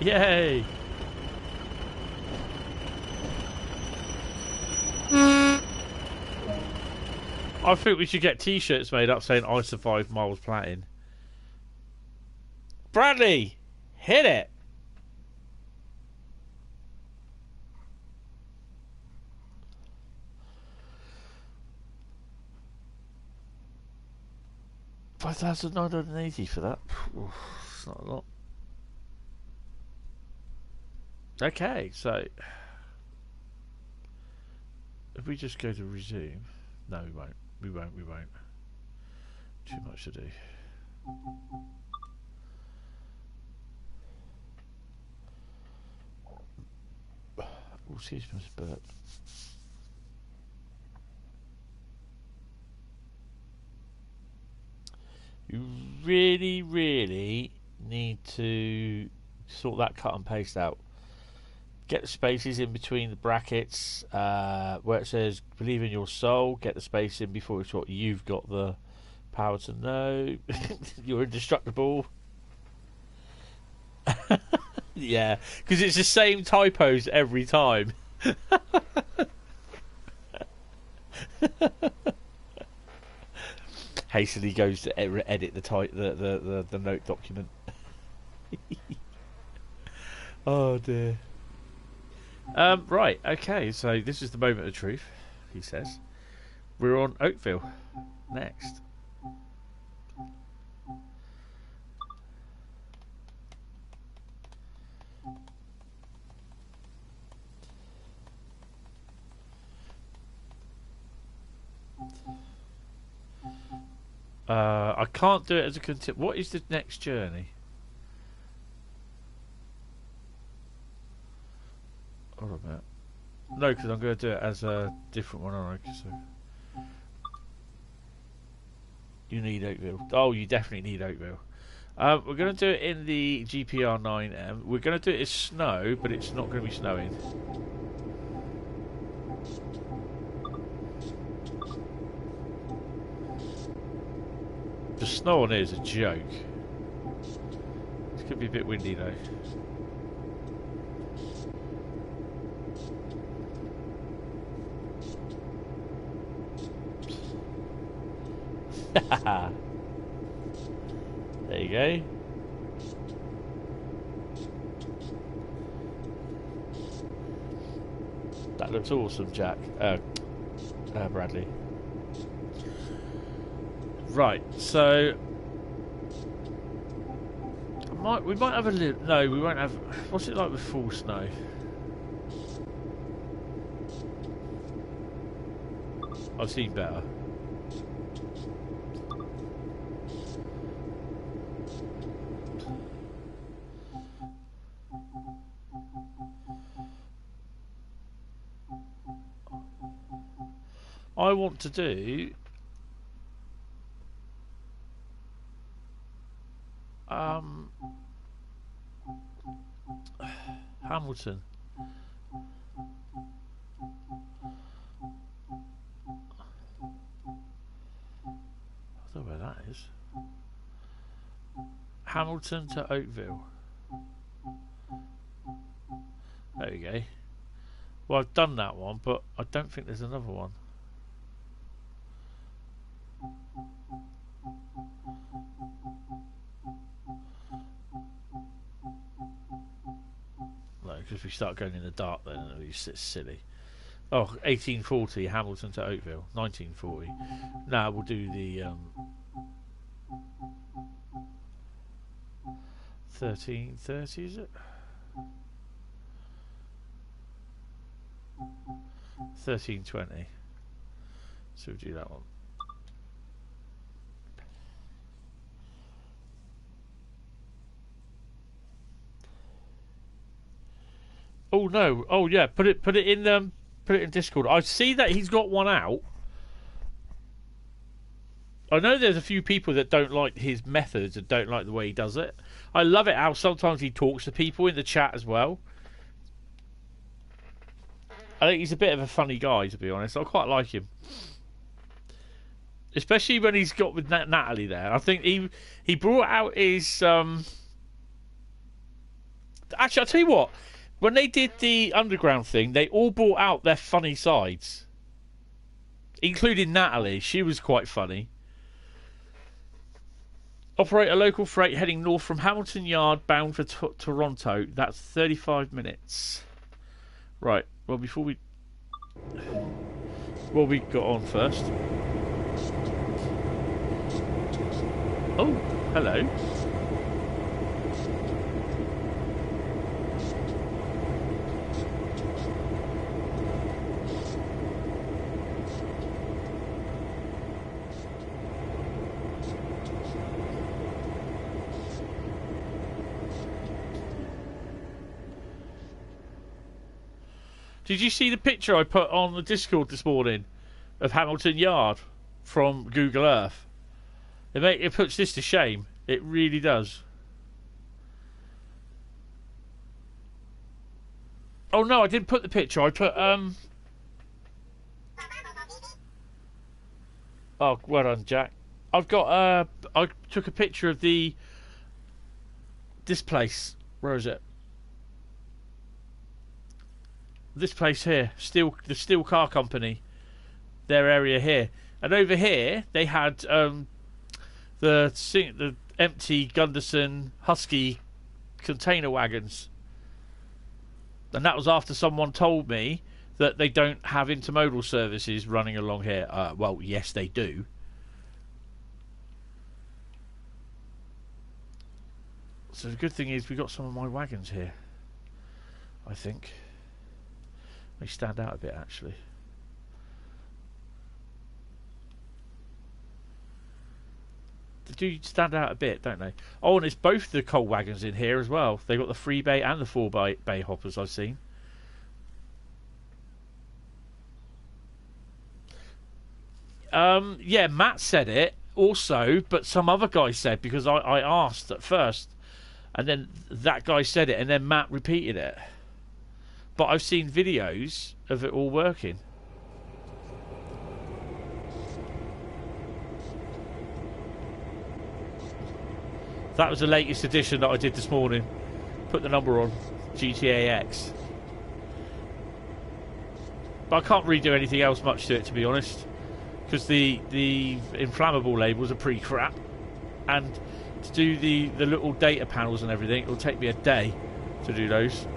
[SPEAKER 1] Yay! I think we should get t-shirts made up saying I survived Miles Platin. Bradley! Hit it! $5,980 for that. Oof, it's not a lot. Okay, so if we just go to resume, no, we won't. We won't. Too much to do. Oh, excuse me, Mr. Burt. You really, really need to sort that cut and paste out. Get the spaces in between the brackets where it says believe in your soul. Get the space in before it's what you've got the power to know. You're indestructible. Yeah, because it's the same typos every time. Hastily goes to edit the note document. Oh dear. Right, okay, so this is the moment of truth, he says. We're on Oakville next. I can't do it as a what is the next journey? Hold on a minute. No, because I'm going to do it as a different one, aren't I? So you need Oakville. Oh, you definitely need Oakville. We're going to do it in the GPR 9M. We're going to do it as snow, but it's not going to be snowing. The snow on here is a joke. It's going to be a bit windy though. There you go. That looks awesome, Jack. Bradley. Right, so we might have a little. No, we won't have. What's it like with full snow? I've seen better. I want to do Hamilton. I don't know where that is. Hamilton to Oakville. There we go. Well, I've done that one, but I don't think there's another one. No, because if we start going in the dark, then it's silly. Oh, 1840 Hamilton to Oakville. 1940. Now we'll do the 1330, is it? 1320. So we'll do that one. Oh no! Oh yeah! Put it in Discord. I see that he's got one out. I know there's a few people that don't like his methods and don't like the way he does it. I love it how sometimes he talks to people in the chat as well. I think he's a bit of a funny guy, to be honest. I quite like him, especially when he's got with Natalie there. I think he brought out his Actually, I'll tell you what. When they did the underground thing, they all brought out their funny sides, including Natalie. She was quite funny. Operate a local freight heading north from Hamilton Yard bound for Toronto. That's 35 minutes. Right. Well, before we... Well, we got on first. Oh, hello. Did you see the picture I put on the Discord this morning of Hamilton Yard from Google Earth? It puts this to shame. It really does. Oh no, I didn't put the picture. I put Oh, well done, Jack. I've got I took a picture of this place. Where is it? This place here, the Steel Car Company, their area here, and over here they had the empty Gunderson Husky container wagons, and that was after someone told me that they don't have intermodal services running along here. Well, yes, they do. So the good thing is we got some of my wagons here. I think. They stand out a bit, actually. They do stand out a bit, don't they? Oh, and it's both the coal wagons in here as well. They've got the 3 bay and the 4 bay hoppers I've seen. Yeah, Matt said it also, but some other guy said, because I asked at first, and then that guy said it, and then Matt repeated it. But I've seen videos of it all working. That was the latest edition that I did this morning. Put the number on. GTA X. But I can't really do anything else much to it, to be honest. Because the inflammable labels are pretty crap. And to do the little data panels and everything, it'll take me a day to do those.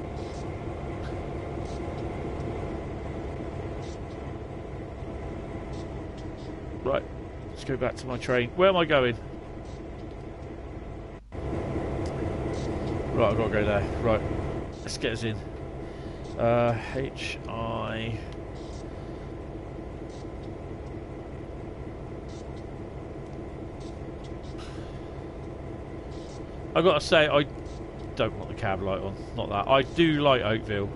[SPEAKER 1] Right, let's go back to my train. Where am I going? Right, I've got to go there. Right, let's get us in. H-I... I've got to say, I don't want the cab light on. Not that. I do like Oakville.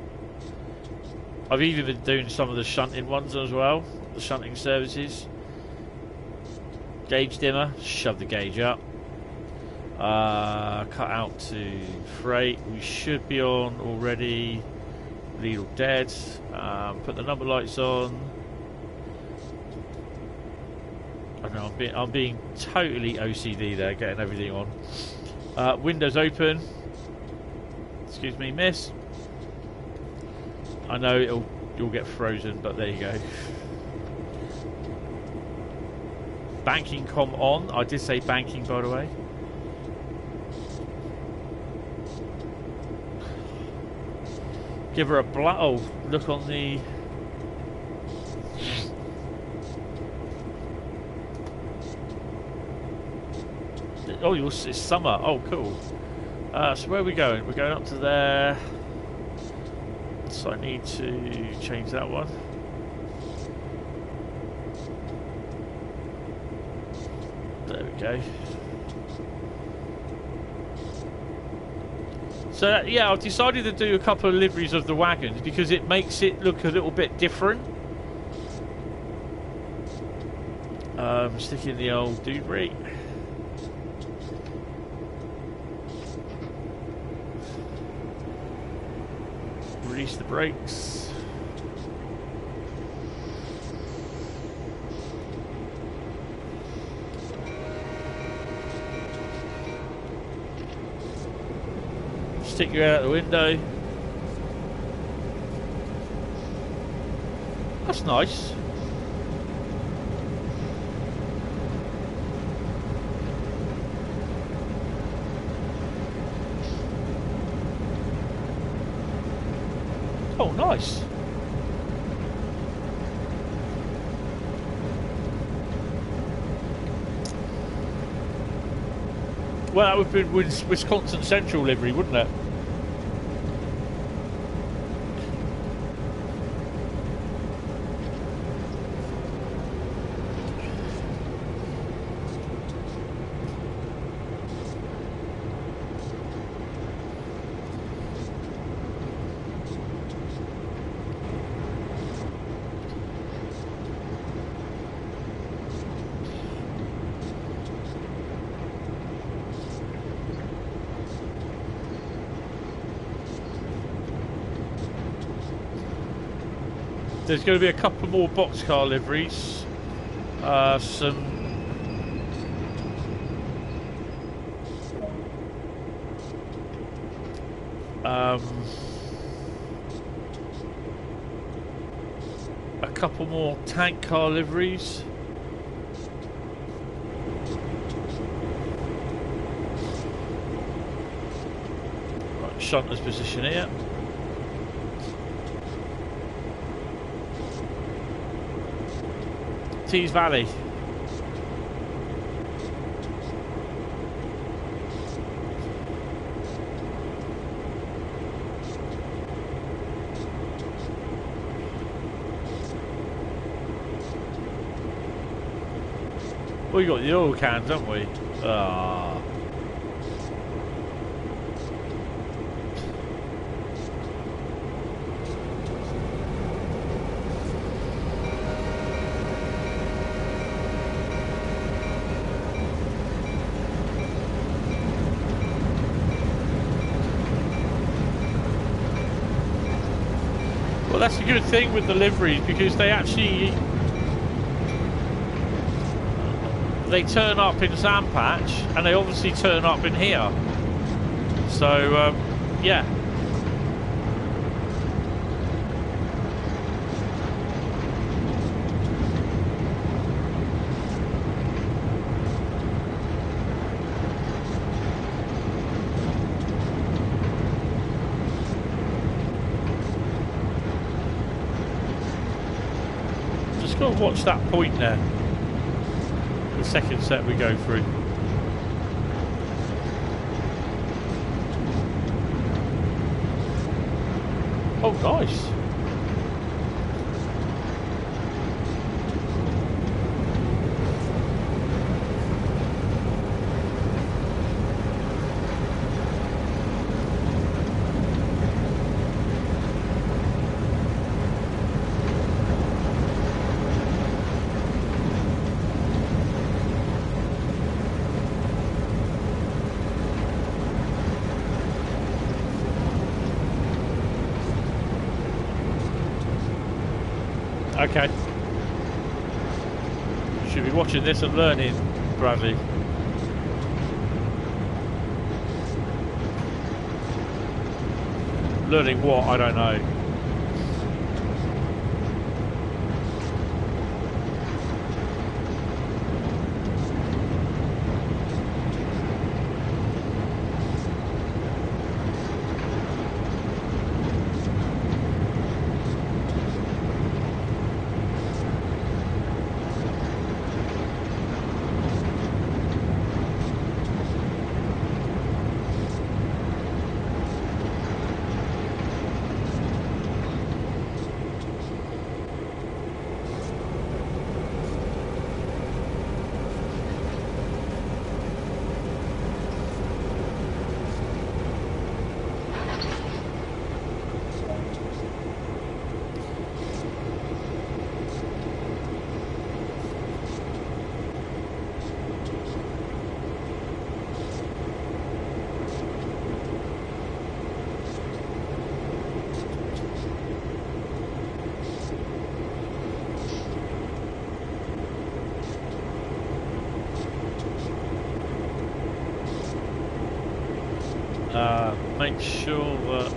[SPEAKER 1] I've even been doing some of the shunting ones as well. The shunting services. Gauge dimmer, shove the gauge up. Cut out to freight. We should be on already. Lead or dead. Put the number lights on. I know I'm being totally OCD there, getting everything on. Windows open. Excuse me, miss. I know you'll get frozen, but there you go. Banking com on. I did say banking, by the way. Give her a oh, look on the... Oh, it's summer. Oh, cool. So where are we going? We're going up to there. So I need to change that one. There we go. So yeah, I've decided to do a couple of liveries of the wagons because it makes it look a little bit different. Sticking the old debris. Release the brakes. Stick your head out the window. That's nice. Oh, nice. Well, that would have been Wisconsin Central livery, wouldn't it? There's going to be a couple more boxcar liveries, some a couple more tank car liveries. Right, Shunter's position here. Tees Valley. We got the oil cans, haven't we? Ah. Well, that's a good thing with the liveries because they actually turn up in Sand Patch and they obviously turn up in here. So yeah. Just got to watch that point there. The second set we go through. Oh, nice. Okay. Should be watching this and learning, Bradley. Learning what? I don't know. make sure that...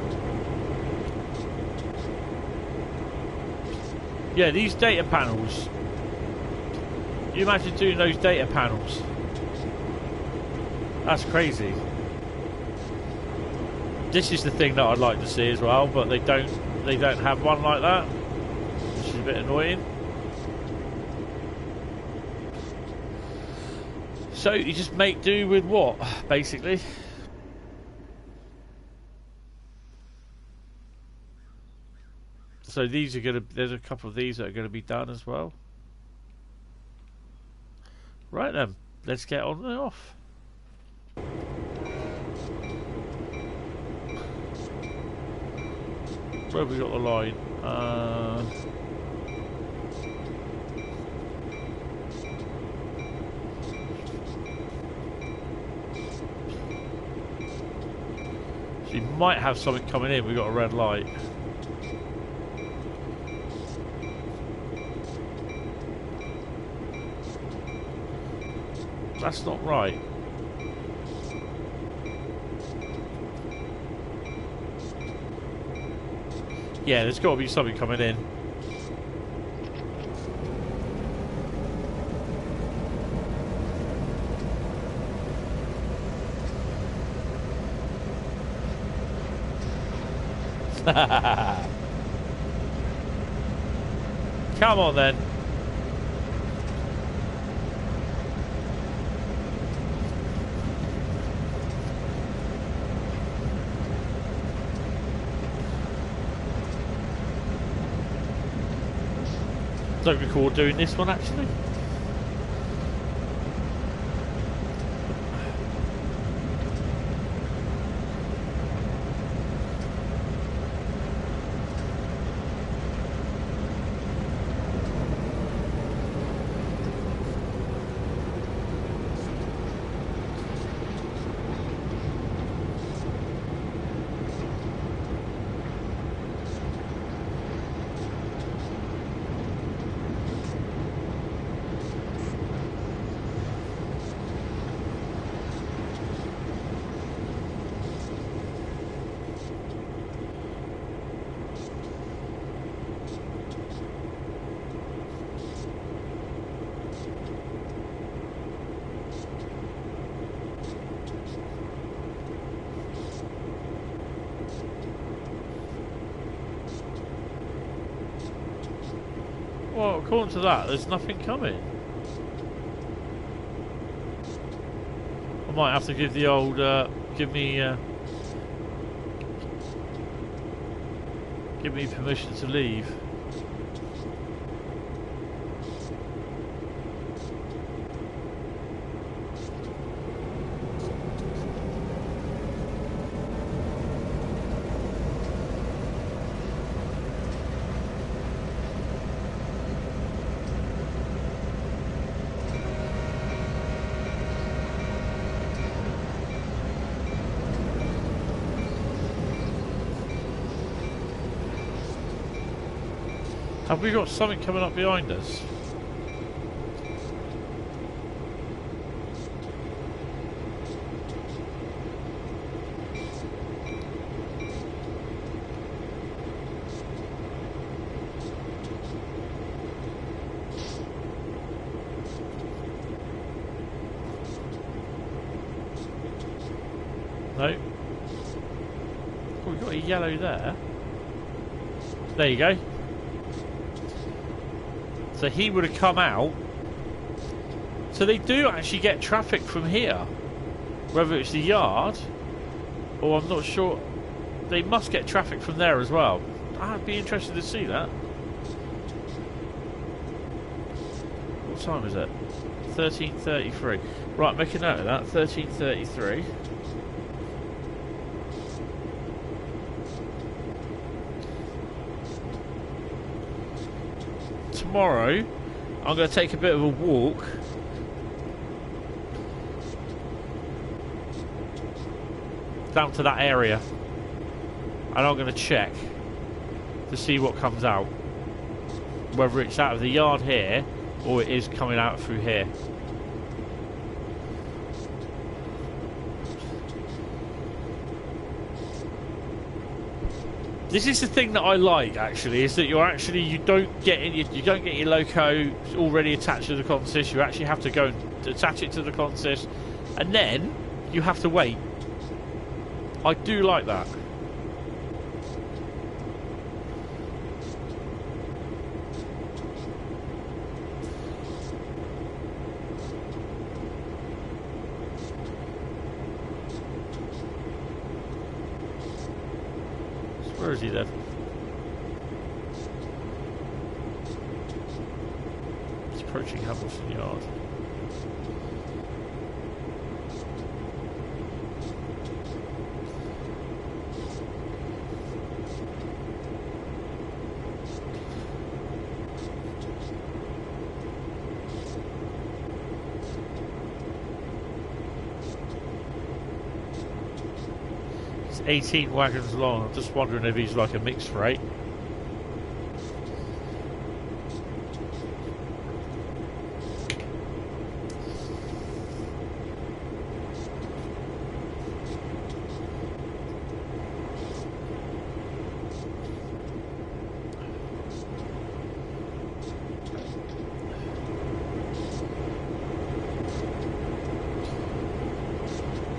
[SPEAKER 1] Yeah, these data panels. You imagine doing those data panels. That's crazy. This is the thing that I'd like to see as well, but they don't have one like that, which is a bit annoying. So you just make do with what, basically? So these are gonna. There's a couple of these that are gonna be done as well. Right then, let's get on and off. Where have we got the line? So you might have something coming in. We've got a red light. That's not right. Yeah, there's got to be something coming in. Come on then. Don't recall doing this one actually. Well, according to that, there's nothing coming. I might have to give the old, give me permission to leave. Have we got something coming up behind us? No. Oh, we've got a yellow there. There you go. So he would have come out. So they do actually get traffic from here. Whether it's the yard or I'm not sure. They must get traffic from there as well. I'd be interested to see that. What time is it? 13:33. Right, make a note of that. 13:33. Tomorrow I'm going to take a bit of a walk down to that area and I'm going to check to see what comes out, whether it's out of the yard here or it is coming out through here. This is the thing that I like, actually, is that you don't get your loco already attached to the consist. You actually have to go and attach it to the consist, and then you have to wait. I do like that. Where is he then? He's approaching Hamilton Yard. It's 18 wagons long. I'm just wondering if he's like a mixed freight.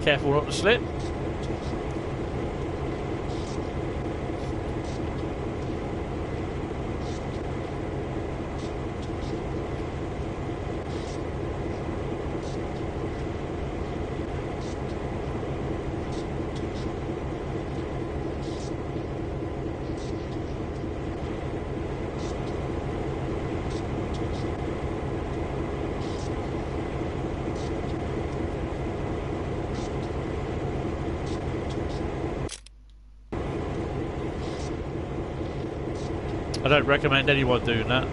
[SPEAKER 1] Careful not to slip. I don't recommend anyone doing that.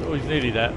[SPEAKER 1] Oh, he's nearly there.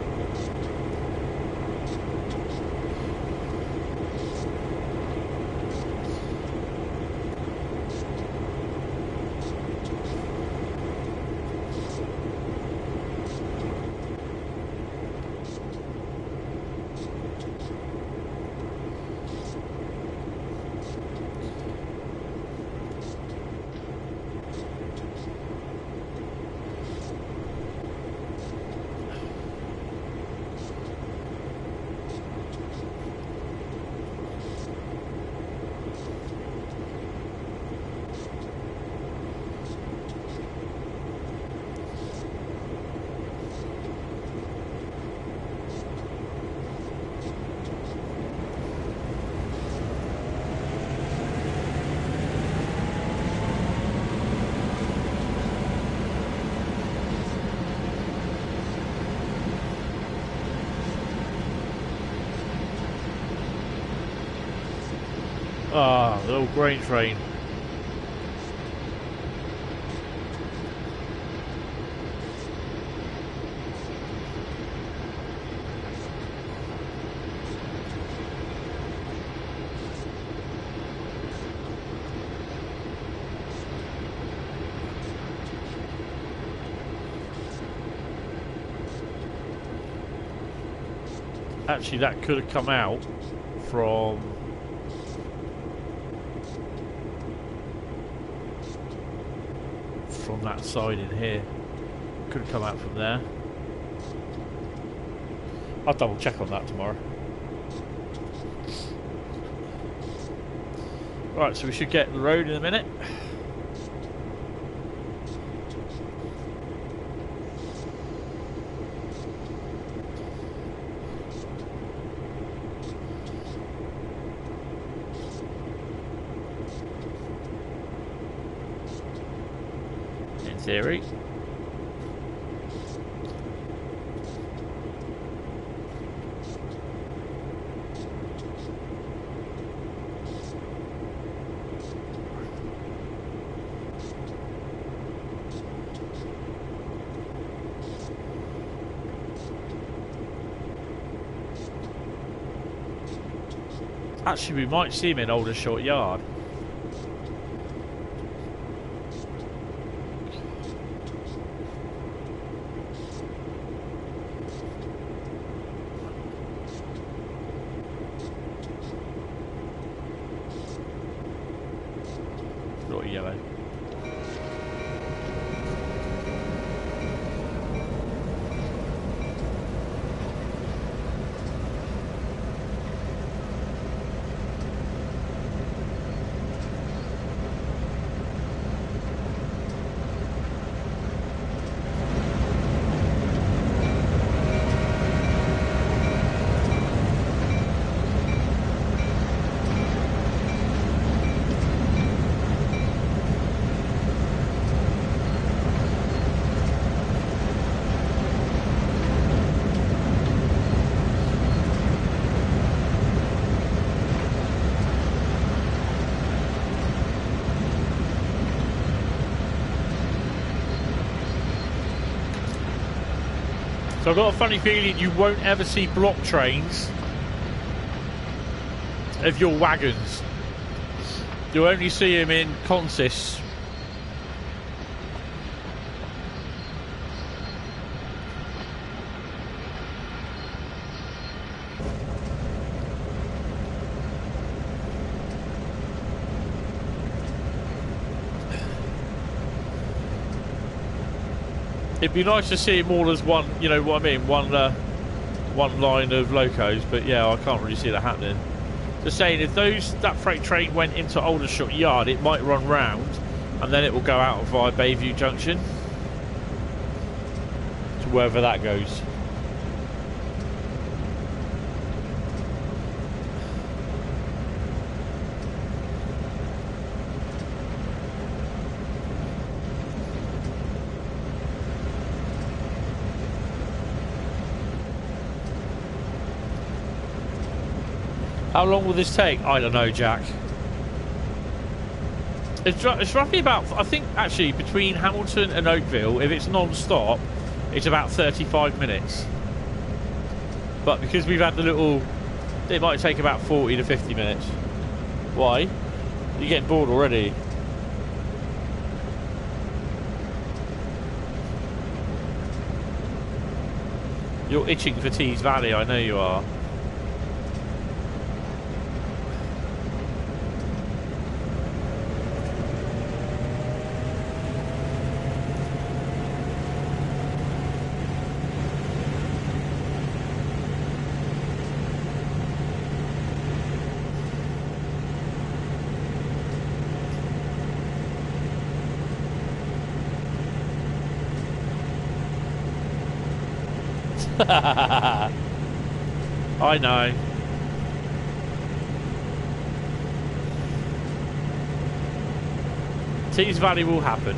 [SPEAKER 1] Ah, the old grain train. Actually, that could have come out from that side in here. Could have come out from there. I'll double check on that tomorrow. Right, so we should get the road in a minute. Theory. Actually, we might see him in Aldershot Yard. yellow. So I've got a funny feeling you won't ever see block trains of your wagons. You'll only see them in consists. It'd be nice to see them all as one, you know what I mean, one line of locos, but yeah, I can't really see that happening. Just saying, if that freight train went into Aldershot Yard, it might run round, and then it will go out via Bayview Junction to wherever that goes. How long will this take? I don't know, Jack. It's roughly about, I think, actually, between Hamilton and Oakville, if it's non-stop, it's about 35 minutes. But because we've had the little... It might take about 40 to 50 minutes. Why? You're getting bored already. You're itching for Tees Valley, I know you are. I know. Tees Valley will happen.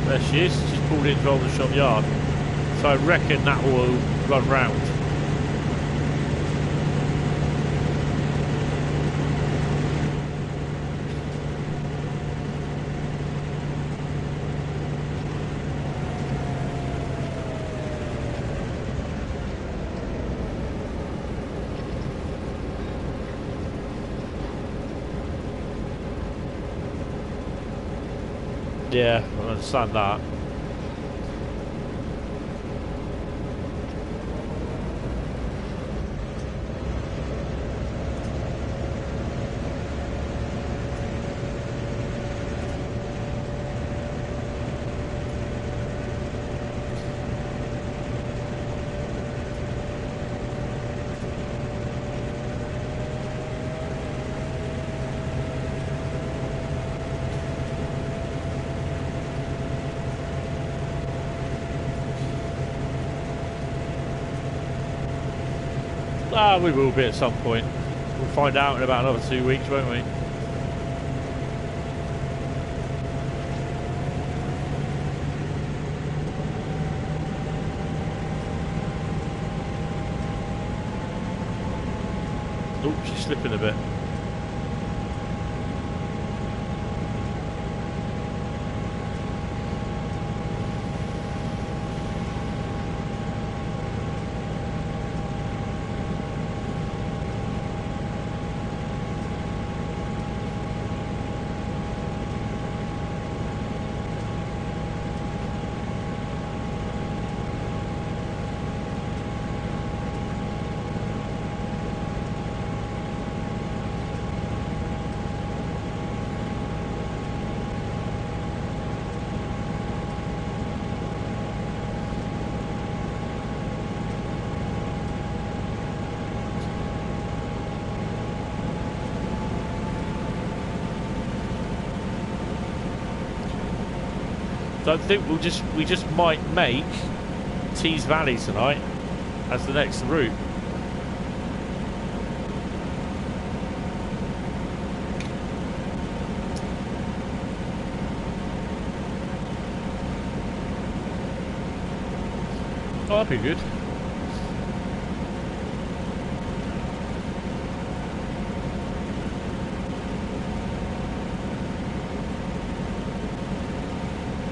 [SPEAKER 1] There she is, she's pulled into Aldershot Yard. So I reckon that will run round. Yeah, I understand that. Ah, we will be at some point. We'll find out in about another 2 weeks, won't we? Oh, she's slipping a bit. So I think we just might make Tees Valley tonight as the next route. Oh, that'd be good.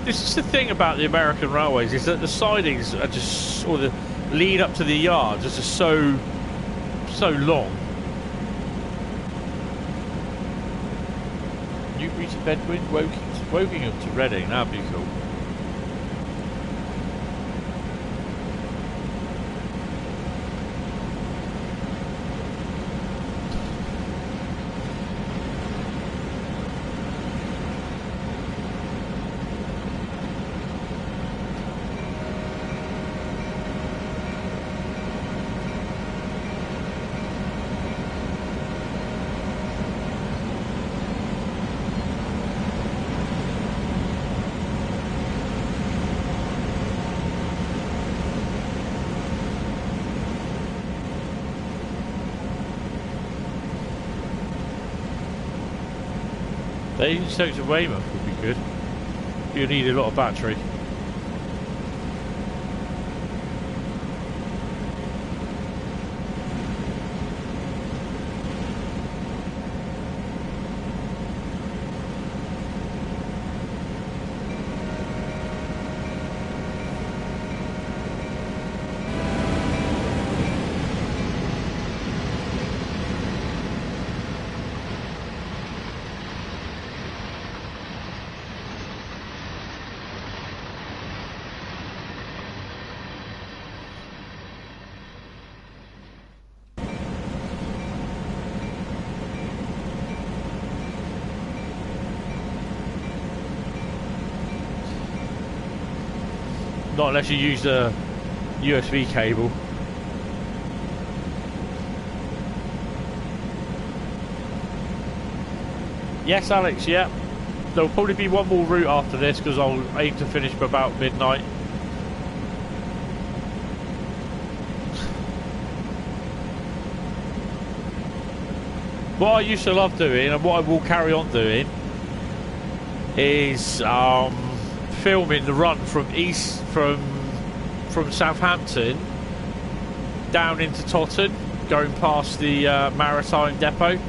[SPEAKER 1] This is the thing about the American railways, is that the sidings are just, or the lead up to the yards is just so long. Newbury to Bedwin, Wokingham to Reading, that'd be cool. Stoke to Weymouth would be good. You need a lot of battery. Not unless you use the USB cable. Yes, Alex, yeah. There'll probably be one more route after this because I'll aim to finish by about midnight. What I used to love doing, and what I will carry on doing, is filming the run from Southampton down into Totton, going past the Maritime Depot.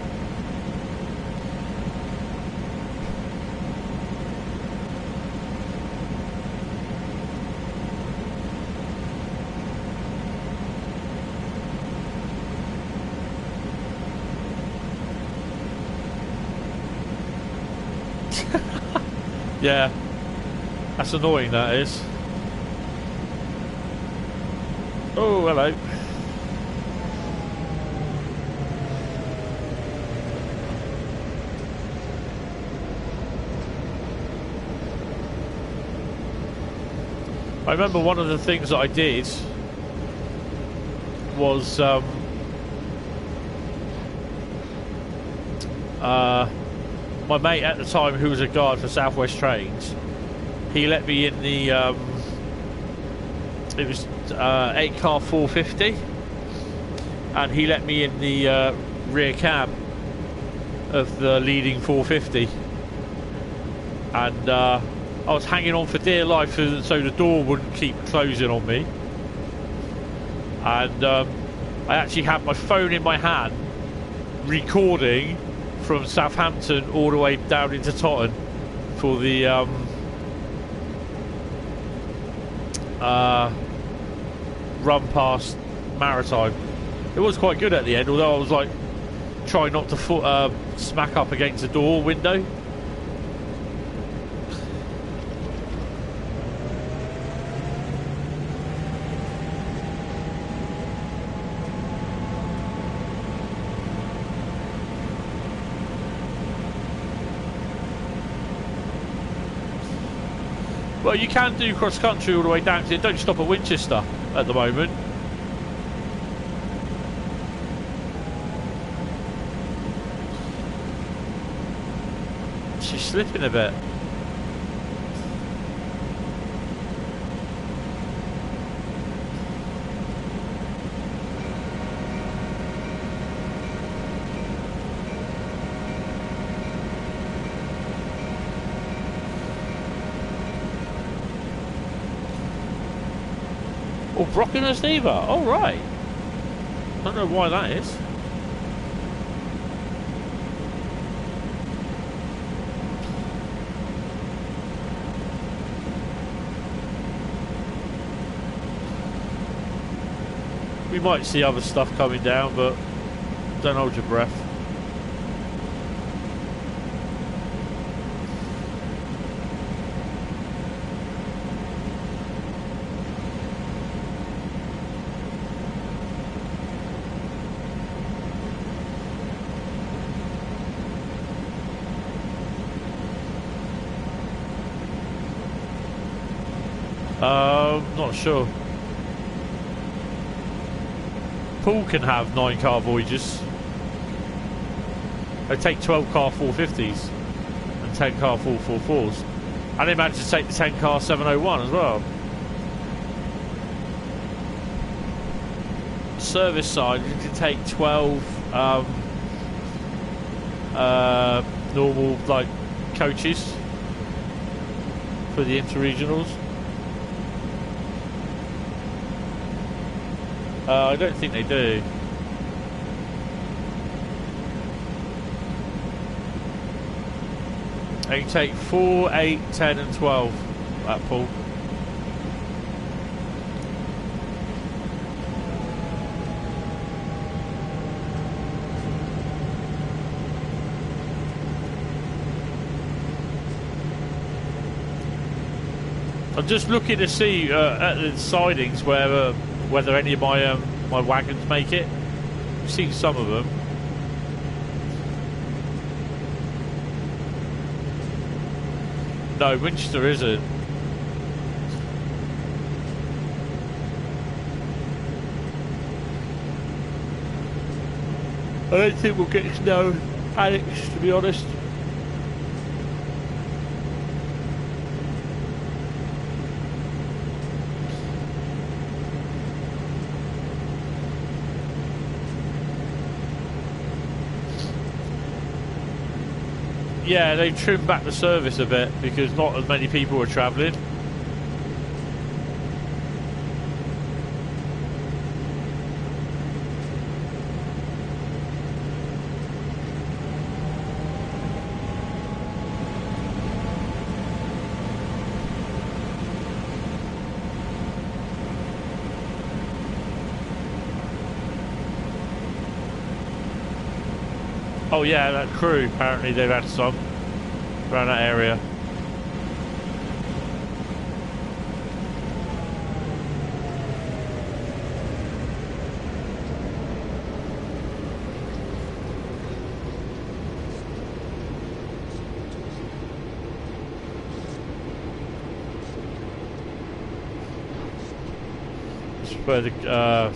[SPEAKER 1] Yeah. That's annoying, that is. Oh, hello. I remember one of the things that I did was my mate at the time, who was a guard for Southwest Trains, he let me in the it was 8-car 450, and he let me in the rear cab of the leading 450, and I was hanging on for dear life so the door wouldn't keep closing on me, and I actually had my phone in my hand recording from Southampton all the way down into Totton for the run past Maritime. It was quite good at the end, although I was like trying not to smack up against the door window. Well, you can do cross country all the way down to it. Don't stop at Winchester at the moment. She's slipping a bit. Oh, Brockenhurst Eva. Oh, right. I don't know why that is. We might see other stuff coming down, but don't hold your breath. Not sure. Paul can have 9-car Voyagers. They take 12-car 450s and 10-car 444s. And they managed to take the 10-car 701 as well. Service side, you can take 12 normal like coaches for the interregionals. I don't think they do. They can take 4, 8, 10 and 12 at Pool. I'm just looking to see at the sidings whether any of my my wagons make it. I've seen some of them. No, Winchester isn't. I don't think we'll get to know Alex, to be honest. Yeah, they've trimmed back the service a bit because not as many people are travelling. Oh yeah, that crew, apparently they've had some around that area. It's where the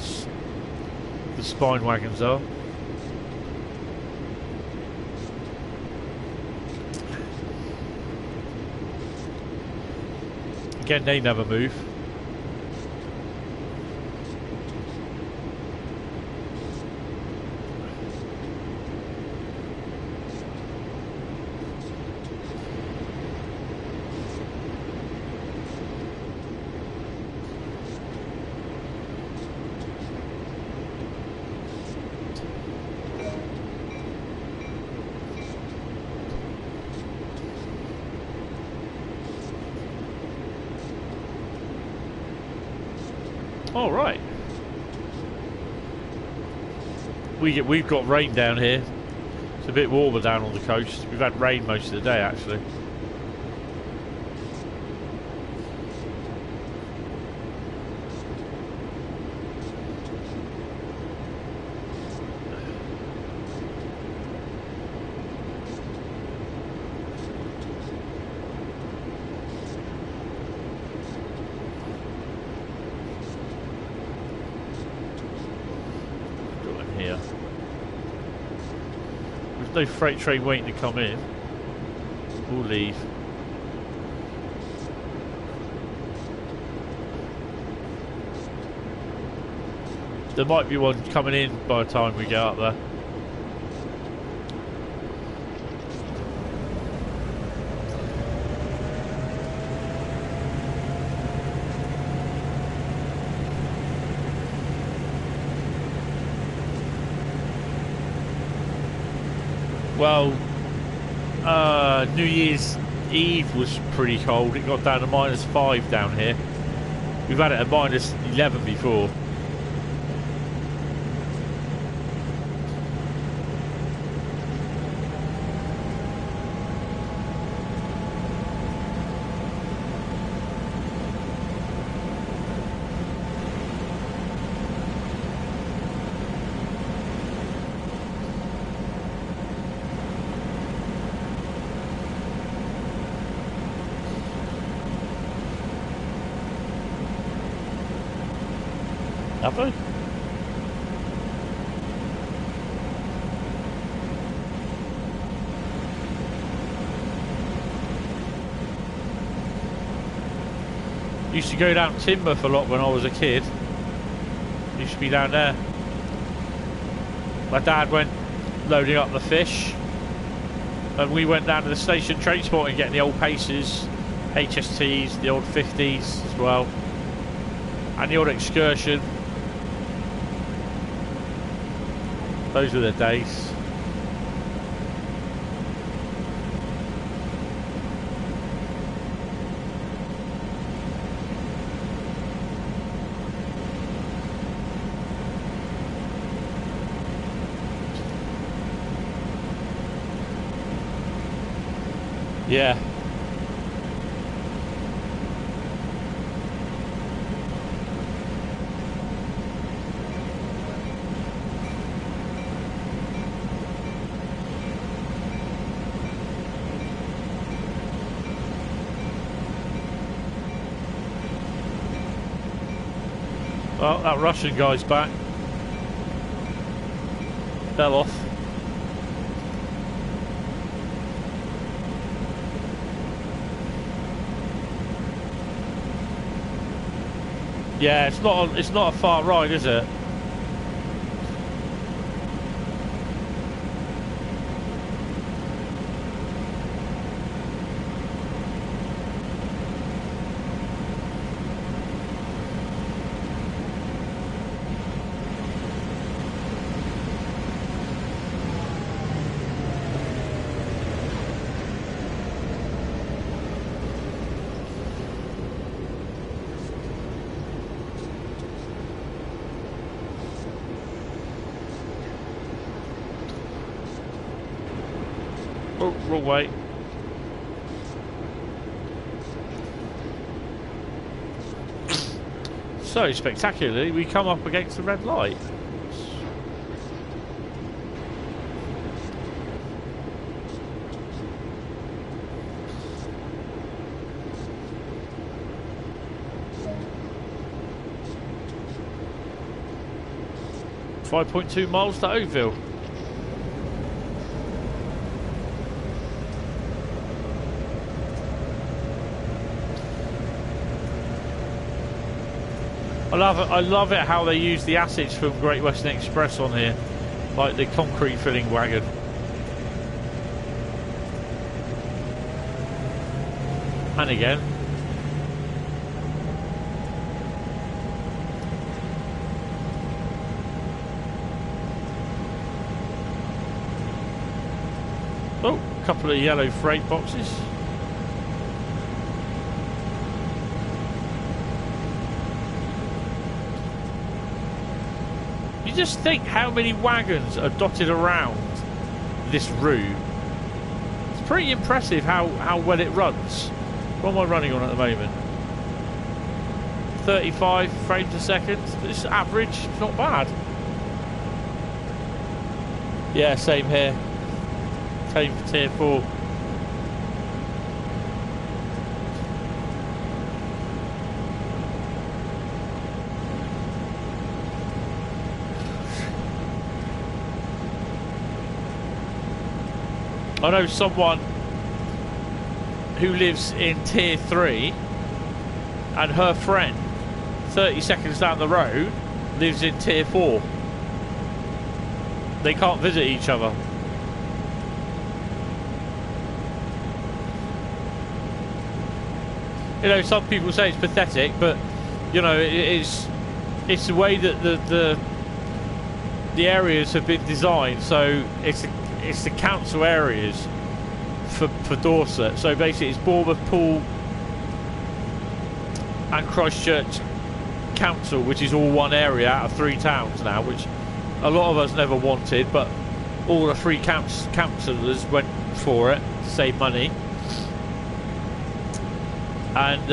[SPEAKER 1] spine wagons are. Again, they never move. All right. We've got rain down here. It's a bit warmer down on the coast. We've had rain most of the day, actually. Here. There's no freight train waiting to come in. We'll leave. There might be one coming in by the time we get up there. Well, New Year's Eve was pretty cold. It got down to -5 down here. We've had it at -11 before. Have they? Used to go down Timber a lot when I was a kid. Used to be down there. My dad went loading up the fish, and we went down to the station transporting, getting the old Paces, HSTs, the old 50s as well, and the old Excursion. Those were the days. Yeah. Well, that Russian guy's back. Fell off. Yeah, it's not a far ride, is it? Oh, wrong way. So spectacularly, we come up against the red light. 5.2 miles to Oakville. I love it how they use the assets from Great Western Express on here, like the concrete filling wagon. And again. Oh, a couple of yellow freight boxes. You just think how many wagons are dotted around this route. It's pretty impressive how well it runs. What am I running on at the moment? 35 frames a second. It's average, not bad. Yeah, same here. Same for tier 4. I know someone who lives in tier 3 and her friend 30 seconds down the road lives in tier 4. They can't visit each other. You know, some people say it's pathetic, but you know, it's the way that the areas have been designed. So it's the council areas for Dorset. So basically it's Bournemouth, Poole and Christchurch Council, which is all one area out of 3 towns now, which a lot of us never wanted, but all the 3 councillors went for it to save money. And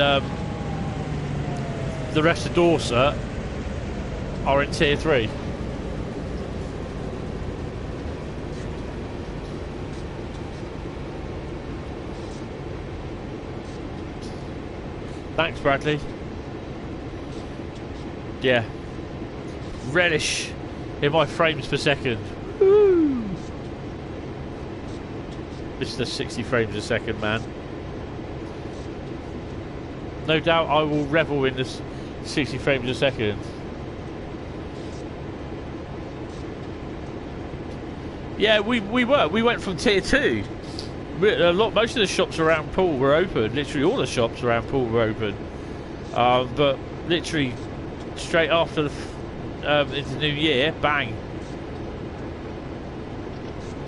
[SPEAKER 1] the rest of Dorset are in tier 3. Thanks, Bradley. Yeah. Relish in my frames per second. Woo! This is the 60 frames a second, man. No doubt I will revel in this 60 frames a second. Yeah, we went from tier 2. Most of the shops around Poole were open. Literally all the shops around Poole were open. But literally straight after into New Year, bang,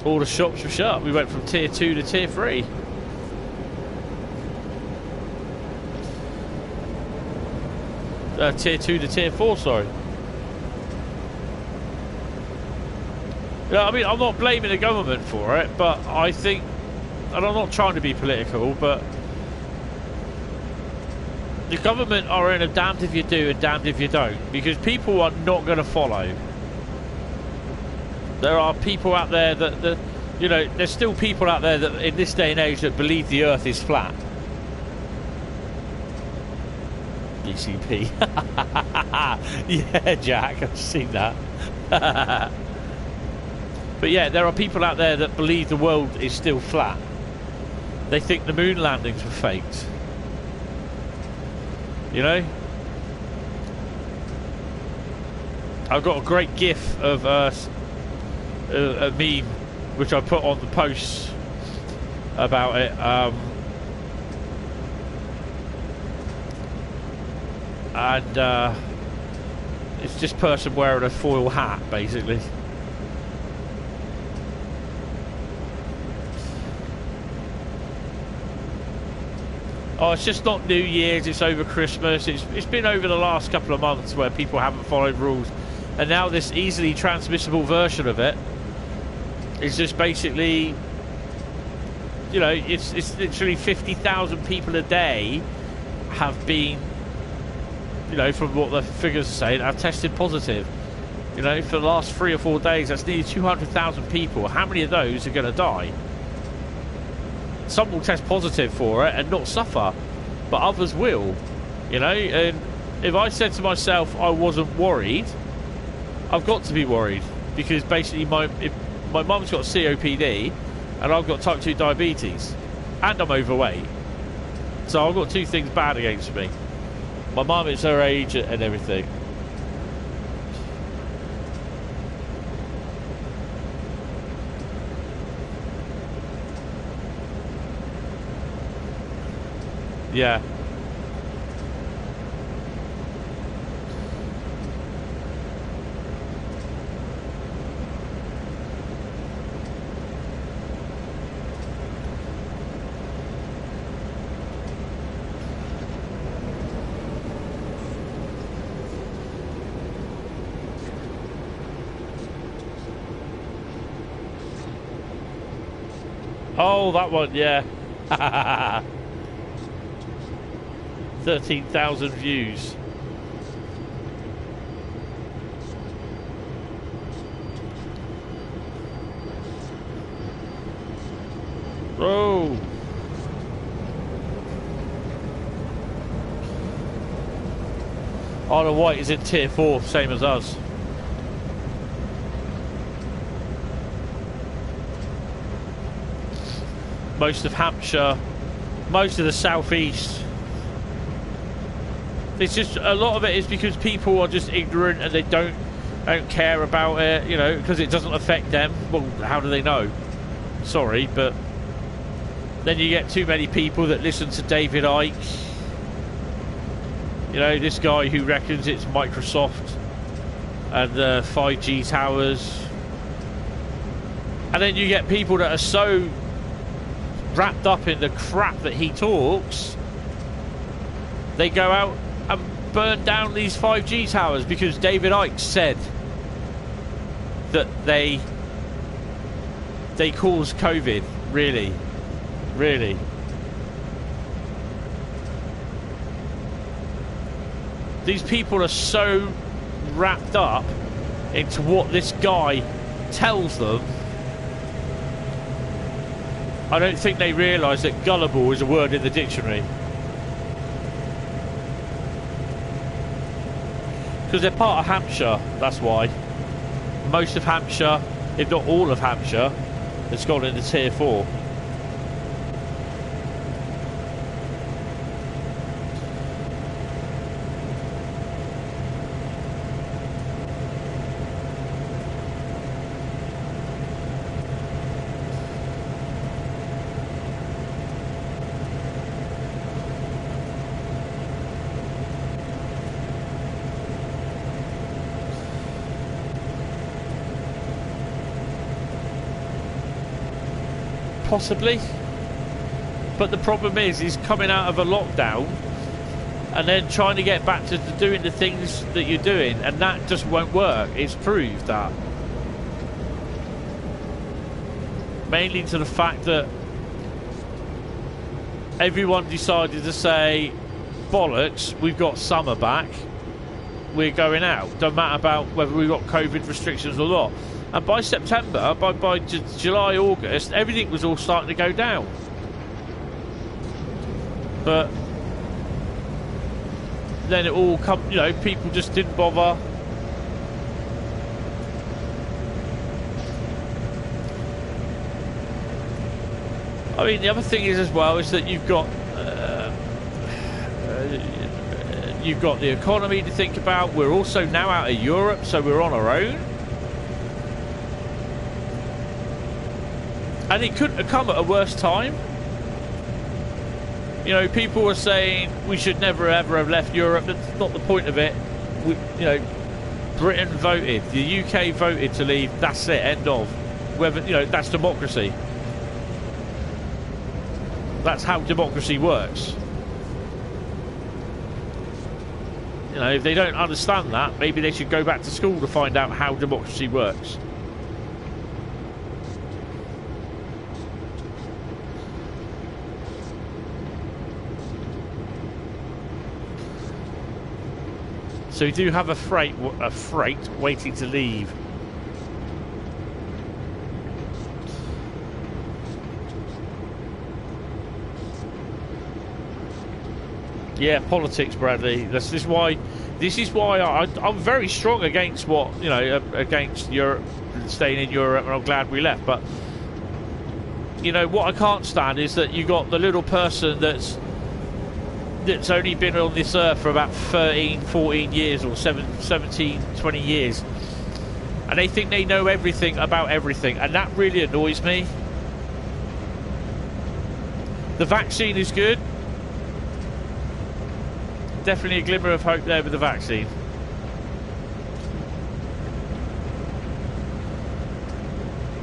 [SPEAKER 1] all the shops were shut. We went from tier 2 to tier 3. Tier 2 to tier 4, sorry. Yeah, I mean, I'm not blaming the government for it, but I think, and I'm not trying to be political, but the government are in a damned if you do and damned if you don't, because people are not going to follow. There are people out there that you know, there's still people out there that in this day and age that believe the earth is flat. ECP. Yeah, Jack, I've seen that. But yeah, there are people out there that believe the world is still flat. They think the moon landings were faked. You know? I've got a great gif of a meme which I put on the post about it. And it's just person wearing a foil hat, basically. Oh, it's just not New Year's, it's over Christmas. It's been over the last couple of months where people haven't followed rules. And now this easily transmissible version of it is just basically, you know, it's literally 50,000 people a day have been, you know, from what the figures are saying, have tested positive. You know, for the last 3 or 4 days, that's nearly 200,000 people. How many of those are going to die? Some will test positive for it and not suffer, but others will, you know. And if I said to myself I wasn't worried, I've got to be worried because basically my mum's got COPD and I've got type 2 diabetes and I'm overweight. So I've got two things bad against me. My mum is her age and everything. Yeah. Oh, that one, yeah. 13,000 views. Oh. Isle of Wight is in tier 4, same as us. Most of Hampshire, most of the southeast. It's just a lot of it is because people are just ignorant and they don't care about it, you know, because it doesn't affect them. Well, how do they know? Sorry, but then you get too many people that listen to David Icke. You know, this guy who reckons it's Microsoft and the 5G towers. And then you get people that are so wrapped up in the crap that he talks, they go out and burn down these 5G towers because David Icke said that they cause COVID. Really? Really? These people are so wrapped up into what this guy tells them. I don't think they realise that gullible is a word in the dictionary. Because they're part of Hampshire, that's why. Most of Hampshire, if not all of Hampshire, has gone into tier 4. Possibly, but the problem is he's coming out of a lockdown and then trying to get back to doing the things that you're doing, and that just won't work. It's proved that, mainly to the fact that everyone decided to say, bollocks, we've got summer back, we're going out, don't matter about whether we've got COVID restrictions or not. And by September, by July, August, everything was all starting to go down. But then it all come, you know, people just didn't bother. I mean, the other thing is as well is that you've got the economy to think about. We're also now out of Europe, so we're on our own. And it couldn't have come at a worse time. You know, people were saying we should never ever have left Europe. That's not the point of it. You know, Britain voted, the UK voted to leave. That's it. End of. Whether, you know, that's democracy. That's how democracy works. You know, if they don't understand that, maybe they should go back to school to find out how democracy works. So we do have a freight waiting to leave. Yeah, politics, Bradley. This is why This is why I'm very strong against against Europe, staying in Europe, and I'm glad we left. But what I can't stand is that you got the little person that's only been on this earth for about 13, 14 years or 17, 20 years, and they think they know everything about everything, and that really annoys me. The vaccine is good. Definitely a glimmer of hope there with the vaccine.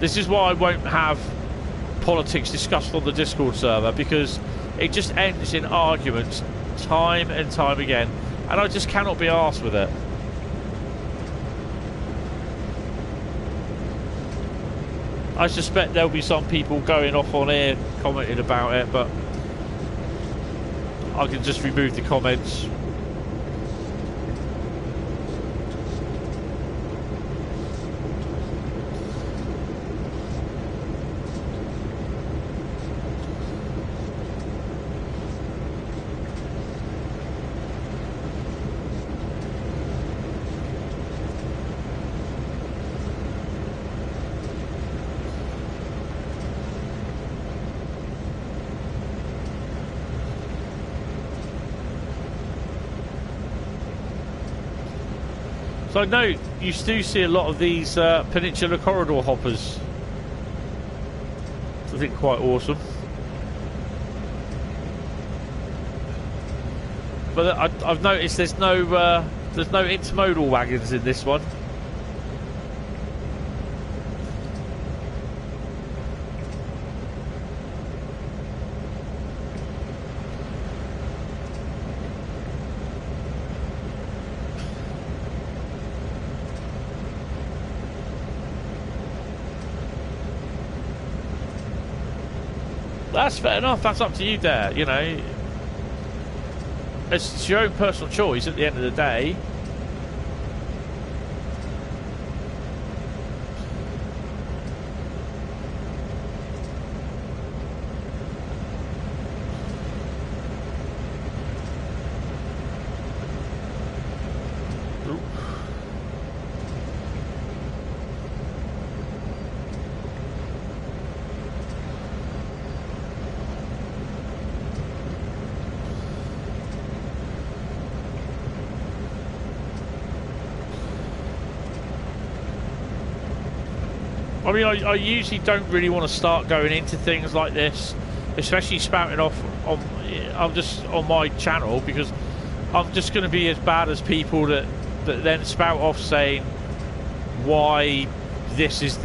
[SPEAKER 1] This is why I won't have politics discussed on the Discord server, because it just ends in arguments time and time again, and I just cannot be arsed with it. I suspect there'll be some people going off on air commenting about it, but I can just remove the comments. So I know you do see a lot of these Peninsula Corridor hoppers. I think quite awesome. But I've noticed there's no intermodal wagons in this one. That's fair enough. That's up to you there. It's your own personal choice at the end of the day. I mean, I usually don't really want to start going into things like this, especially spouting off on my channel, because I'm just going to be as bad as people that then spout off saying why this is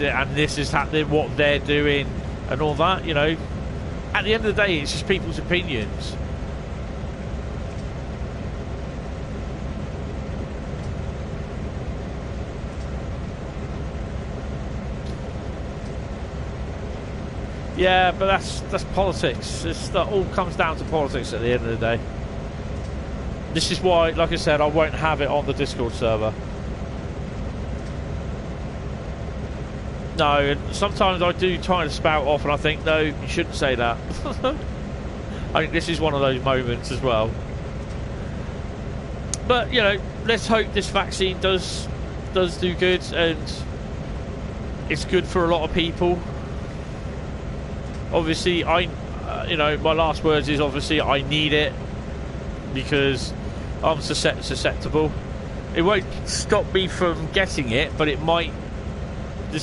[SPEAKER 1] happening, what they're doing, and all that. At the end of the day, it's just people's opinions. Yeah, but that's politics. That all comes down to politics at the end of the day. This is why, like I said, I won't have it on the Discord server. No, and sometimes I do try to spout off and I think, no, you shouldn't say that. I think this is one of those moments as well. But, let's hope this vaccine does do good, and it's good for a lot of people. Obviously, my last words is obviously I need it because I'm susceptible. It won't stop me from getting it, but it might. The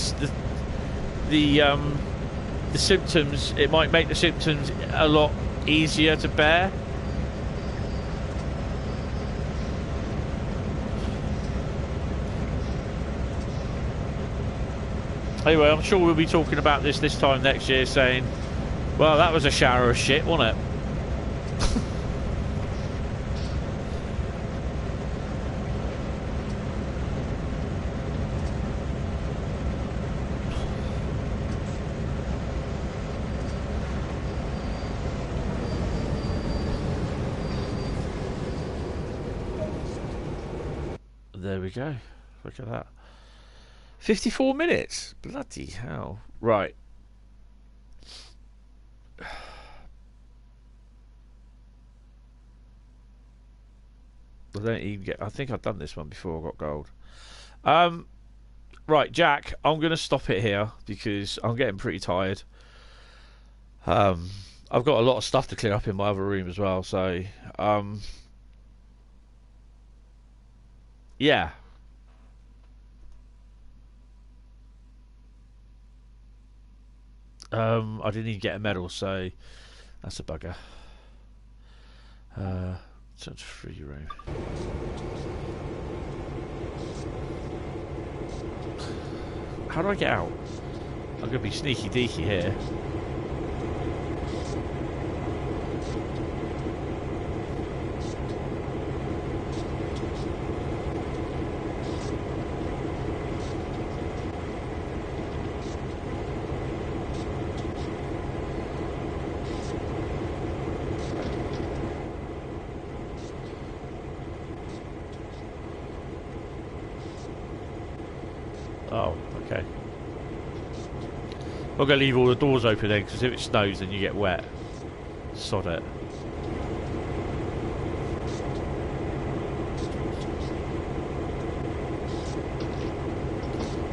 [SPEAKER 1] symptoms. It might make the symptoms a lot easier to bear. Anyway, I'm sure we'll be talking about this time next year, saying, well, that was a shower of shit, wasn't it? There we go. Look at that. 54 minutes. Bloody hell. Right. I don't even get. I think I've done this one before. I got gold. Right, Jack. I'm going to stop it here because I'm getting pretty tired. I've got a lot of stuff to clear up in my other room as well. So, yeah. I didn't even get a medal, so that's a bugger. Such a free room. How do I get out? I'm gonna be sneaky deaky here. Oh, okay. I'm going to leave all the doors open then, because if it snows then you get wet. Sod it.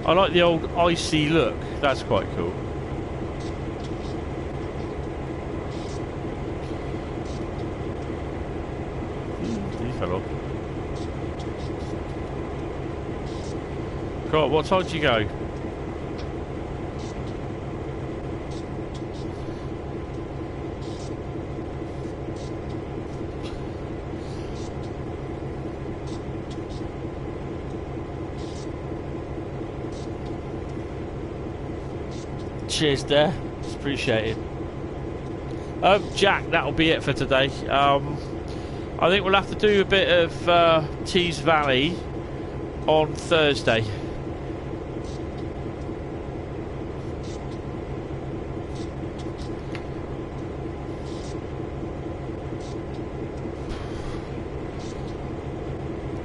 [SPEAKER 1] I like the old icy look. That's quite cool. He fell off. God, what time did you go? Cheers there, it's appreciated. Jack, that'll be it for today. I think we'll have to do a bit of Tees Valley on Thursday.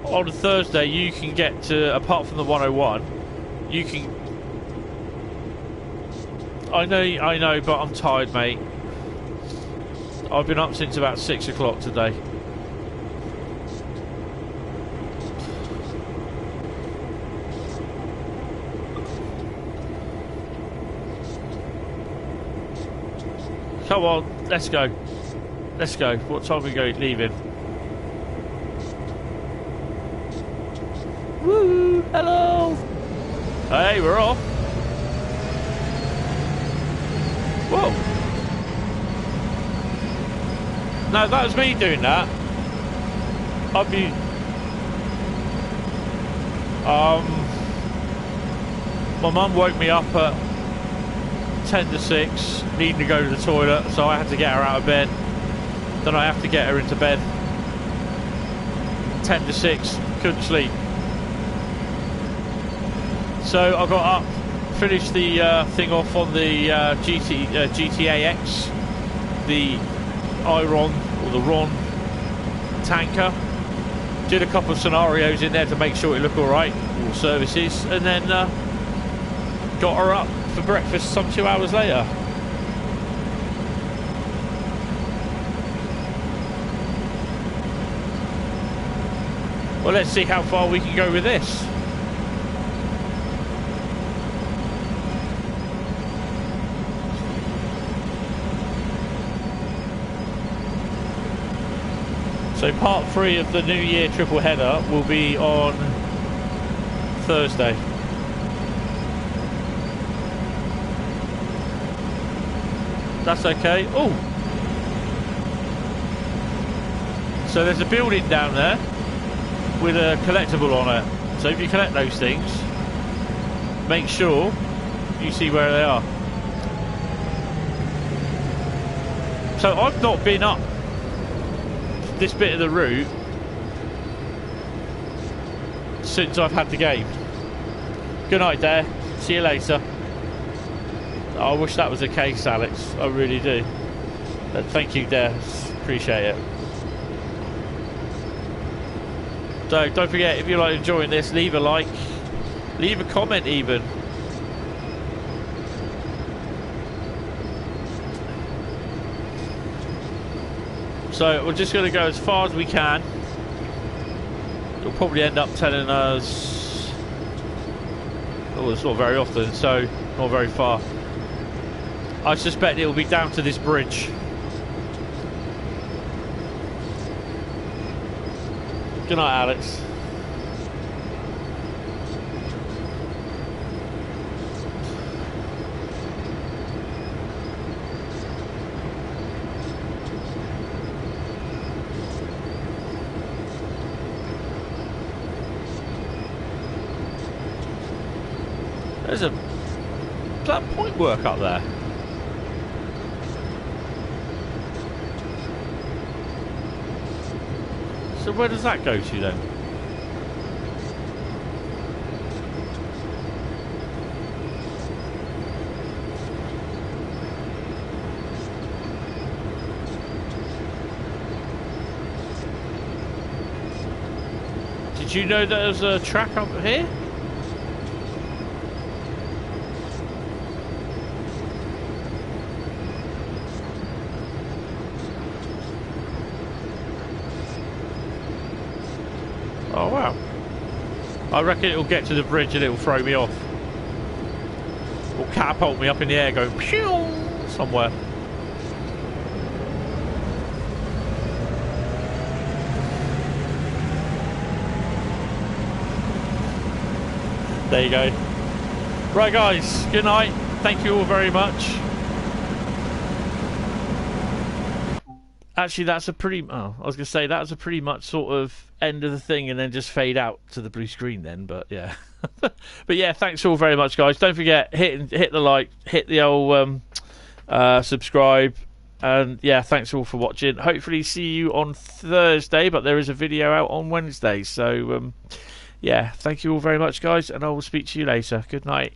[SPEAKER 1] On Thursday you can get to, apart from the 101, you can... I know, but I'm tired, mate. I've been up since about 6 o'clock today. Come on, let's go. Let's go. What time are we going leaving? Woo! Hello! Hey, we're off. Whoa! No, that was me doing that. I'd be... my mum woke me up at 10 to 6, needing to go to the toilet, so I had to get her out of bed. Then I have to get her into bed. 10 to 6, couldn't sleep. So I got up, finished the thing off on the GTAX, the Iron or the Ron tanker. Did a couple of scenarios in there to make sure it looked alright, all services, and then got her up for breakfast some 2 hours later. Well, let's see how far we can go with this. So part 3 of the New Year triple header will be on Thursday. That's okay. Oh! So there's a building down there with a collectible on it. So if you collect those things, make sure you see where they are. So I've not been up this bit of the route since I've had the game. Good night, Dare. See you later. I wish that was the case, Alex. I really do. But thank you, Dare. Appreciate it. So don't forget, if you're like enjoying this, leave a like, leave a comment even. So we're just going to go as far as we can. It'll probably end up telling us, oh, it's not very often, so not very far. I suspect it'll be down to this bridge. Good night, Alex. There's that point work up there. So where does that go to then? Did you know that there's a track up here? Oh wow. I reckon it'll get to the bridge and it'll throw me off. Or catapult me up in the air going pew somewhere. There you go. Right guys, good night. Thank you all very much. Actually, that's a pretty... Oh, I was going to say, that was a pretty much sort of end of the thing and then just fade out to the blue screen then, but yeah. But yeah, thanks all very much, guys. Don't forget, hit the like, hit the old subscribe, and yeah, thanks all for watching. Hopefully see you on Thursday, but there is a video out on Wednesday, so yeah, thank you all very much, guys, and I will speak to you later. Good night.